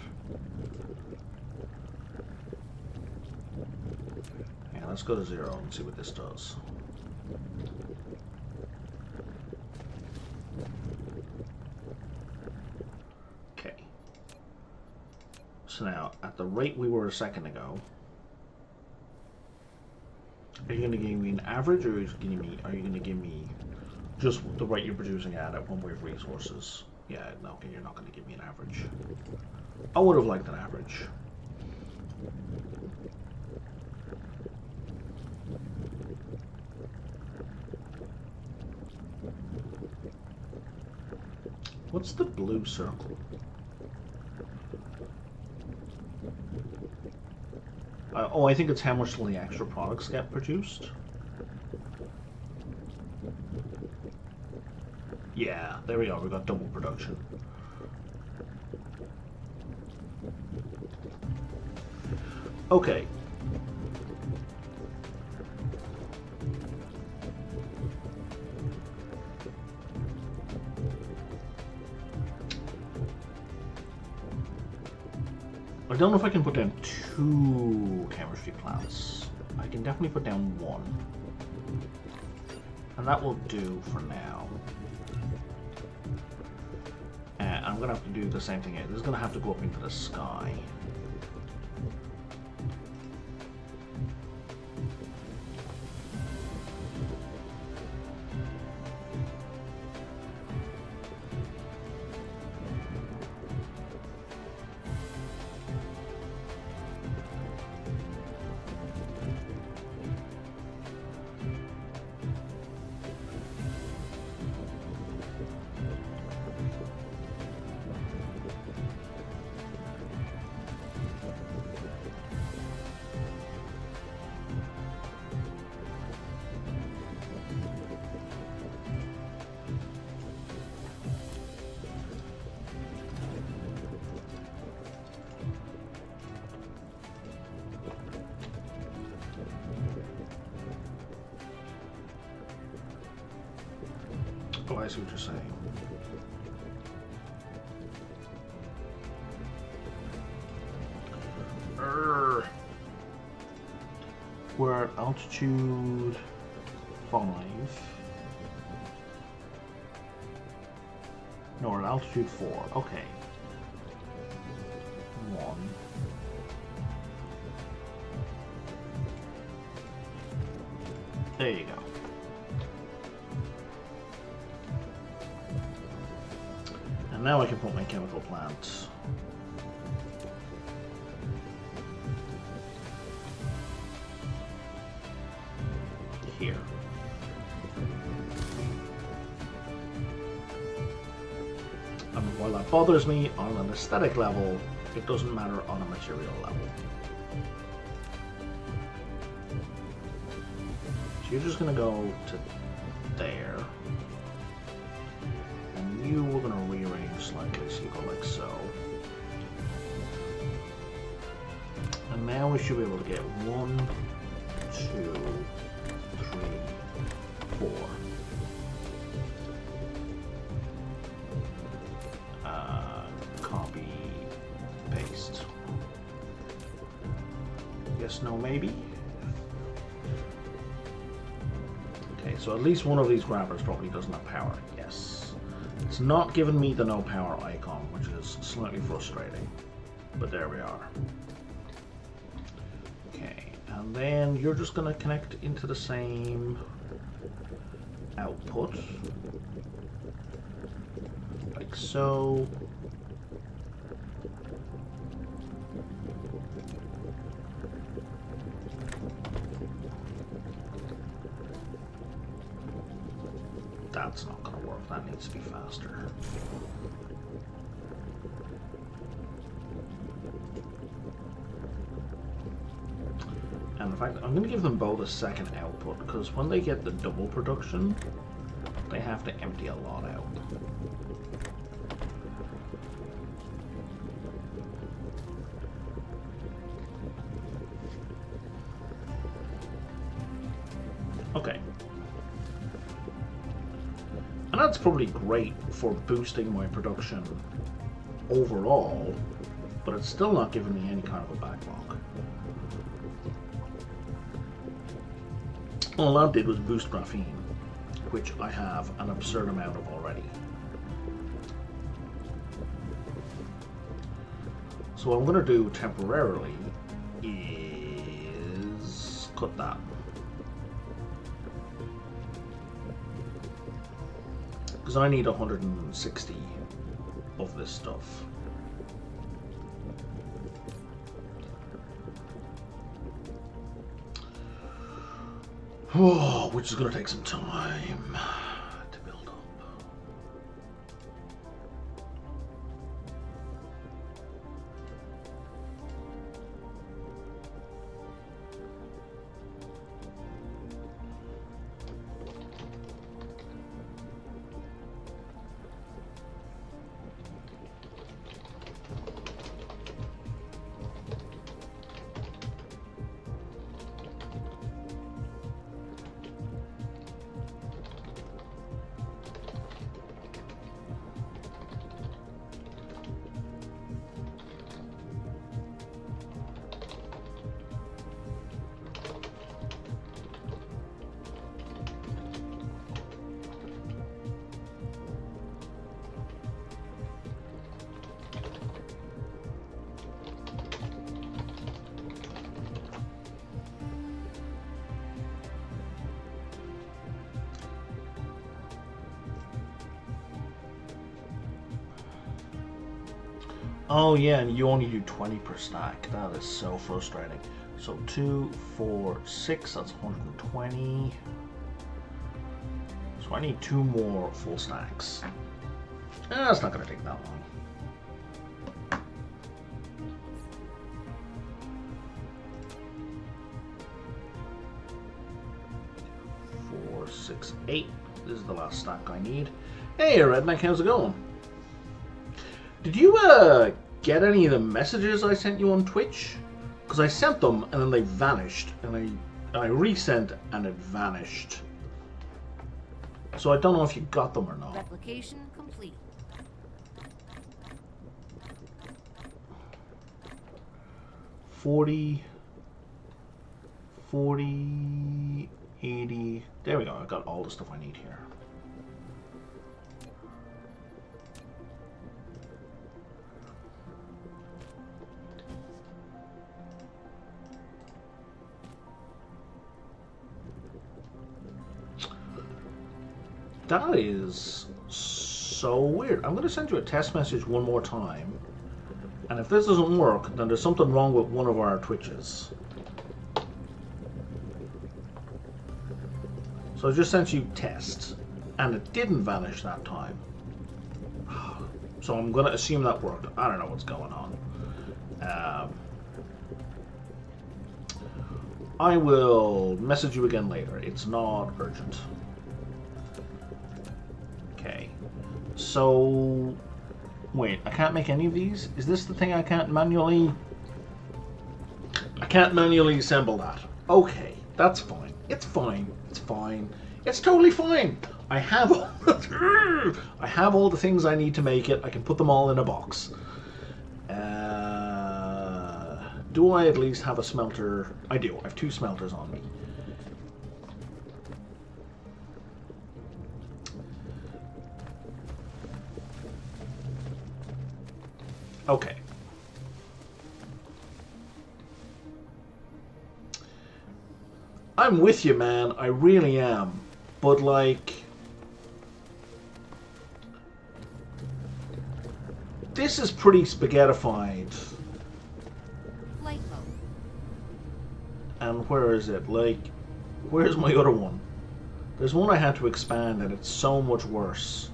Let's go to 0 and see what this does. Okay. So now, at the rate we were a second ago, are you going to give me an average, or are you going to give me just the rate you're producing at it when we have resources? Yeah, no, okay, you're not going to give me an average. I would have liked an average. What's the blue circle? Oh, I think it's how much the extra products get produced. Yeah, there we go. We got double production. Okay. I don't know if I can put down 2 chemistry plants. I can definitely put down 1. And that will do for now. And I'm going to have to do the same thing here. This is going to have to go up into the sky. Oh, I see what you're saying. We're at altitude 5. No, we're at altitude 4. Okay. 1. There you go. And now I can put my chemical plants here. And while that bothers me on an aesthetic level, it doesn't matter on a material level. So you're just going to go to there. And you we're going to rearrange slightly, so you go like so. And now we should be able to get 1, 2, 3, 4. Copy, paste. Yes, no, maybe. Okay, so at least one of these grabbers probably doesn't have power. Yes. It's not giving me the no power icon, which is slightly frustrating. But there we are. Okay, and then you're just going to connect into the same output. Like so. That's not going to work. That needs to be faster. And in fact, I'm going to give them both a second output, because when they get the double production, they have to empty a lot out. Okay. And that's probably great for boosting my production overall, but it's still not giving me any kind of a backlog. All that did was boost graphene, which I have an absurd amount of already. So what I'm going to do temporarily is cut that. Because I need 160 of this stuff. Oh, which is going to take some time to build up. Oh yeah, and you only do 20 per stack. That is so frustrating. So 2, 4, 6, that's 120. So I need 2 more full stacks. That's not going to take that long. Four, 6, 8. This is the last stack I need. Hey Redneck, how's it going? Did you get any of the messages I sent you on Twitch? Because I sent them and then they vanished, and I resent and it vanished. So I don't know if you got them or not. Replication complete. 40, 40, 80. There we go. I got all the stuff I need here. That is so weird. I'm going to send you a test message one more time. And if this doesn't work, then there's something wrong with one of our Twitches. So I just sent you test, and it didn't vanish that time. So I'm going to assume that worked. I don't know what's going on. I will message you again later. It's not urgent. Okay. So... wait, I can't make any of these? Is this the thing I can't manually... can't manually assemble that. Okay, that's fine. It's fine. It's fine. It's totally fine. I have all the things I need to make it. I can put them all in a box. Do I at least have a smelter? I do. I have 2 smelters on me. Okay. I'm with you, man. I really am. But, like... this is pretty spaghettified. Flight mode. And where is it? Like, where's my other one? There's one I had to expand and it's so much worse.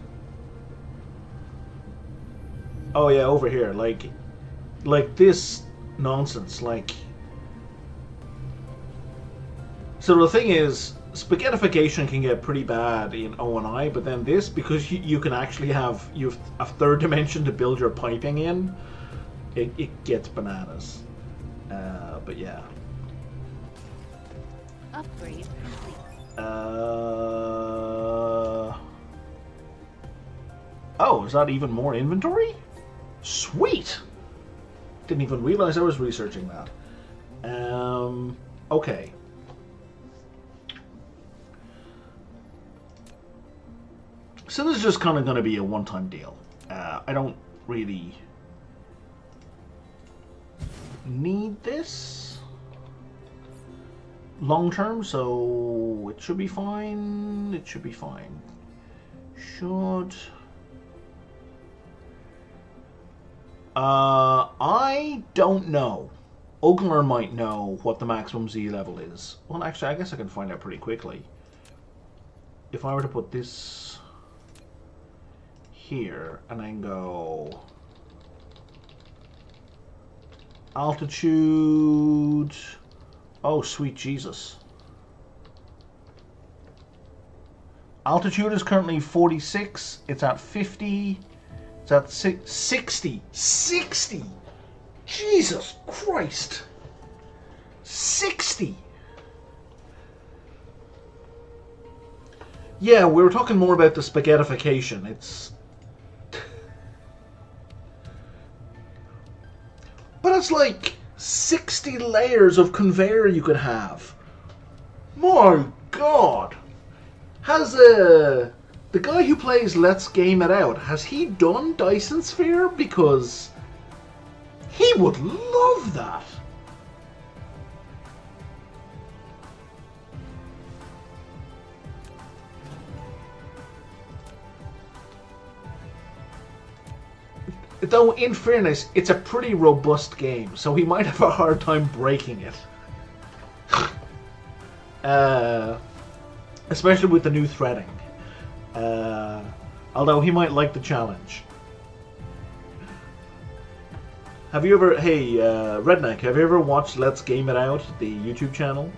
Oh yeah, over here. Like this nonsense. Like... so the thing is, spaghettification can get pretty bad in O&I, but then this, because you can actually have a third dimension to build your piping in, it gets bananas. But yeah. Upgrade complete. Oh, is that even more inventory? Sweet! Didn't even realize I was researching that. Okay. So this is just kind of going to be a one-time deal. I don't really need this long-term, so it should be fine. It should be fine. Should... I don't know. Ogler might know what the maximum Z level is. Well, actually, I guess I can find out pretty quickly. If I were to put this here and then go altitude. Oh, sweet Jesus. Altitude is currently 46. It's at 50. It's at 60. 60! Jesus Christ! 60! Yeah, we were talking more about the spaghettification. It's... but it's like 60 layers of conveyor you could have. My God! Has the guy who plays Let's Game It Out, has he done Dyson Sphere? Because he would love that. Though, in fairness, it's a pretty robust game, so he might have a hard time breaking it. Especially with the new threading. Although he might like the challenge. Have you ever... hey, Redneck, have you ever watched Let's Game It Out, the YouTube channel?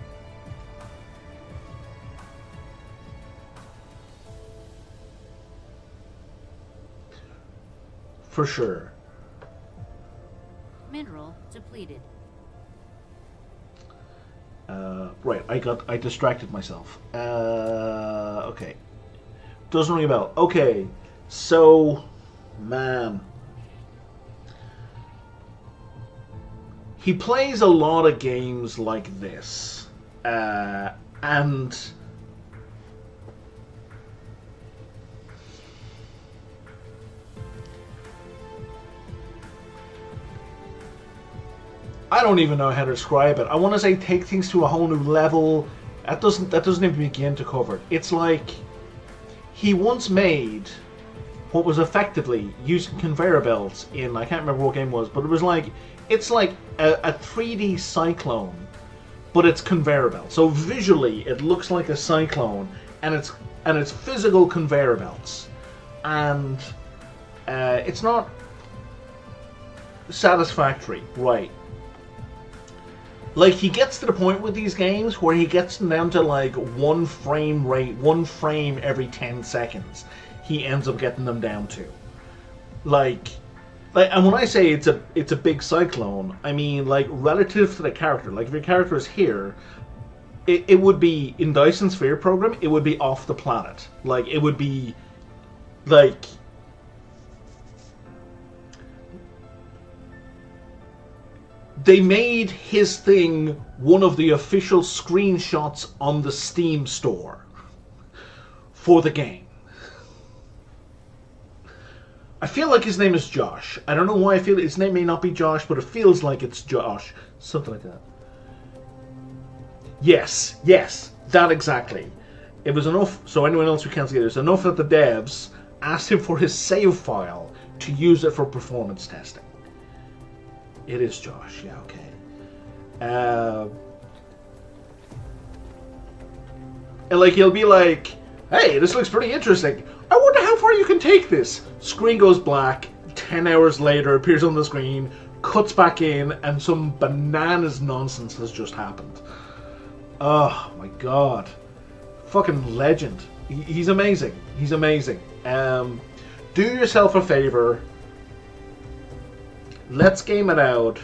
For sure. Mineral depleted. Right, I distracted myself. Okay. Doesn't ring a bell. Okay, so, man. He plays a lot of games like this. And... I don't even know how to describe it. I want to say take things to a whole new level. That doesn't even begin to cover it. It's like he once made what was effectively using conveyor belts in, I can't remember what game it was, but it was like, it's like a 3D cyclone, but it's conveyor belt. So visually it looks like a cyclone, and it's physical conveyor belts, and it's not satisfactory, right? Like, he gets to the point with these games where he gets them down to like one frame every 10 seconds. He ends up getting them down to. Like Like, and when I say it's a big cyclone, I mean like relative to the character. Like if your character is here, it would be in Dyson's Sphere program. It would be off the planet. Like it would be like. They made his thing one of the official screenshots on the Steam store for the game. I feel like his name is Josh. I don't know why I feel his name may not be Josh, but it feels like it's Josh. Something like that. Yes, that exactly. It was enough, so anyone else who can't see it, it's enough that the devs asked him for his save file to use it for performance testing. It is Josh, yeah, okay. And like he'll be like, hey, this looks pretty interesting. I wonder how far you can take this. Screen goes black, 10 hours later appears on the screen, cuts back in, and some bananas nonsense has just happened. Oh my god. Fucking legend. He's amazing. He's amazing. Do yourself a favor. Let's game it out.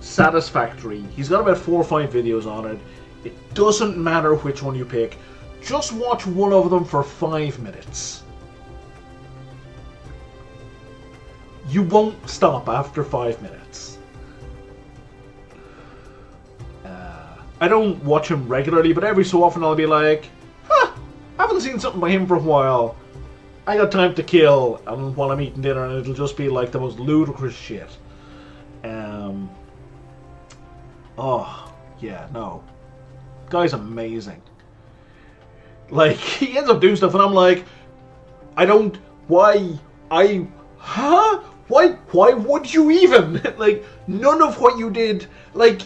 Satisfactory. He's got about 4 or 5 videos on it. It doesn't matter which one you pick. Just watch one of them for 5 minutes. You won't stop after 5 minutes. I don't watch him regularly, but every so often I'll be like, I haven't seen something by him for a while. I got time to kill while I'm eating dinner, and it'll just be like the most ludicrous shit. Oh, yeah, no. Guy's amazing. Like, he ends up doing stuff, and I'm like, why would you even? Like, none of what you did, like,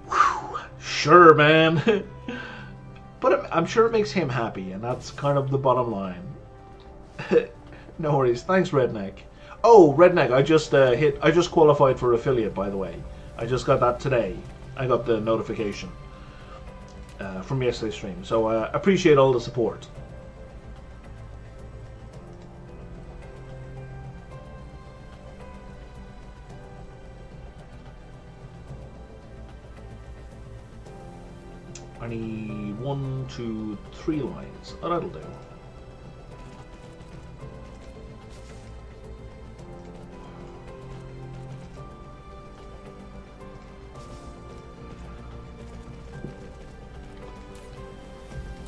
whew, sure, man. But I'm sure it makes him happy, and that's kind of the bottom line. No worries. Thanks, Redneck. Oh, Redneck, I just qualified for affiliate, by the way. I just got that today. I got the notification from yesterday's stream. So appreciate all the support. I need 1, 2, 3 lines. Oh, that'll do.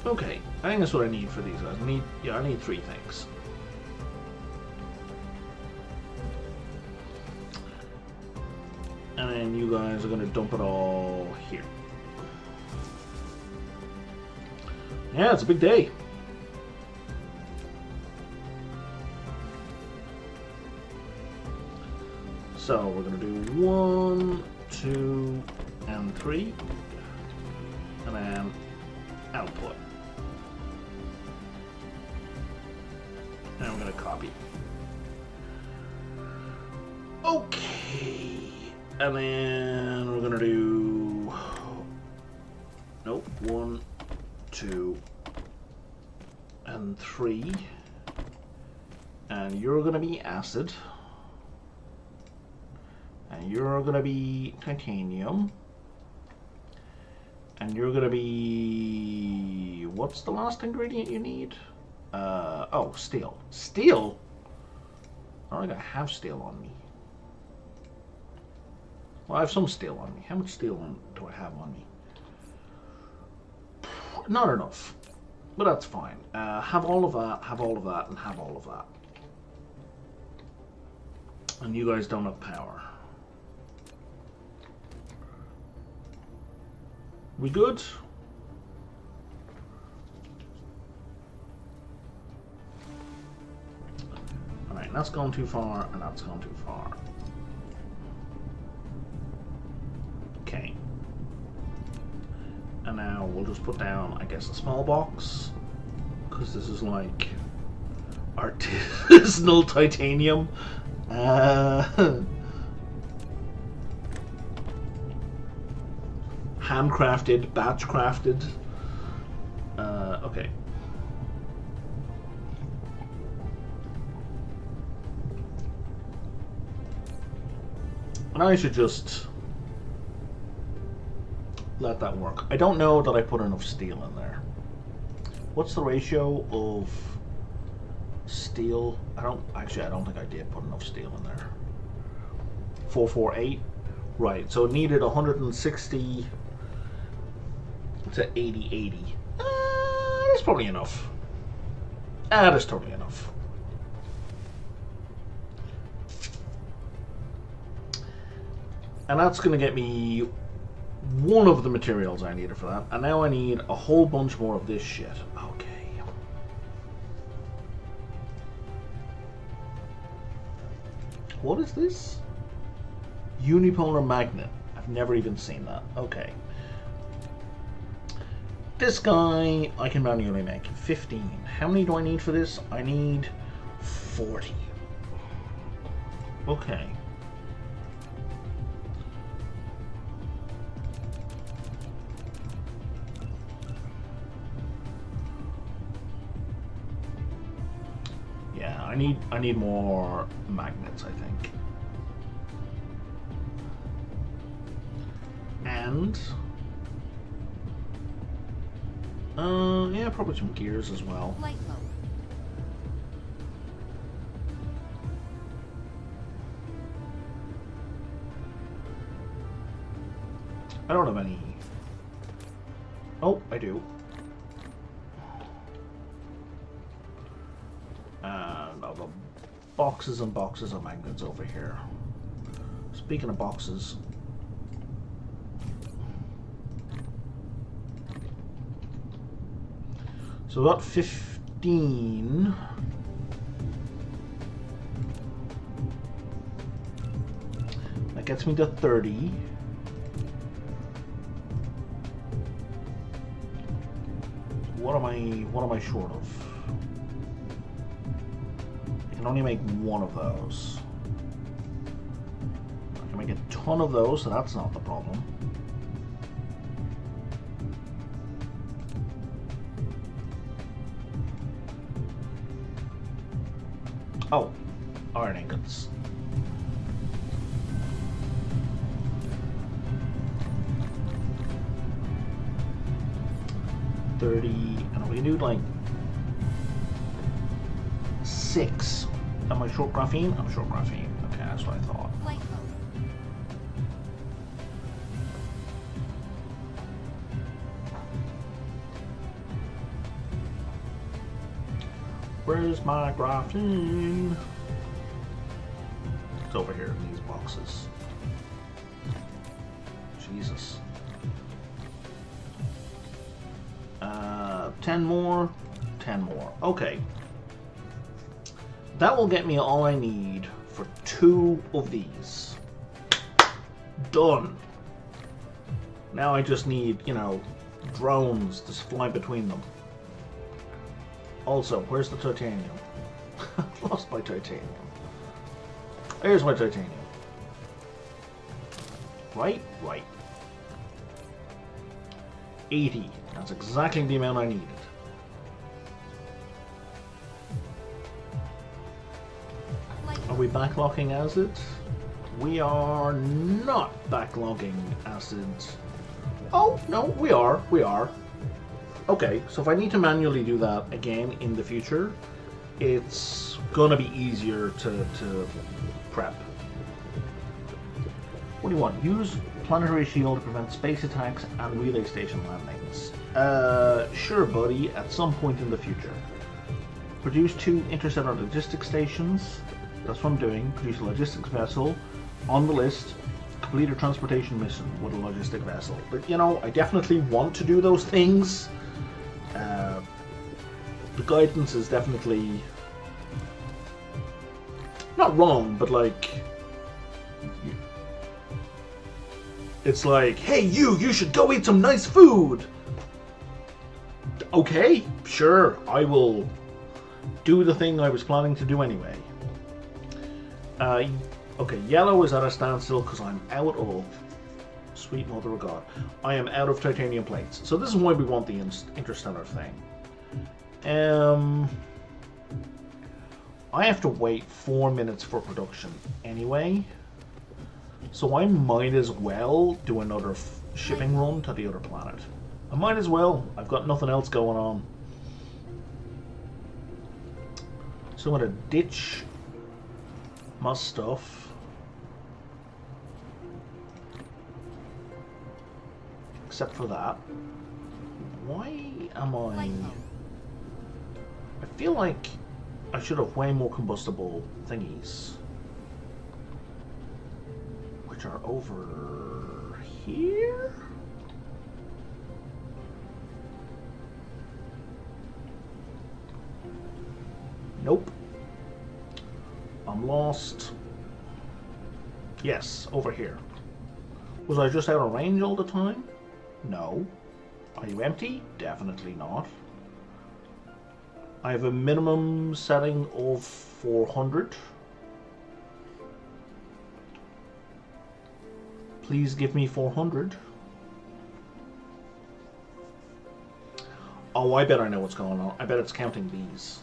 Okay, I think that's what I need for these guys. I need 3 things. And then you guys are going to dump it all here. Yeah, it's a big day. So we're going to do 1, 2, and 3. And then output. And I'm going to copy. Okay. And then we're going to do... Nope. 1, 2, and 3. And you're going to be acid. And you're going to be titanium. And you're going to be... What's the last ingredient you need? Oh, steel. Steel? I don't think I have steel on me. Well, I have some steel on me. How much steel do I have on me? Not enough. But that's fine. Have all of that, have all of that, and have all of that. And you guys don't have power. We good? Alright, that's gone too far, and that's gone too far. Okay. And now we'll just put down, I guess, a small box. Because this is like artisanal titanium. Handcrafted, batch crafted. Okay. And I should just let that work. I don't know that I put enough steel in there. What's the ratio of steel? I don't think I did put enough steel in there. 448. Right, so it needed 160 to 80. That's probably enough. That's totally enough. And that's going to get me one of the materials I needed for that. And now I need a whole bunch more of this shit. Okay. What is this? Unipolar magnet. I've never even seen that. Okay. This guy I can manually make. 15. How many do I need for this? I need 40. Okay. Yeah, I need more magnets, I think. And yeah, probably some gears as well. Light mode. I don't have any. Oh, I do. And I've got boxes and boxes of magnets over here. Speaking of boxes, so we got 15. That gets me to 30. What am I short of? I can only make one of those. I can make a ton of those, so that's not the problem. Oh, iron ingots. And we can do like 6. Am I short graphene? I'm short graphene. Okay, that's what I thought. Light mode. Where's my graphene? It's over here in these boxes. Jesus. 10 more. 10 more. Okay. That will get me all I need for 2 of these. Done. Now I just need, you know, drones to fly between them. Also, where's the titanium? I've lost my titanium. Here's my titanium. Right? Right. 80. That's exactly the amount I needed. Are we backlogging acid? We are not backlogging acid. Oh, no, we are. We are. Okay, so if I need to manually do that again in the future, it's gonna be easier to prep. What do you want? Use planetary shield to prevent space attacks and relay station landings. Sure, buddy, at some point in the future. Produce 2 interstellar logistics stations. That's what I'm doing. Produce a logistics vessel. On the list, complete a transportation mission with a logistic vessel. But, you know, I definitely want to do those things. The guidance is definitely not wrong, but like, it's like, hey, you should go eat some nice food. Okay, sure, I will do the thing I was planning to do anyway. Okay, yellow is at a standstill because I'm out of, sweet mother of God, I am out of titanium plates. So this is why we want the interstellar thing. I have to wait 4 minutes for production anyway. So I might as well do another shipping run to the other planet. I might as well. I've got nothing else going on. So I'm going to ditch my stuff. Except for that. Why am I... I feel like I should have way more combustible thingies. Which are over here? Nope. I'm lost. Yes, over here. Was I just out of range all the time? No. Are you empty? Definitely not. I have a minimum setting of 400. Please give me 400. Oh, I bet I know what's going on. I bet it's counting these.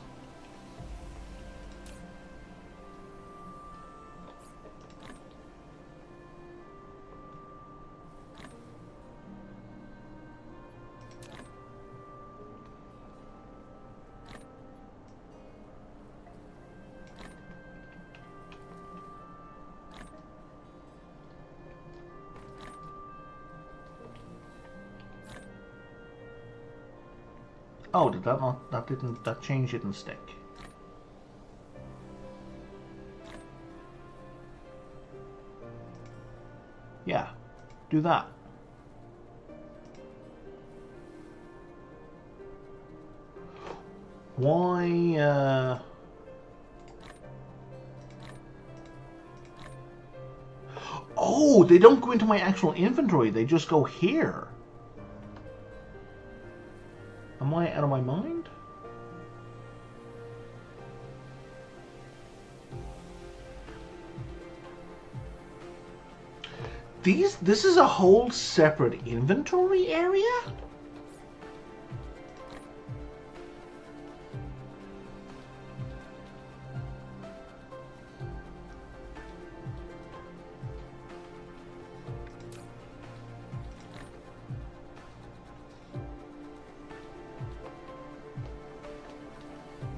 Oh, did that not? That change didn't stick. Yeah, do that. Why, Oh, they don't go into my actual inventory, they just go here. Am I out of my mind? This is a whole separate inventory area?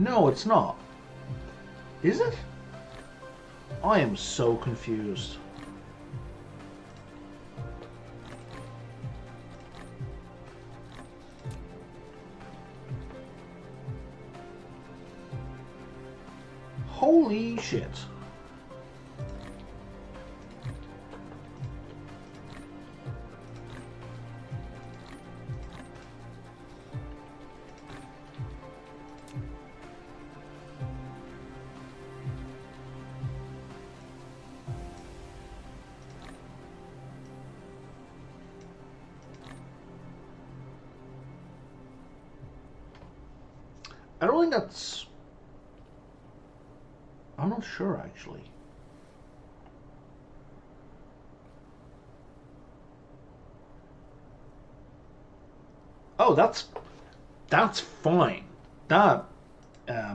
No, it's not. Is it? I am so confused. Holy shit. I don't think that's... I'm not sure, actually. Oh, that's fine. That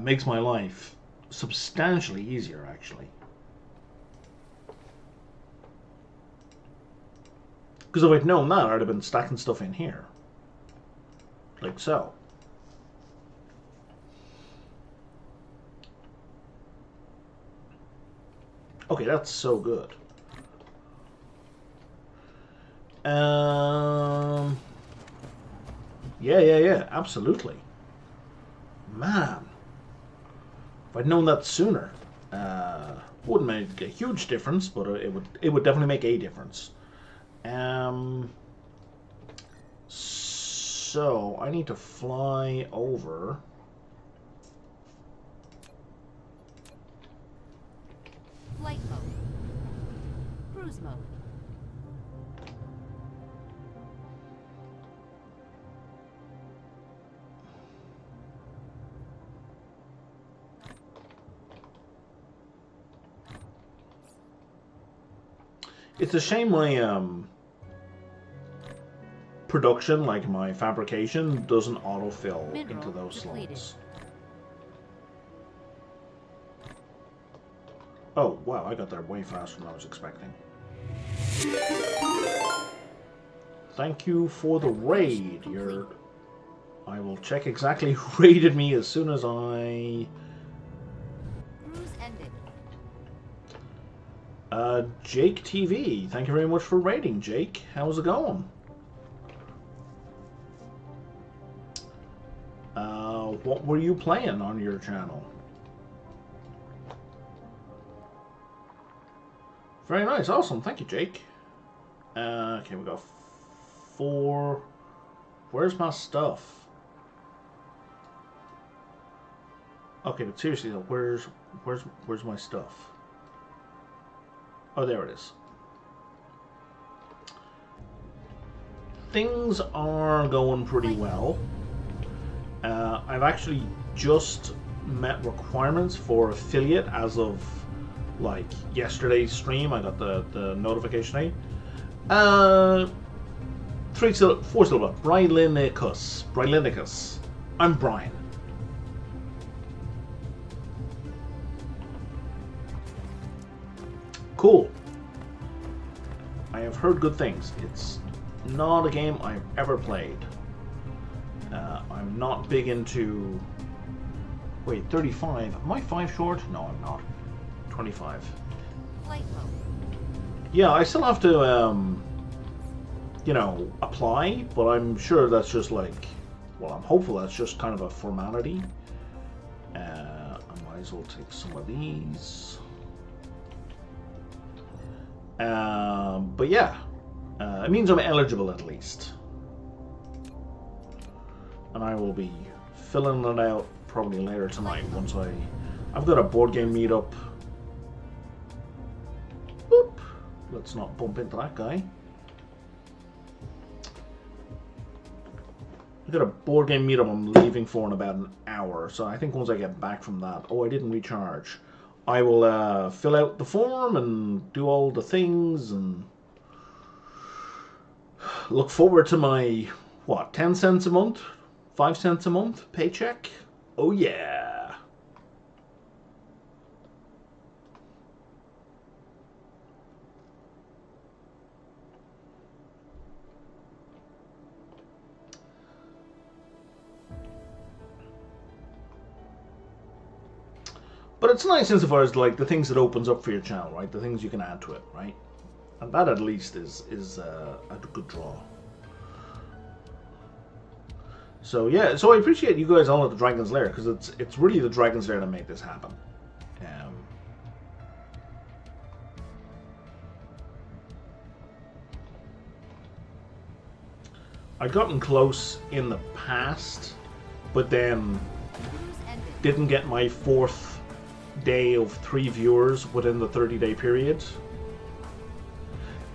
makes my life substantially easier, actually. Because if I'd known that, I'd have been stacking stuff in here. Like so. Okay, that's so good. Yeah, absolutely. Man, if I'd known that sooner, wouldn't make a huge difference, but it would definitely make a difference. So I need to fly over. Flight mode. Cruise mode. It's a shame my production, like my fabrication, doesn't autofill into those slots. Oh, wow, I got there way faster than I was expecting. Thank you for the raid. I will check exactly who raided me as soon as I... Cruise ended. Jake TV. Thank you very much for raiding, Jake. How's it going? What were you playing on your channel? Very nice. Awesome. Thank you, Jake. Okay, we got 4. Where's my stuff? Okay, but seriously though, where's my stuff? Oh, there it is. Things are going pretty well. I've actually just met requirements for affiliate as of like yesterday's stream. I got the notification. 4 syllable. Brylinicus. I'm Brian. Cool. I have heard good things. It's not a game I've ever played. I'm not big into... Wait, 35. Am I 5 short? No, I'm not. 25. Flight mode. Yeah, I still have to, you know, apply, but I'm sure that's just like... Well, I'm hopeful that's just kind of a formality. I might as well take some of these. But yeah, it means I'm eligible at least. And I will be filling it out probably later tonight once I've got a board game meetup. Boop. Let's not bump into that guy. I've got a board game meetup I'm leaving for in about an hour, so I think once I get back from that... Oh, I didn't recharge. I will fill out the form and do all the things and look forward to my, what, 10 cents a month? 5 cents a month paycheck? Oh yeah. But it's nice insofar as like the things it opens up for your channel, right? The things you can add to it, right? And that at least is a good draw. So yeah, so I appreciate you guys all at the Dragon's Lair, because it's really the Dragon's Lair that made this happen. I'd gotten close in the past, but then didn't get my 4th day of 3 viewers within the 30-day period.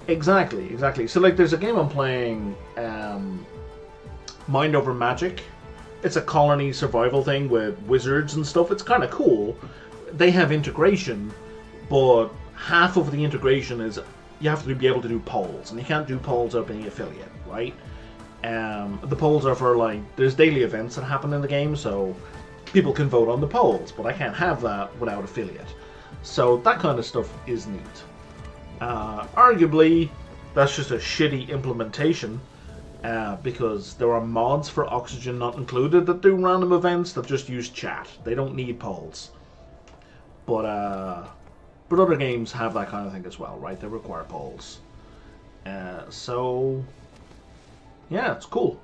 Exactly. So like there's a game I'm playing, Mind Over Magic. It's a colony survival thing with wizards and stuff. It's kind of cool. They have integration, but half of the integration is you have to be able to do polls, and you can't do polls without being affiliate, right? The polls are for like, there's daily events that happen in the game, so people can vote on the polls, but I can't have that without affiliate. So that kind of stuff is neat. Arguably, that's just a shitty implementation, because there are mods for Oxygen Not Included that do random events that just use chat. They don't need polls. But other games have that kind of thing as well, right? They require polls. So, yeah, it's cool.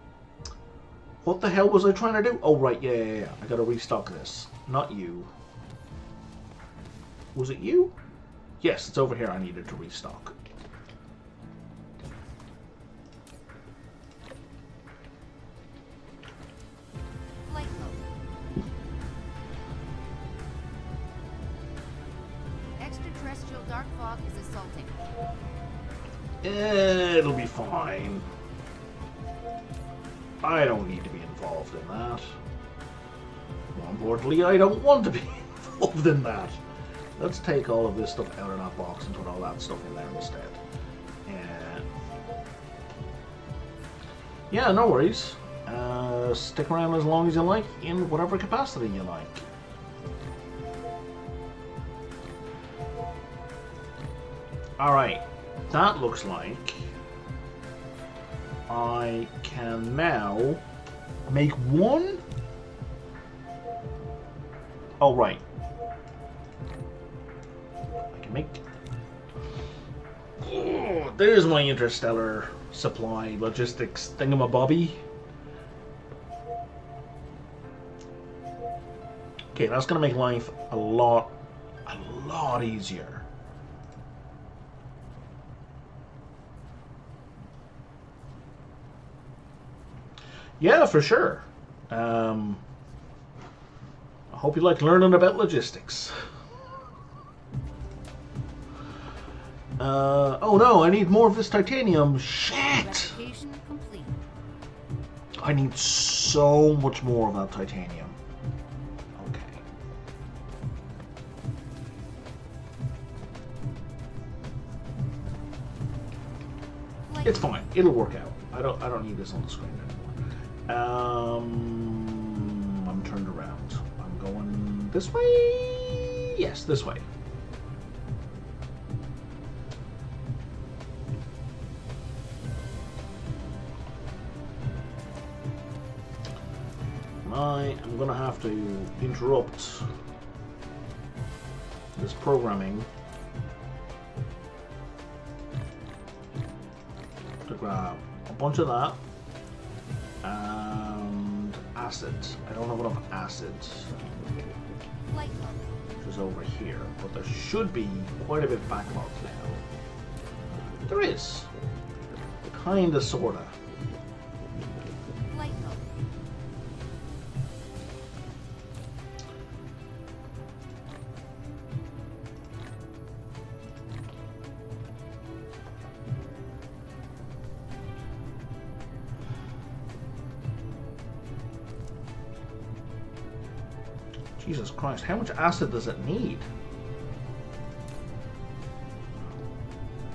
What the hell was I trying to do? Oh, right, yeah. I gotta restock this. Not you. Was it you? Yes, it's over here I needed to restock. Flight mode. Extraterrestrial dark fog is assaulting. It'll be fine. I don't need to be involved in that. More importantly, I don't want to be involved in that. Let's take all of this stuff out of that box and put all that stuff in there instead. Yeah, no worries. Stick around as long as you like, in whatever capacity you like. Alright, that looks like I can now make one. Oh, right. I can make... Oh, there's my interstellar supply logistics thingamabobby. Okay, that's going to make life a lot easier. Yeah, for sure. I hope you like learning about logistics. Oh no, I need more of this titanium. Shit! Complete. I need so much more of that titanium. Okay. It's fine. It'll work out. I don't need this on the screen anymore. I'm turned around. I'm going this way. Yes, this way. I am going to have to interrupt this programming to grab a bunch of that and acid. I don't have enough acid, which is over here, but there should be quite a bit backlogged now. There is. Kinda, sorta. Jesus Christ, how much acid does it need?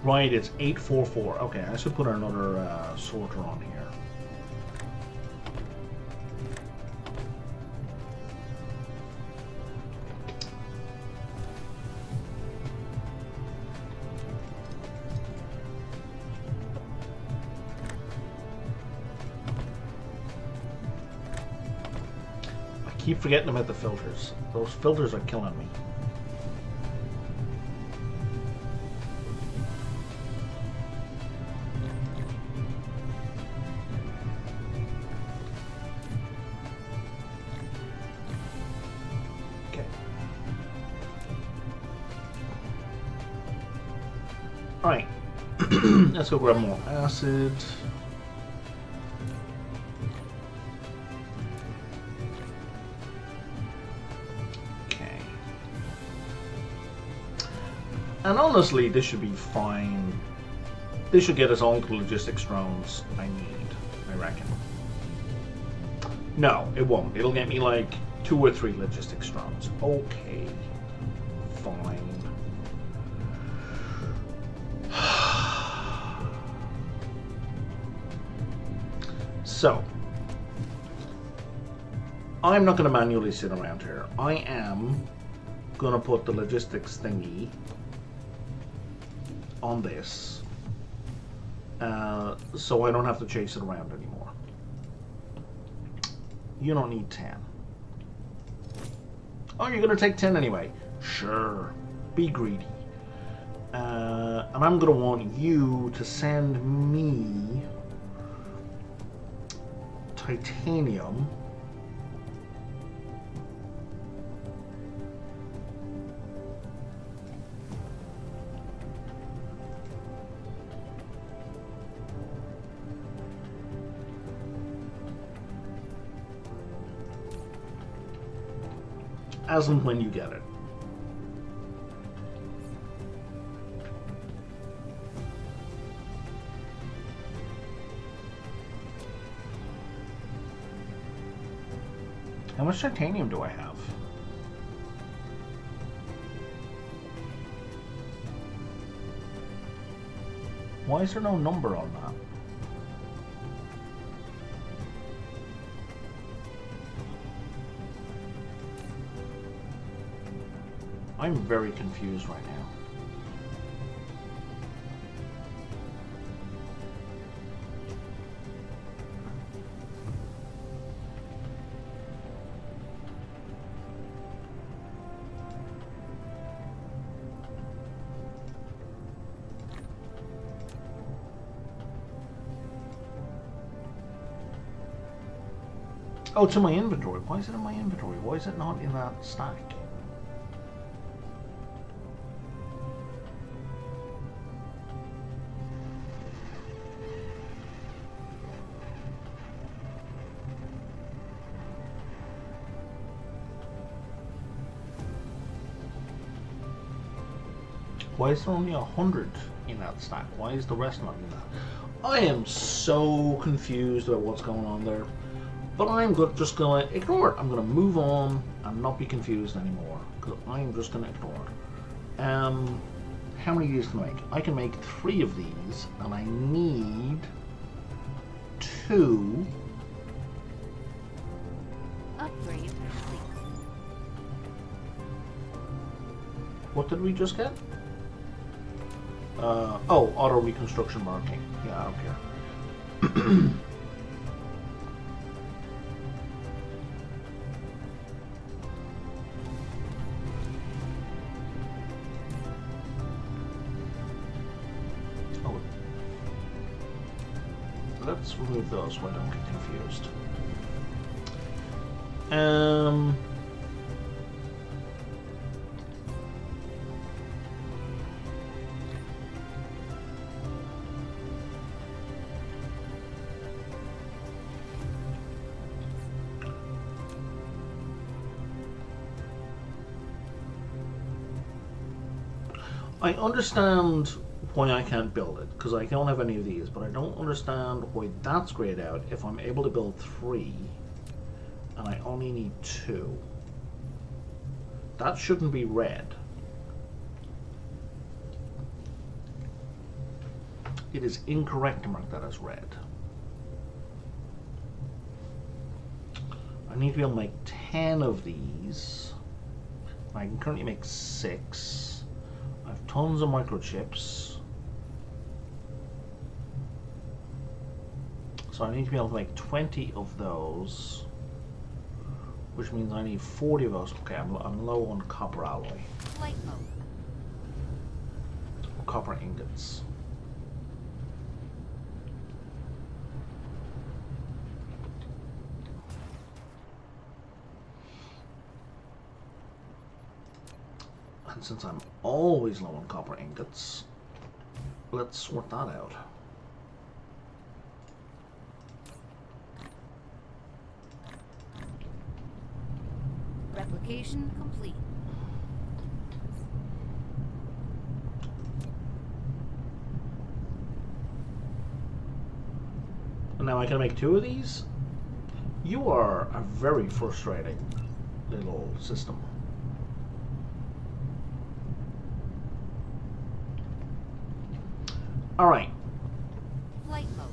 Right, it's 844. Okay, I should put another sorter on here. Keep forgetting about the filters. Those filters are killing me. Okay. Alright. Let's go grab more acid. And honestly, this should be fine. This should get us all the logistics drones I need, I reckon. No, it won't. It'll get me like 2 or 3 logistics drones. Okay. Fine. So, I'm not going to manually sit around here. I am going to put the logistics thingy on this, so I don't have to chase it around anymore. You don't need 10. Oh, you're gonna take 10 anyway. Sure, be greedy. And I'm gonna want you to send me titanium. As and when you get it. How much titanium do I have? Why is there no number on that? I'm very confused right now. Oh, it's in my inventory. Why is it in my inventory? Why is it not in that stack? Why is there only 100 in that stack? Why is the rest not in that? I am so confused about what's going on there. But I'm just going to ignore it. I'm going to move on and not be confused anymore. Because I'm just going to ignore it. How many of these can I make? I can make 3 of these. And I need 2. Upgrade complete. What did we just get? Oh, auto reconstruction marking. Yeah, I don't care. Oh, let's remove those so I don't get confused. I understand why I can't build it, because I don't have any of these, but I don't understand why that's grayed out if I'm able to build 3, and I only need 2. That shouldn't be red. It is incorrect to mark that as red. I need to be able to make 10 of these. I can currently make 6. I have tons of microchips. So I need to be able to make 20 of those, which means I need 40 of those. Okay, I'm low on copper alloy. Flight mode. Copper ingots. And since I'm always low on copper ingots, let's sort that out. Replication complete. And now I can make 2 of these? You are a very frustrating little system. Alright. Flight mode.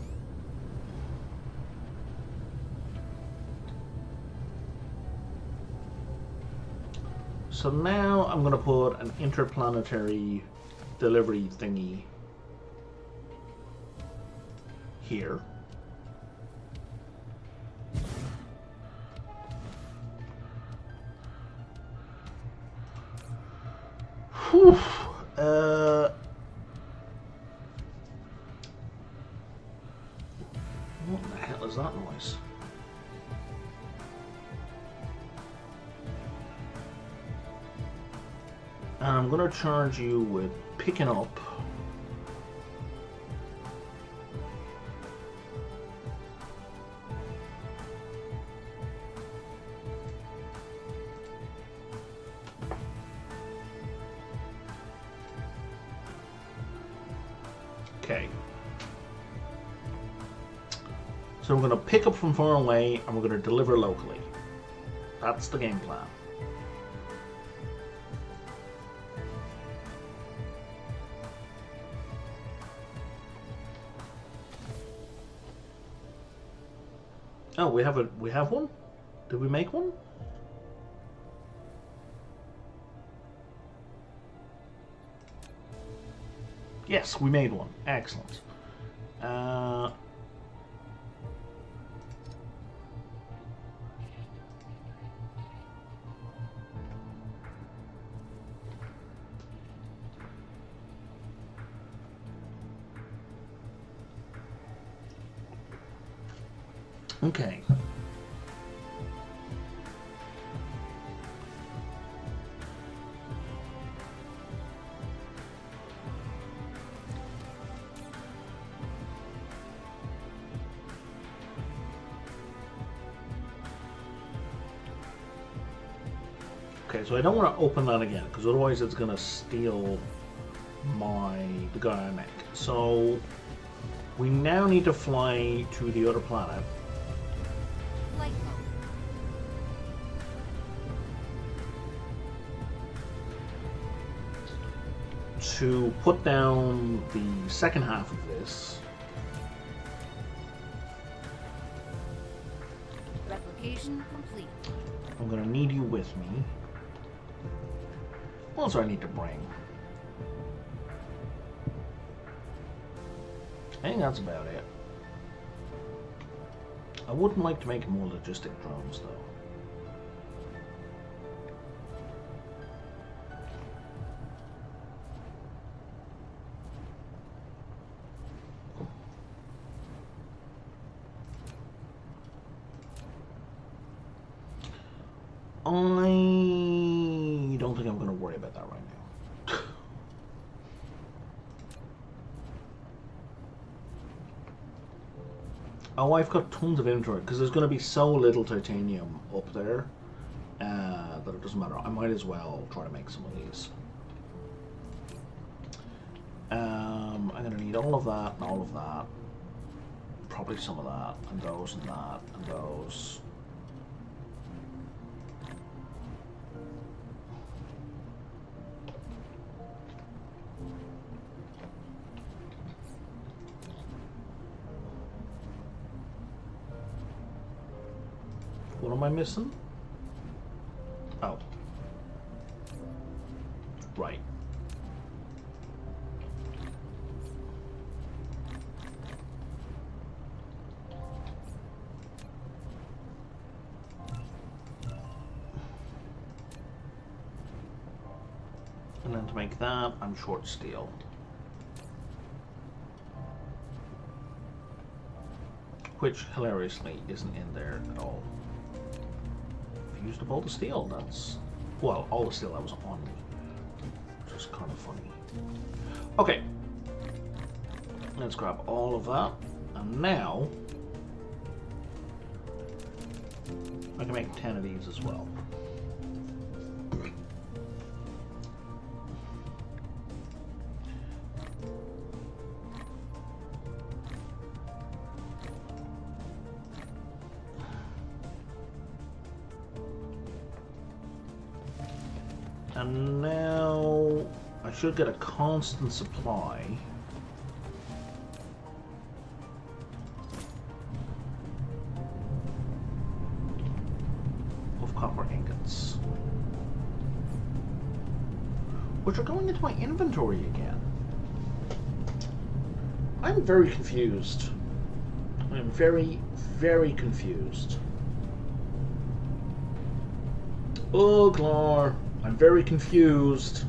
So now I'm going to put an interplanetary delivery thingy here. Whew. What the hell is that noise? And I'm going to charge you with picking up okay. So we're going to pick up from far away and we're going to deliver locally. That's the game plan. Oh, we have one? Did we make one? Yes, we made one. Excellent. Okay. Okay, so I don't want to open that again, because otherwise it's going to steal the guy I make. So we now need to fly to the other planet. Flight mode. To put down the second half of this. Replication complete. I'm going to need you with me. What else do I need to bring? I think that's about it. I wouldn't like to make more logistic drones, though. I don't think I'm going to worry about that right now. Oh, I've got tons of inventory because there's going to be so little titanium up there that it doesn't matter. I might as well try to make some of these. I'm going to need all of that and all of that. Probably some of that and those and that and those. What am I missing? Oh. Right. And then to make that, I'm short steel. Which, hilariously, isn't in there at all. Used up all the steel, that's... Well, all the steel that was on me. Which is kind of funny. Okay. Let's grab all of that. And now... I can make 10 of these as well. And now I should get a constant supply of copper ingots, which are going into my inventory again. I'm very confused. I'm very, very confused. Oh, Clar. I'm very confused.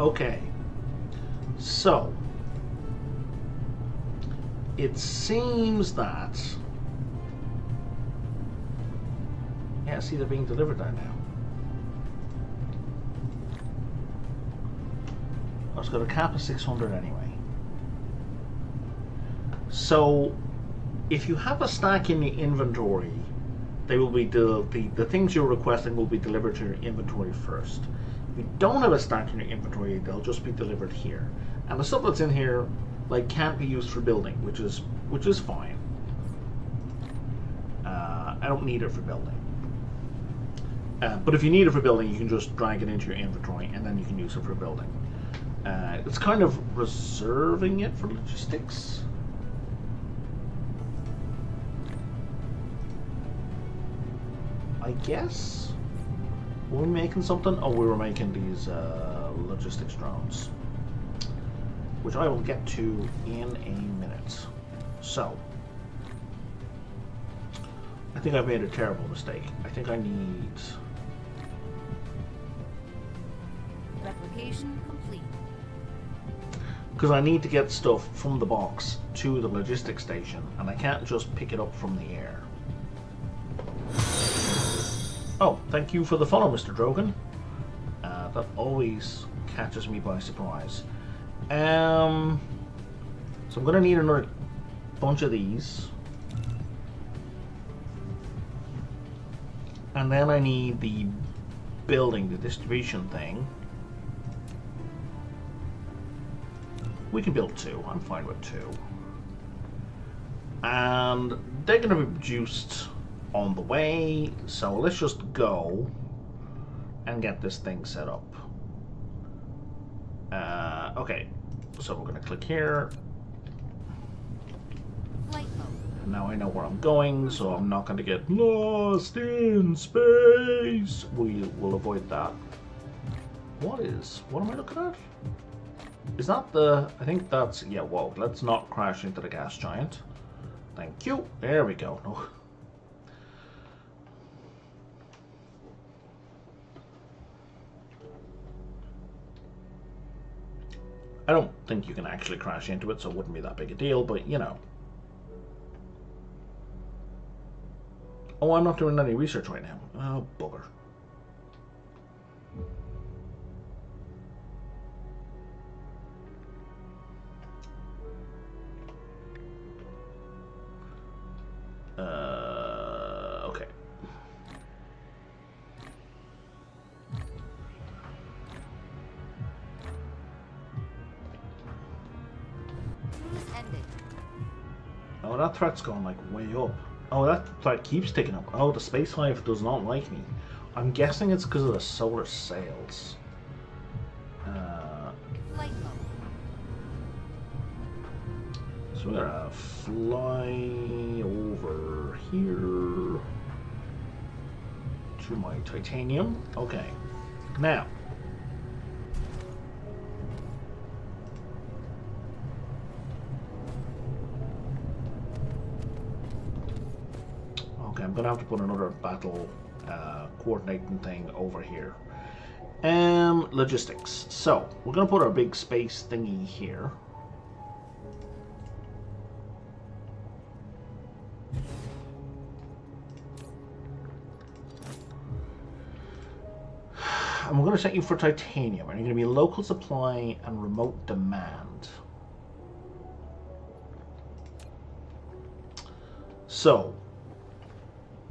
Okay. So, it seems that... Yeah, see, they're being delivered there now. I was got a cap of 600 anyway. So, if you have a stack in the inventory, they will be the things you're requesting will be delivered to your inventory first. If you don't have a stack in your inventory, they'll just be delivered here. And the stuff that's in here, like, can't be used for building, which is fine. I don't need it for building. But if you need it for building, you can just drag it into your inventory, and then you can use it for building. It's kind of reserving it for logistics. I guess? Were we making something? Oh, we were making these logistics drones, which I will get to in a minute. So, I think I've made a terrible mistake. I think I need... Replication complete. Because I need to get stuff from the box to the logistics station, and I can't just pick it up from the air. Oh, thank you for the follow, Mr. Drogan. That always catches me by surprise. So I'm going to need another bunch of these. And then I need the building, the distribution thing. We can build 2. I'm fine with 2. And they're going to be produced on the way, so let's just go and get this thing set up. Okay, so we're going to click here. Flight mode. Now I know where I'm going, so I'm not going to get lost in space. We will avoid that. What am I looking at? Is that the... I think that's... Yeah, whoa, let's not crash into the gas giant. Thank you. There we go. No. I don't think you can actually crash into it, so it wouldn't be that big a deal, but you know. Oh, I'm not doing any research right now. Oh, bugger. Okay. Ended. Oh, that threat's going like way up. Oh, that threat keeps ticking up. Oh, the Space Hive does not like me. I'm guessing it's because of the solar sails. Flight mode. So we're gonna fly over here to my titanium. Okay, now. Okay, I'm gonna have to put another battle coordinating thing over here. Logistics. So we're gonna put our big space thingy here. And we're going to set you for titanium, and you're going to be local supply and remote demand. So,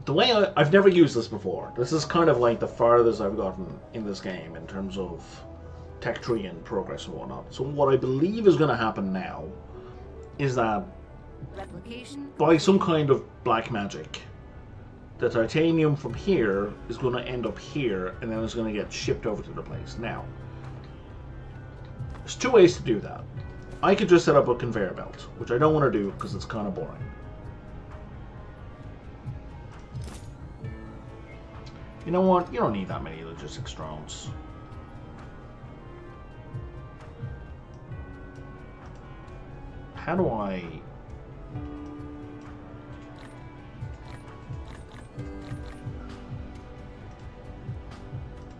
the way I've never used this before. This is kind of like the farthest I've gotten in this game in terms of tech tree and progress and whatnot. So what I believe is going to happen now is that Replication. by some kind of black magic, the titanium from here is going to end up here, and then it's going to get shipped over to the place. Now, there's 2 ways to do that. I could just set up a conveyor belt, which I don't want to do because it's kind of boring. You know what? You don't need that many logistics drones. How do I...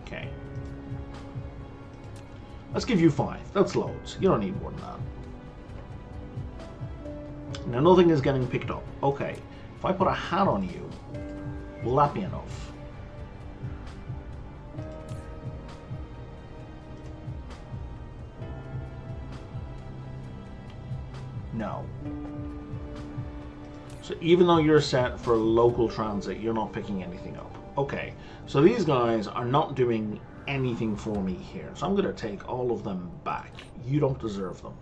Okay. Let's give you 5. That's loads. You don't need more than that. Now nothing is getting picked up. Okay. If I put a hat on you, will that be enough? No. So even though you're set for local transit, you're not picking anything up. Okay, so these guys are not doing anything for me here. So I'm going to take all of them back. You don't deserve them.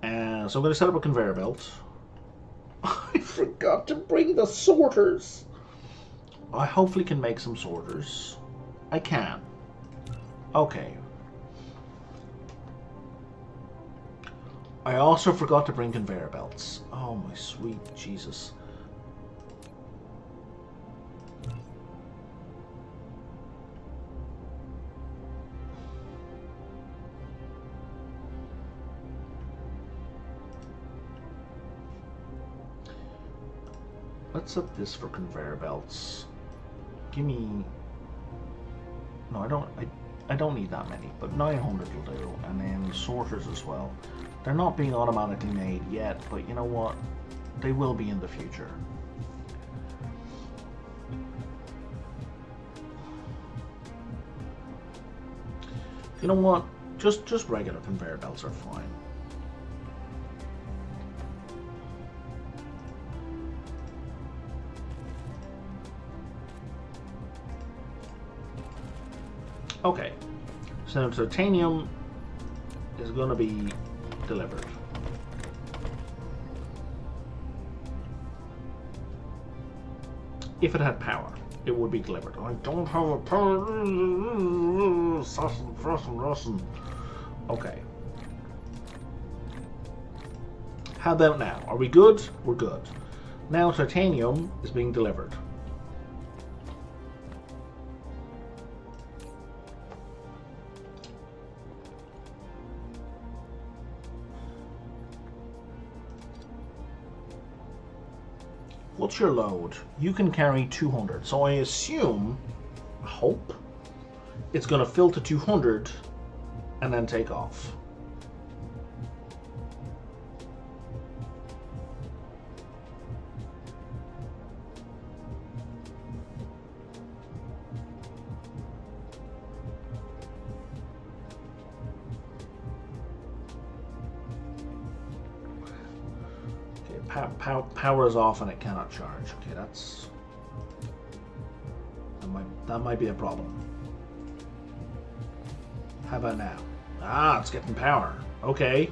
And so I'm going to set up a conveyor belt. I forgot to bring the sorters. I hopefully can make some sorters. I can. Okay. I also forgot to bring conveyor belts. Oh my sweet Jesus. Let's set this for conveyor belts. Give me... No, I don't need that many, but 900 will do. And then sorters as well. They're not being automatically made yet, but you know what? They will be in the future. You know what? Just regular conveyor belts are fine. Okay. So titanium is going to be delivered. If it had power, it would be delivered. I don't have a power. Okay. How about now? Are we good? We're good. Now titanium is being delivered. What's your load? You can carry 200. So I assume, hope, it's going to fill to 200 and then take off. Power is off and it cannot charge. Okay, that might be a problem. How about now? Ah, it's getting power. Okay.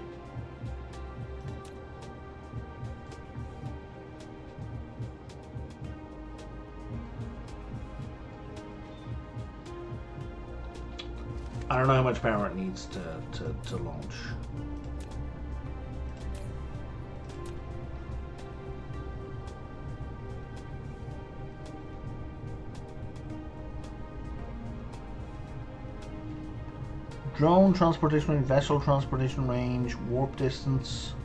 I don't know how much power it needs to launch. Drone transportation range, vessel transportation range, warp distance,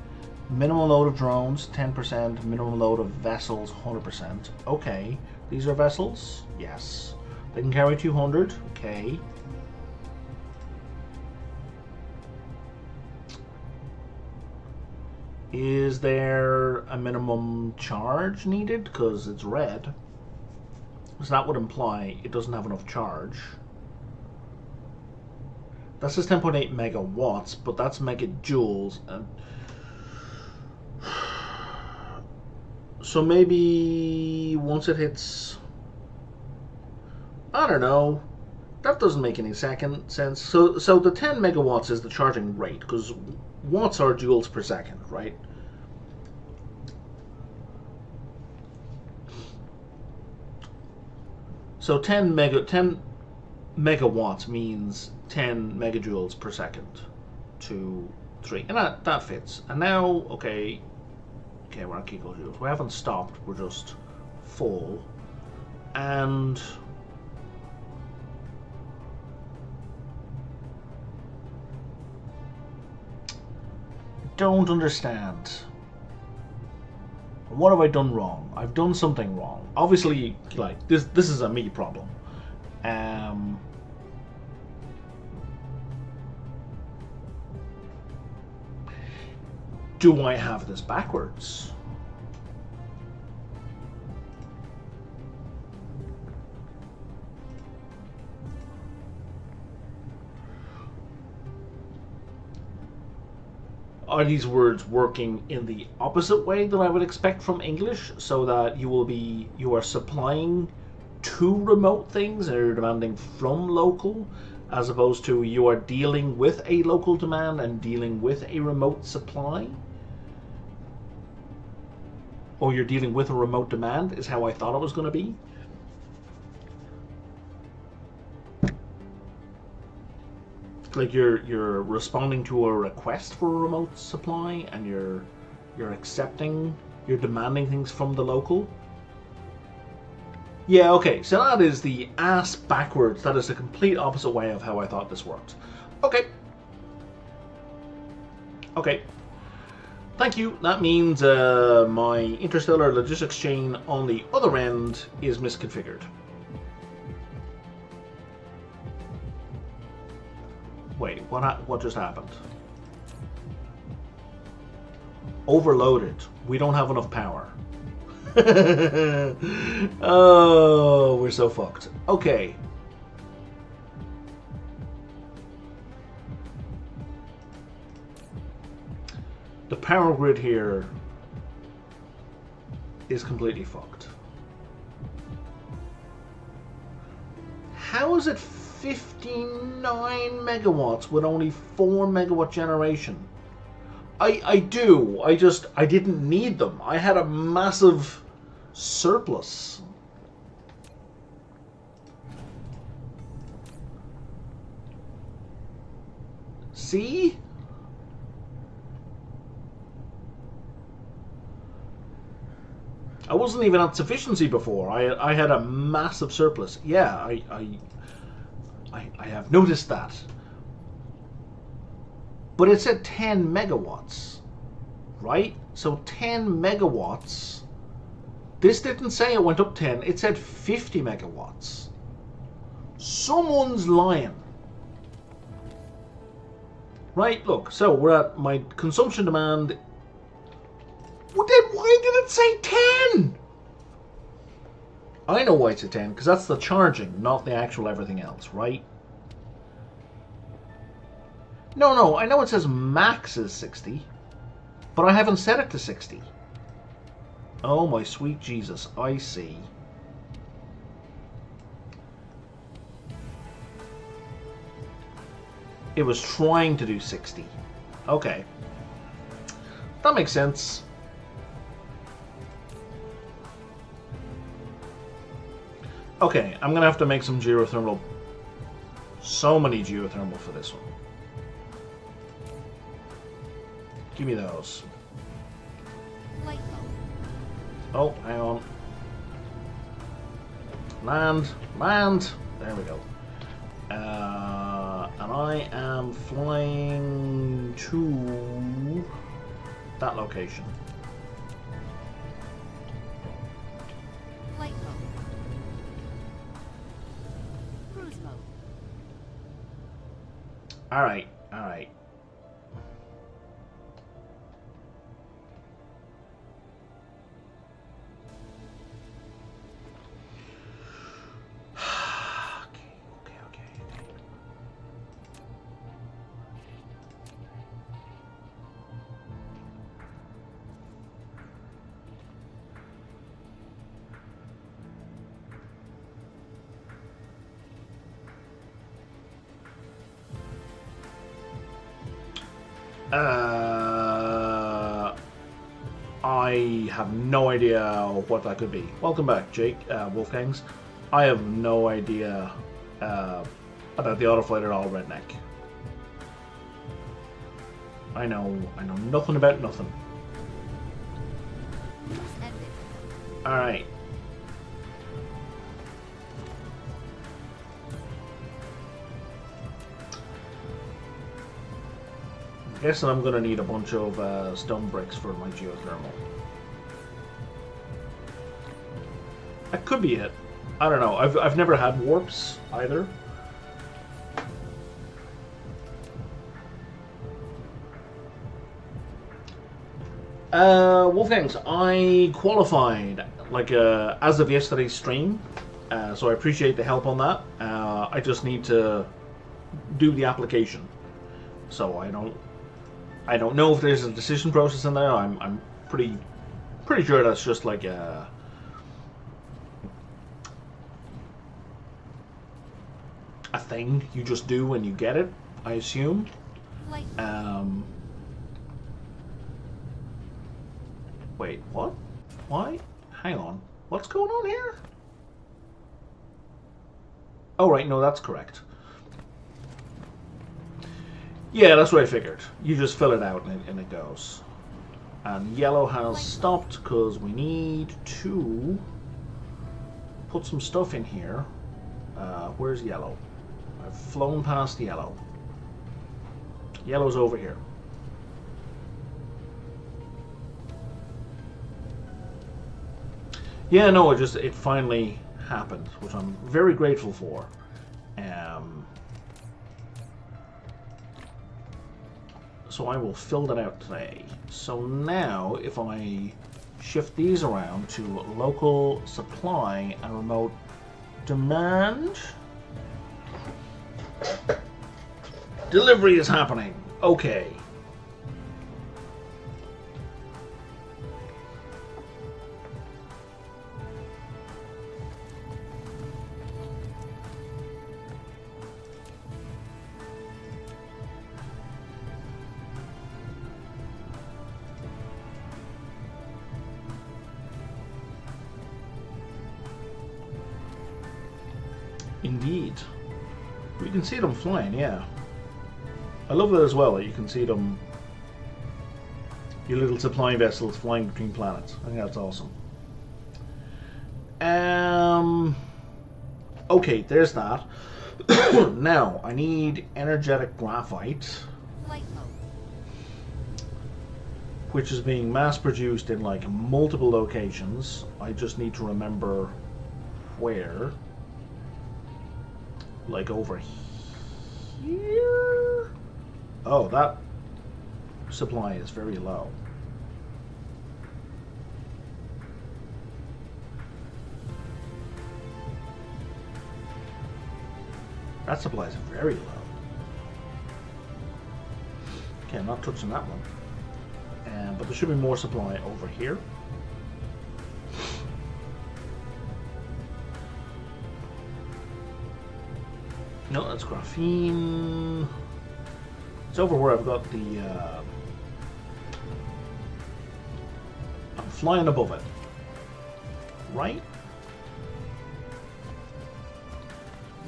minimum load of drones 10%, minimum load of vessels 100%. Okay, these are vessels? Yes. They can carry 200. Okay. Is there a minimum charge needed? Because it's red. So that would imply it doesn't have enough charge. That says 10.8 megawatts, but that's megajoules. And so maybe once it hits, I don't know. That doesn't make any sense. So the 10 megawatts is the charging rate, because watts are joules per second, right? So 10 megawatts means 10 megajoules per second. 2, 3, and that fits. And now, okay, we're on gigajoules. We haven't stopped. We're just full, and don't understand. What have I done wrong? I've done something wrong. Obviously, like this is a me problem. Do I have this backwards? Are these words working in the opposite way that I would expect from English, so that you are supplying to remote things and you're demanding from local, as opposed to you are dealing with a local demand and dealing with a remote supply? Or you're dealing with a remote demand is how I thought it was going to be. Like you're responding to a request for a remote supply, and you're accepting, you're demanding things from the local. Yeah, okay, so that is the ass backwards. That is the complete opposite way of how I thought this worked. Okay. Okay. Thank you. That means my interstellar logistics chain on the other end is misconfigured. Wait, what just happened? Overloaded. We don't have enough power. Oh, we're so fucked. Okay. The power grid here is completely fucked. How is it 59 megawatts with only 4 megawatt generation? I didn't need them. I had a massive surplus. See? I wasn't even at sufficiency before. I had a massive surplus. Yeah, I have noticed that. But it said 10 megawatts, right? So 10 megawatts. This didn't say it went up 10. It said 50 megawatts. Someone's lying. Right, look. So we're at my consumption demand. Well, then why did it say 10? I know why it's a 10, because that's the charging, not the actual everything else, right? No, I know it says max is 60, but I haven't set it to 60. Oh my sweet Jesus, I see. It was trying to do 60. Okay. That makes sense. Okay, I'm gonna have to make some geothermal. So many geothermal for this one. Give me those. Oh, hang on. Land. There we go. And I am flying to that location. Flight mode. Cruise mode. All right. I have no idea what that could be. Welcome back, Jake, Wolfgangs. I have no idea about the autoflight at all, Redneck. I know nothing about nothing. Alright. I'm guessing I'm going to need a bunch of stone bricks for my geothermal. That could be it. I don't know. I've never had warps either. Wolfgangs, I qualified like as of yesterday's stream, so I appreciate the help on that. I just need to do the application, so I don't know if there's a decision process in there. I'm pretty sure that's just like a thing you just do when you get it, I assume. Wait, what? Why? Hang on. What's going on here? Oh, right, no, that's correct. Yeah, that's what I figured. You just fill it out and it goes. And yellow has stopped because we need to put some stuff in here. Where's yellow? I've flown past yellow. Yellow's over here. Yeah, no, it finally happened, which I'm very grateful for. So I will fill that out today. So now, if I shift these around to local supply and remote demand, delivery is happening. Okay. Indeed. We can see them flying, yeah. I love that as well, that you can see them, your little supply vessels flying between planets. I think that's awesome. Okay, there's that. Now, I need energetic graphite, which is being mass-produced in, like, multiple locations. I just need to remember where. Like over here? Oh, that supply is very low. That supply is very low. Okay, I'm not touching that one. But there should be more supply over here. No, that's graphene. It's over where I've got the... I'm flying above it. Right?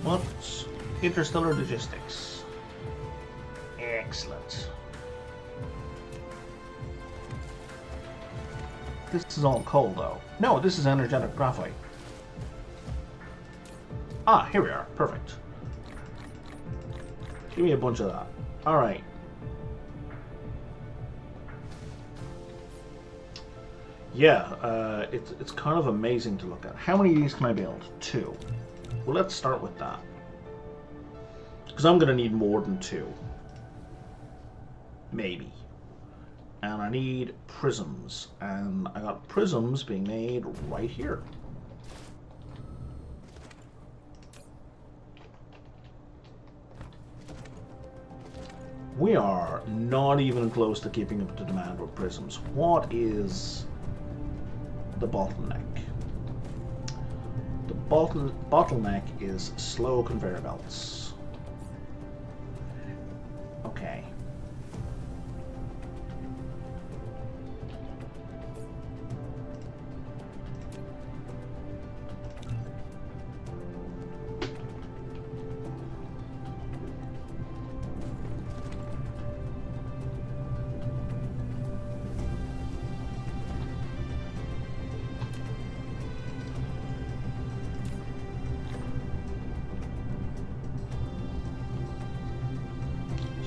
What's interstellar logistics? Excellent. This is all coal, though. No, this is energetic graphite. Ah, here we are. Perfect. Give me a bunch of that. Alright. Yeah, it's kind of amazing to look at. How many of these can I build? 2. Well, let's start with that. Because I'm going to need more than 2. Maybe. And I need prisms. And I got prisms being made right here. We are not even close to keeping up to demand with prisms. What is the bottleneck? The bottleneck is slow conveyor belts. Okay.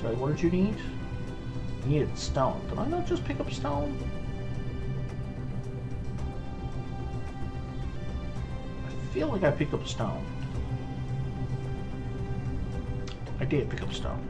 Sorry, what did you need? You needed stone. Did I not just pick up stone? I feel like I picked up stone. I did pick up stone.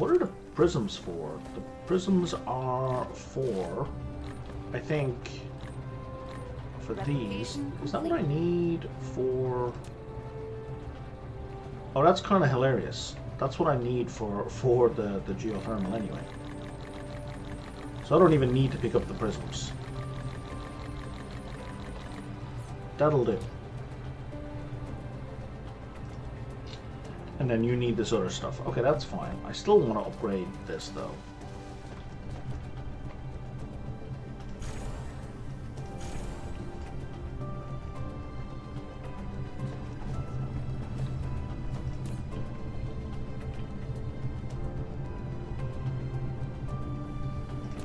what are the prisms for? The prisms are for, I think, for these. Is that what I need for... Oh, that's kind of hilarious. That's what I need for the geothermal anyway. So I don't even need to pick up the prisms. That'll do. And then you need this other stuff. Okay, that's fine. I still want to upgrade this though.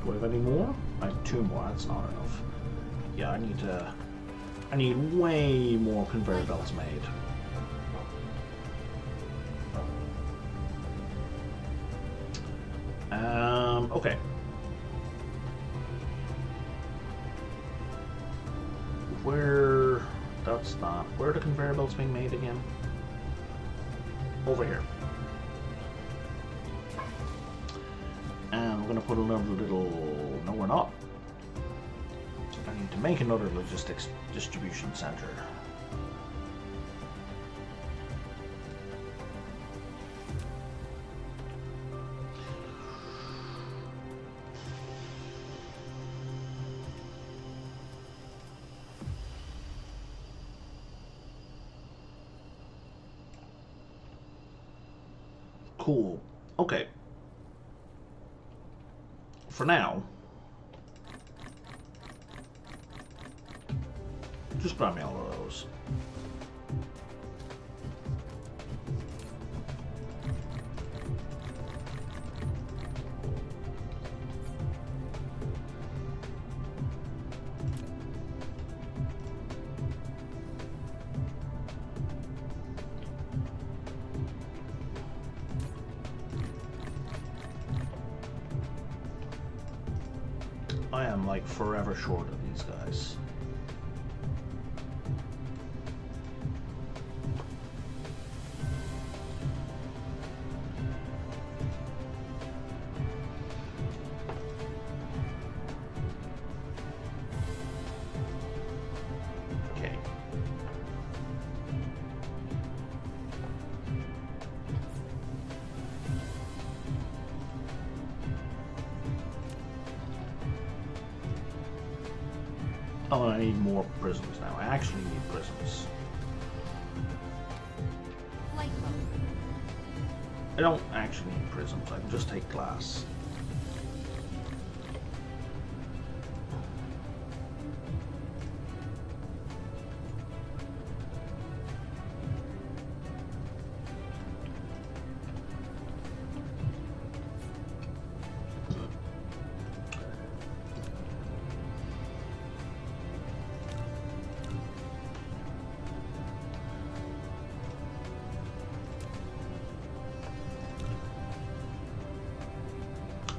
Do I have any more? I have 2 more. That's not enough. Yeah, I need way more conveyor belts made. Okay. That's not... Where are the conveyor belts being made again? Over here. And we're going to put another little... No, we're not. I need to make another logistics distribution center. Cool. Okay. For now, just grab me all of those. I am like forever short of these guys. Okay. Oh, I need more prisms now. I actually need prisms. Flight mode. I don't actually need prisms. I can just take glass.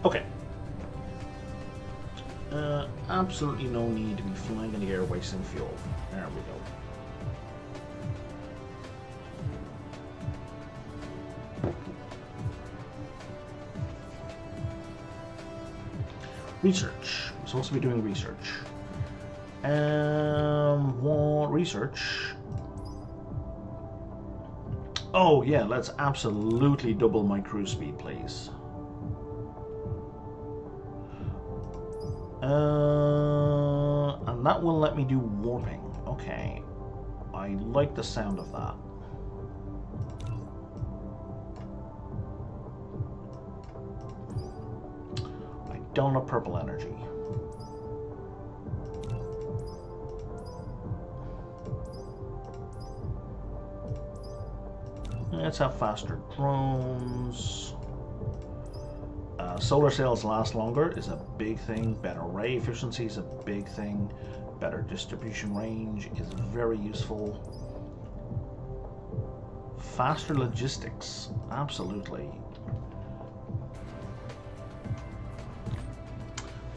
Okay. Absolutely no need to be flying in the air wasting fuel. There we go. Research. I'm supposed to be doing research. What research? Oh yeah, let's absolutely double my cruise speed, please. And that will let me do warping. Okay. I like the sound of that. I don't have purple energy. Let's have faster drones. Solar cells last longer is a big thing. Better ray efficiency is a big thing. Better distribution range is very useful. Faster logistics, absolutely.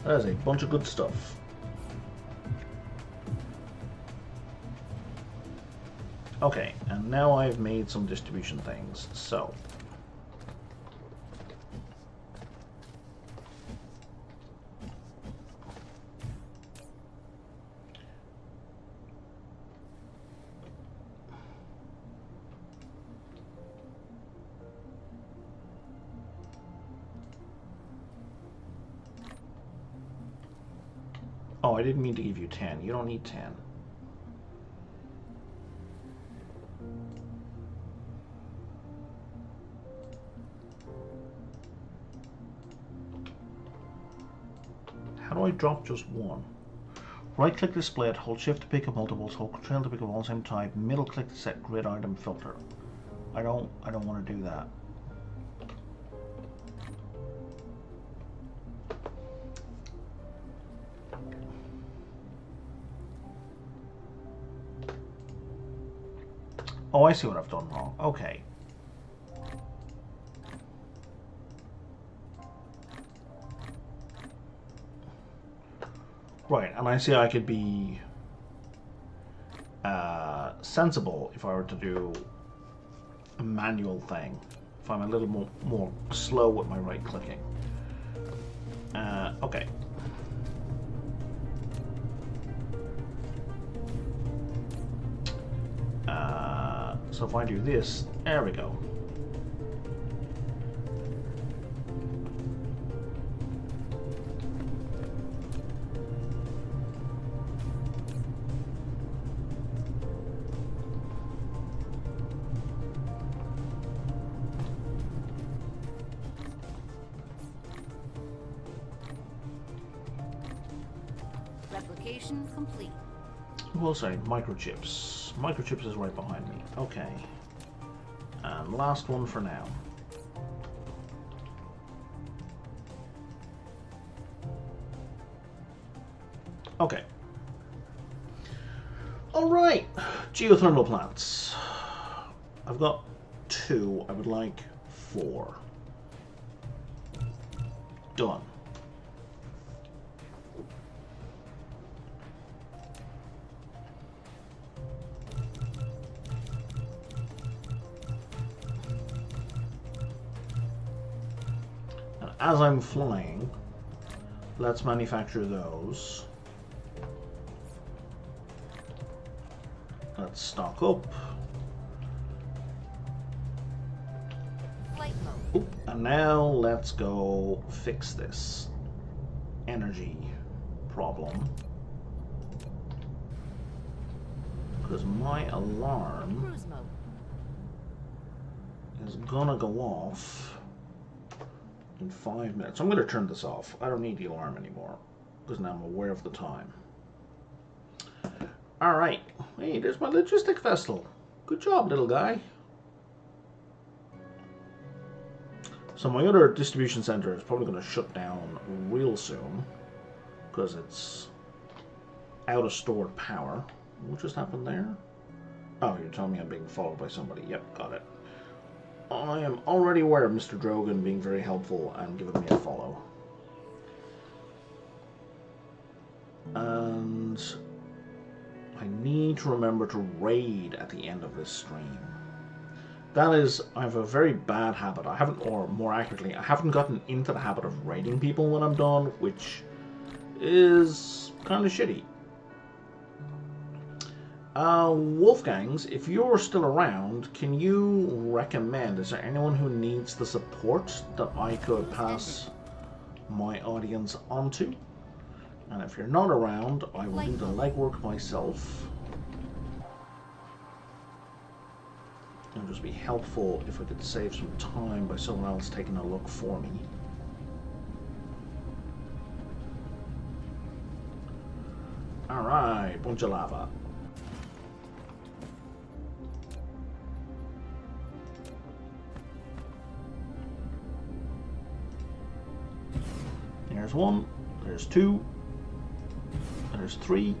That is a bunch of good stuff. Okay, and now I've made some distribution things, so Oh, I didn't mean to give you 10. You don't need 10. How do I drop just one? Right click to split, hold shift to pick up multiples, hold control to pick up all the same type, middle click to set grid item filter. I don't want to do that. Oh, I see what I've done wrong. Okay. Right, and I see I could be sensible if I were to do a manual thing. If I'm a little more slow with my right clicking. Okay. So if I do this, there we go. Replication complete. We'll say microchips. Microchips is right behind me. Okay. And last one for now. Okay. Alright. Geothermal plants. I've got 2. I would like 4. Done. As I'm flying, let's manufacture those. Let's stock up. Flight mode. Oop, and now let's go fix this energy problem. Because my alarm Cruise mode. is gonna go off in 5 minutes. I'm going to turn this off. I don't need the alarm anymore because now I'm aware of the time. Alright. Hey, there's my logistic vessel. Good job, little guy. So my other distribution center is probably going to shut down real soon because it's out of stored power. What just happened there? Oh, you're telling me I'm being followed by somebody. Yep, got it. I am already aware of Mr. Drogan being very helpful and giving me a follow. And I need to remember to raid at the end of this stream. That is, I have a very bad habit. I haven't, or more accurately, I haven't gotten into the habit of raiding people when I'm done, which is kind of shitty. Wolfgangs, if you're still around, can you recommend, is there anyone who needs the support that I could pass my audience onto? And if you're not around, I will do the legwork myself. It would just be helpful if I could save some time by someone else taking a look for me. Alright, bunch of lava. There's 1, there's 2, there's 3,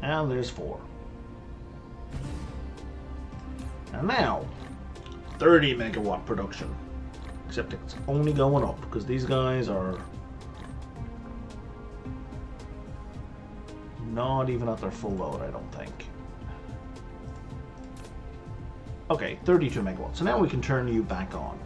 and there's 4. And now, 30 megawatt production. Except it's only going up because these guys are not even at their full load, I don't think. Okay, 32 megawatts. So now we can turn you back on.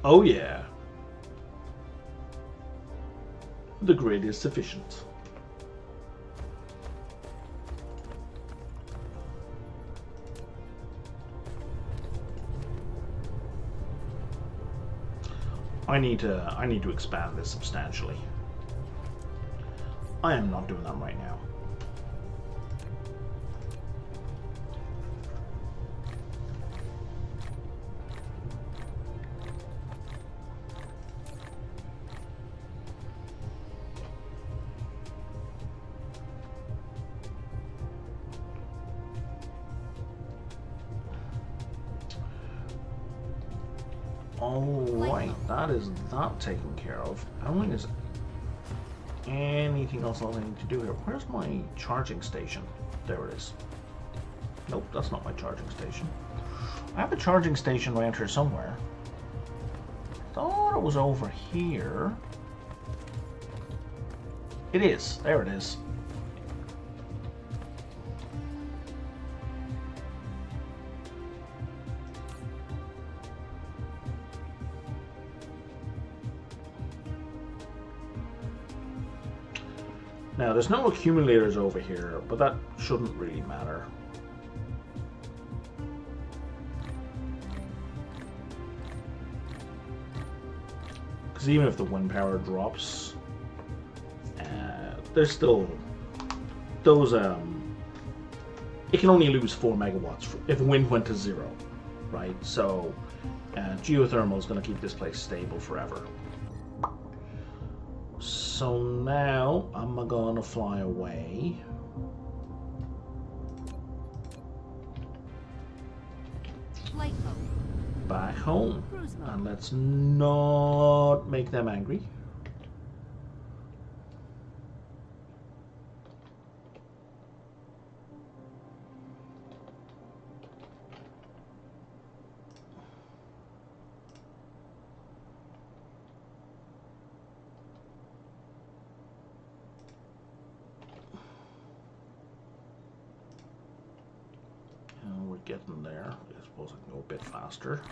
Oh yeah. The grid is sufficient. I need to expand this substantially. I am not doing that right now. Alright, that is that taken care of. I don't think there's anything else I need to do here. Where's my charging station? There it is. Nope, that's not my charging station. I have a charging station around here somewhere. Thought it was over here. It is. There it is. Now, there's no accumulators over here, but that shouldn't really matter. Because even if the wind power drops, there's still those, it can only lose 4 megawatts if wind went to 0, right? So, geothermal is going to keep this place stable forever. So now I'm gonna fly away. Back home. And let's not make them angry. Getting there. I suppose I can go a bit faster.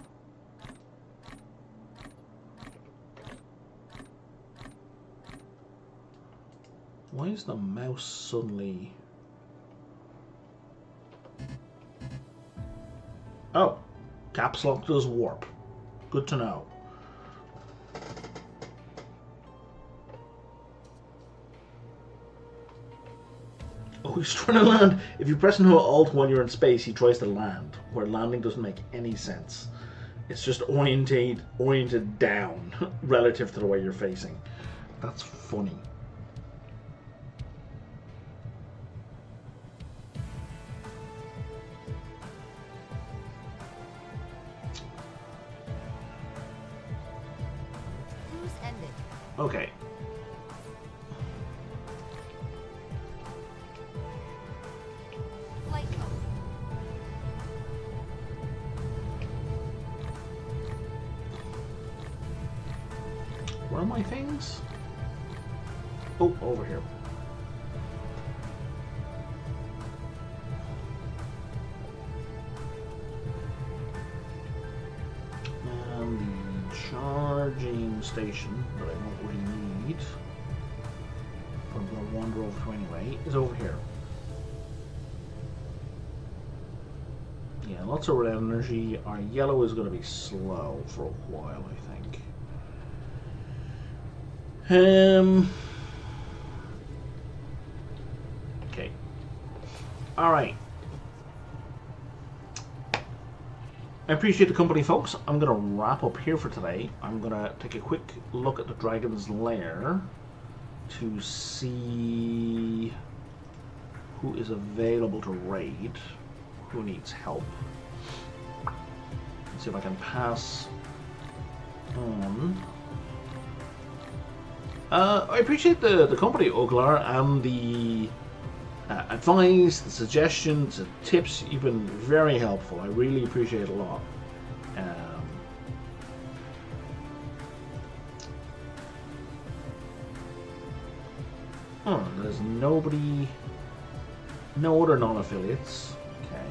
Why is the mouse suddenly... Oh, caps lock does warp. Good to know. Oh, he's trying to land. If you press and hold Alt when you're in space, he tries to land, where landing doesn't make any sense. It's just oriented down relative to the way you're facing. That's funny. Cruise ended. Okay. Where are my things? Oh, over here. And the charging station that I don't really need, but I'm going to wander over to anyway, is over here. Yeah, lots of red energy. Our yellow is going to be slow for a while, I think. Okay. Alright. I appreciate the company, folks. I'm going to wrap up here for today. I'm going to take a quick look at the Dragon's Lair to see who is available to raid, who needs help. Let's see if I can pass on. I appreciate the company, Oglar, and the advice, the suggestions, the tips. You've been very helpful. I really appreciate it a lot. There's nobody, no other non-affiliates. Okay.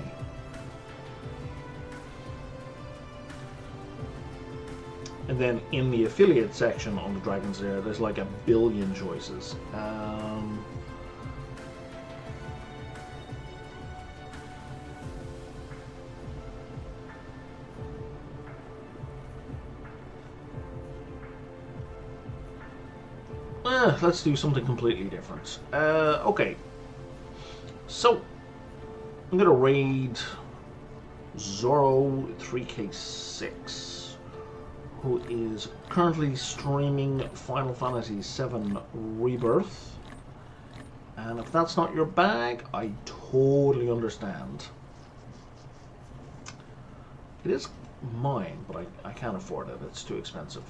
And then in the affiliate section on the Dragon's Lair, there's like a billion choices. Let's do something completely different. Okay. So, I'm going to raid Zorro 3K6, who is currently streaming Final Fantasy VII Rebirth. And if that's not your bag, I totally understand. It is mine, but I can't afford it. It's too expensive.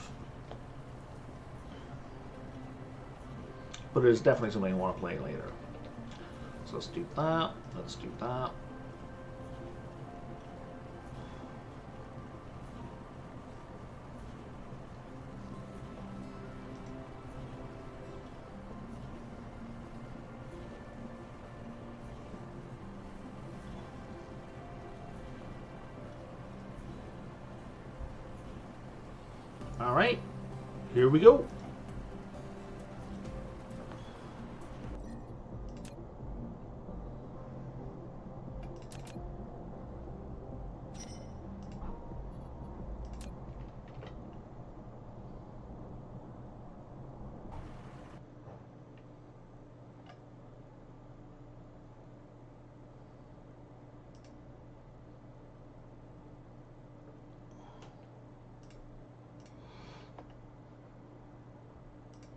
But it is definitely something I want to play later. So let's do that. Let's do that. All right, here we go.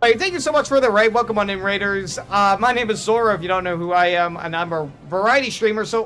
Hey, thank you so much for the raid. Welcome on in, Raiders. My name is Zora, if you don't know who I am, and I'm a variety streamer. So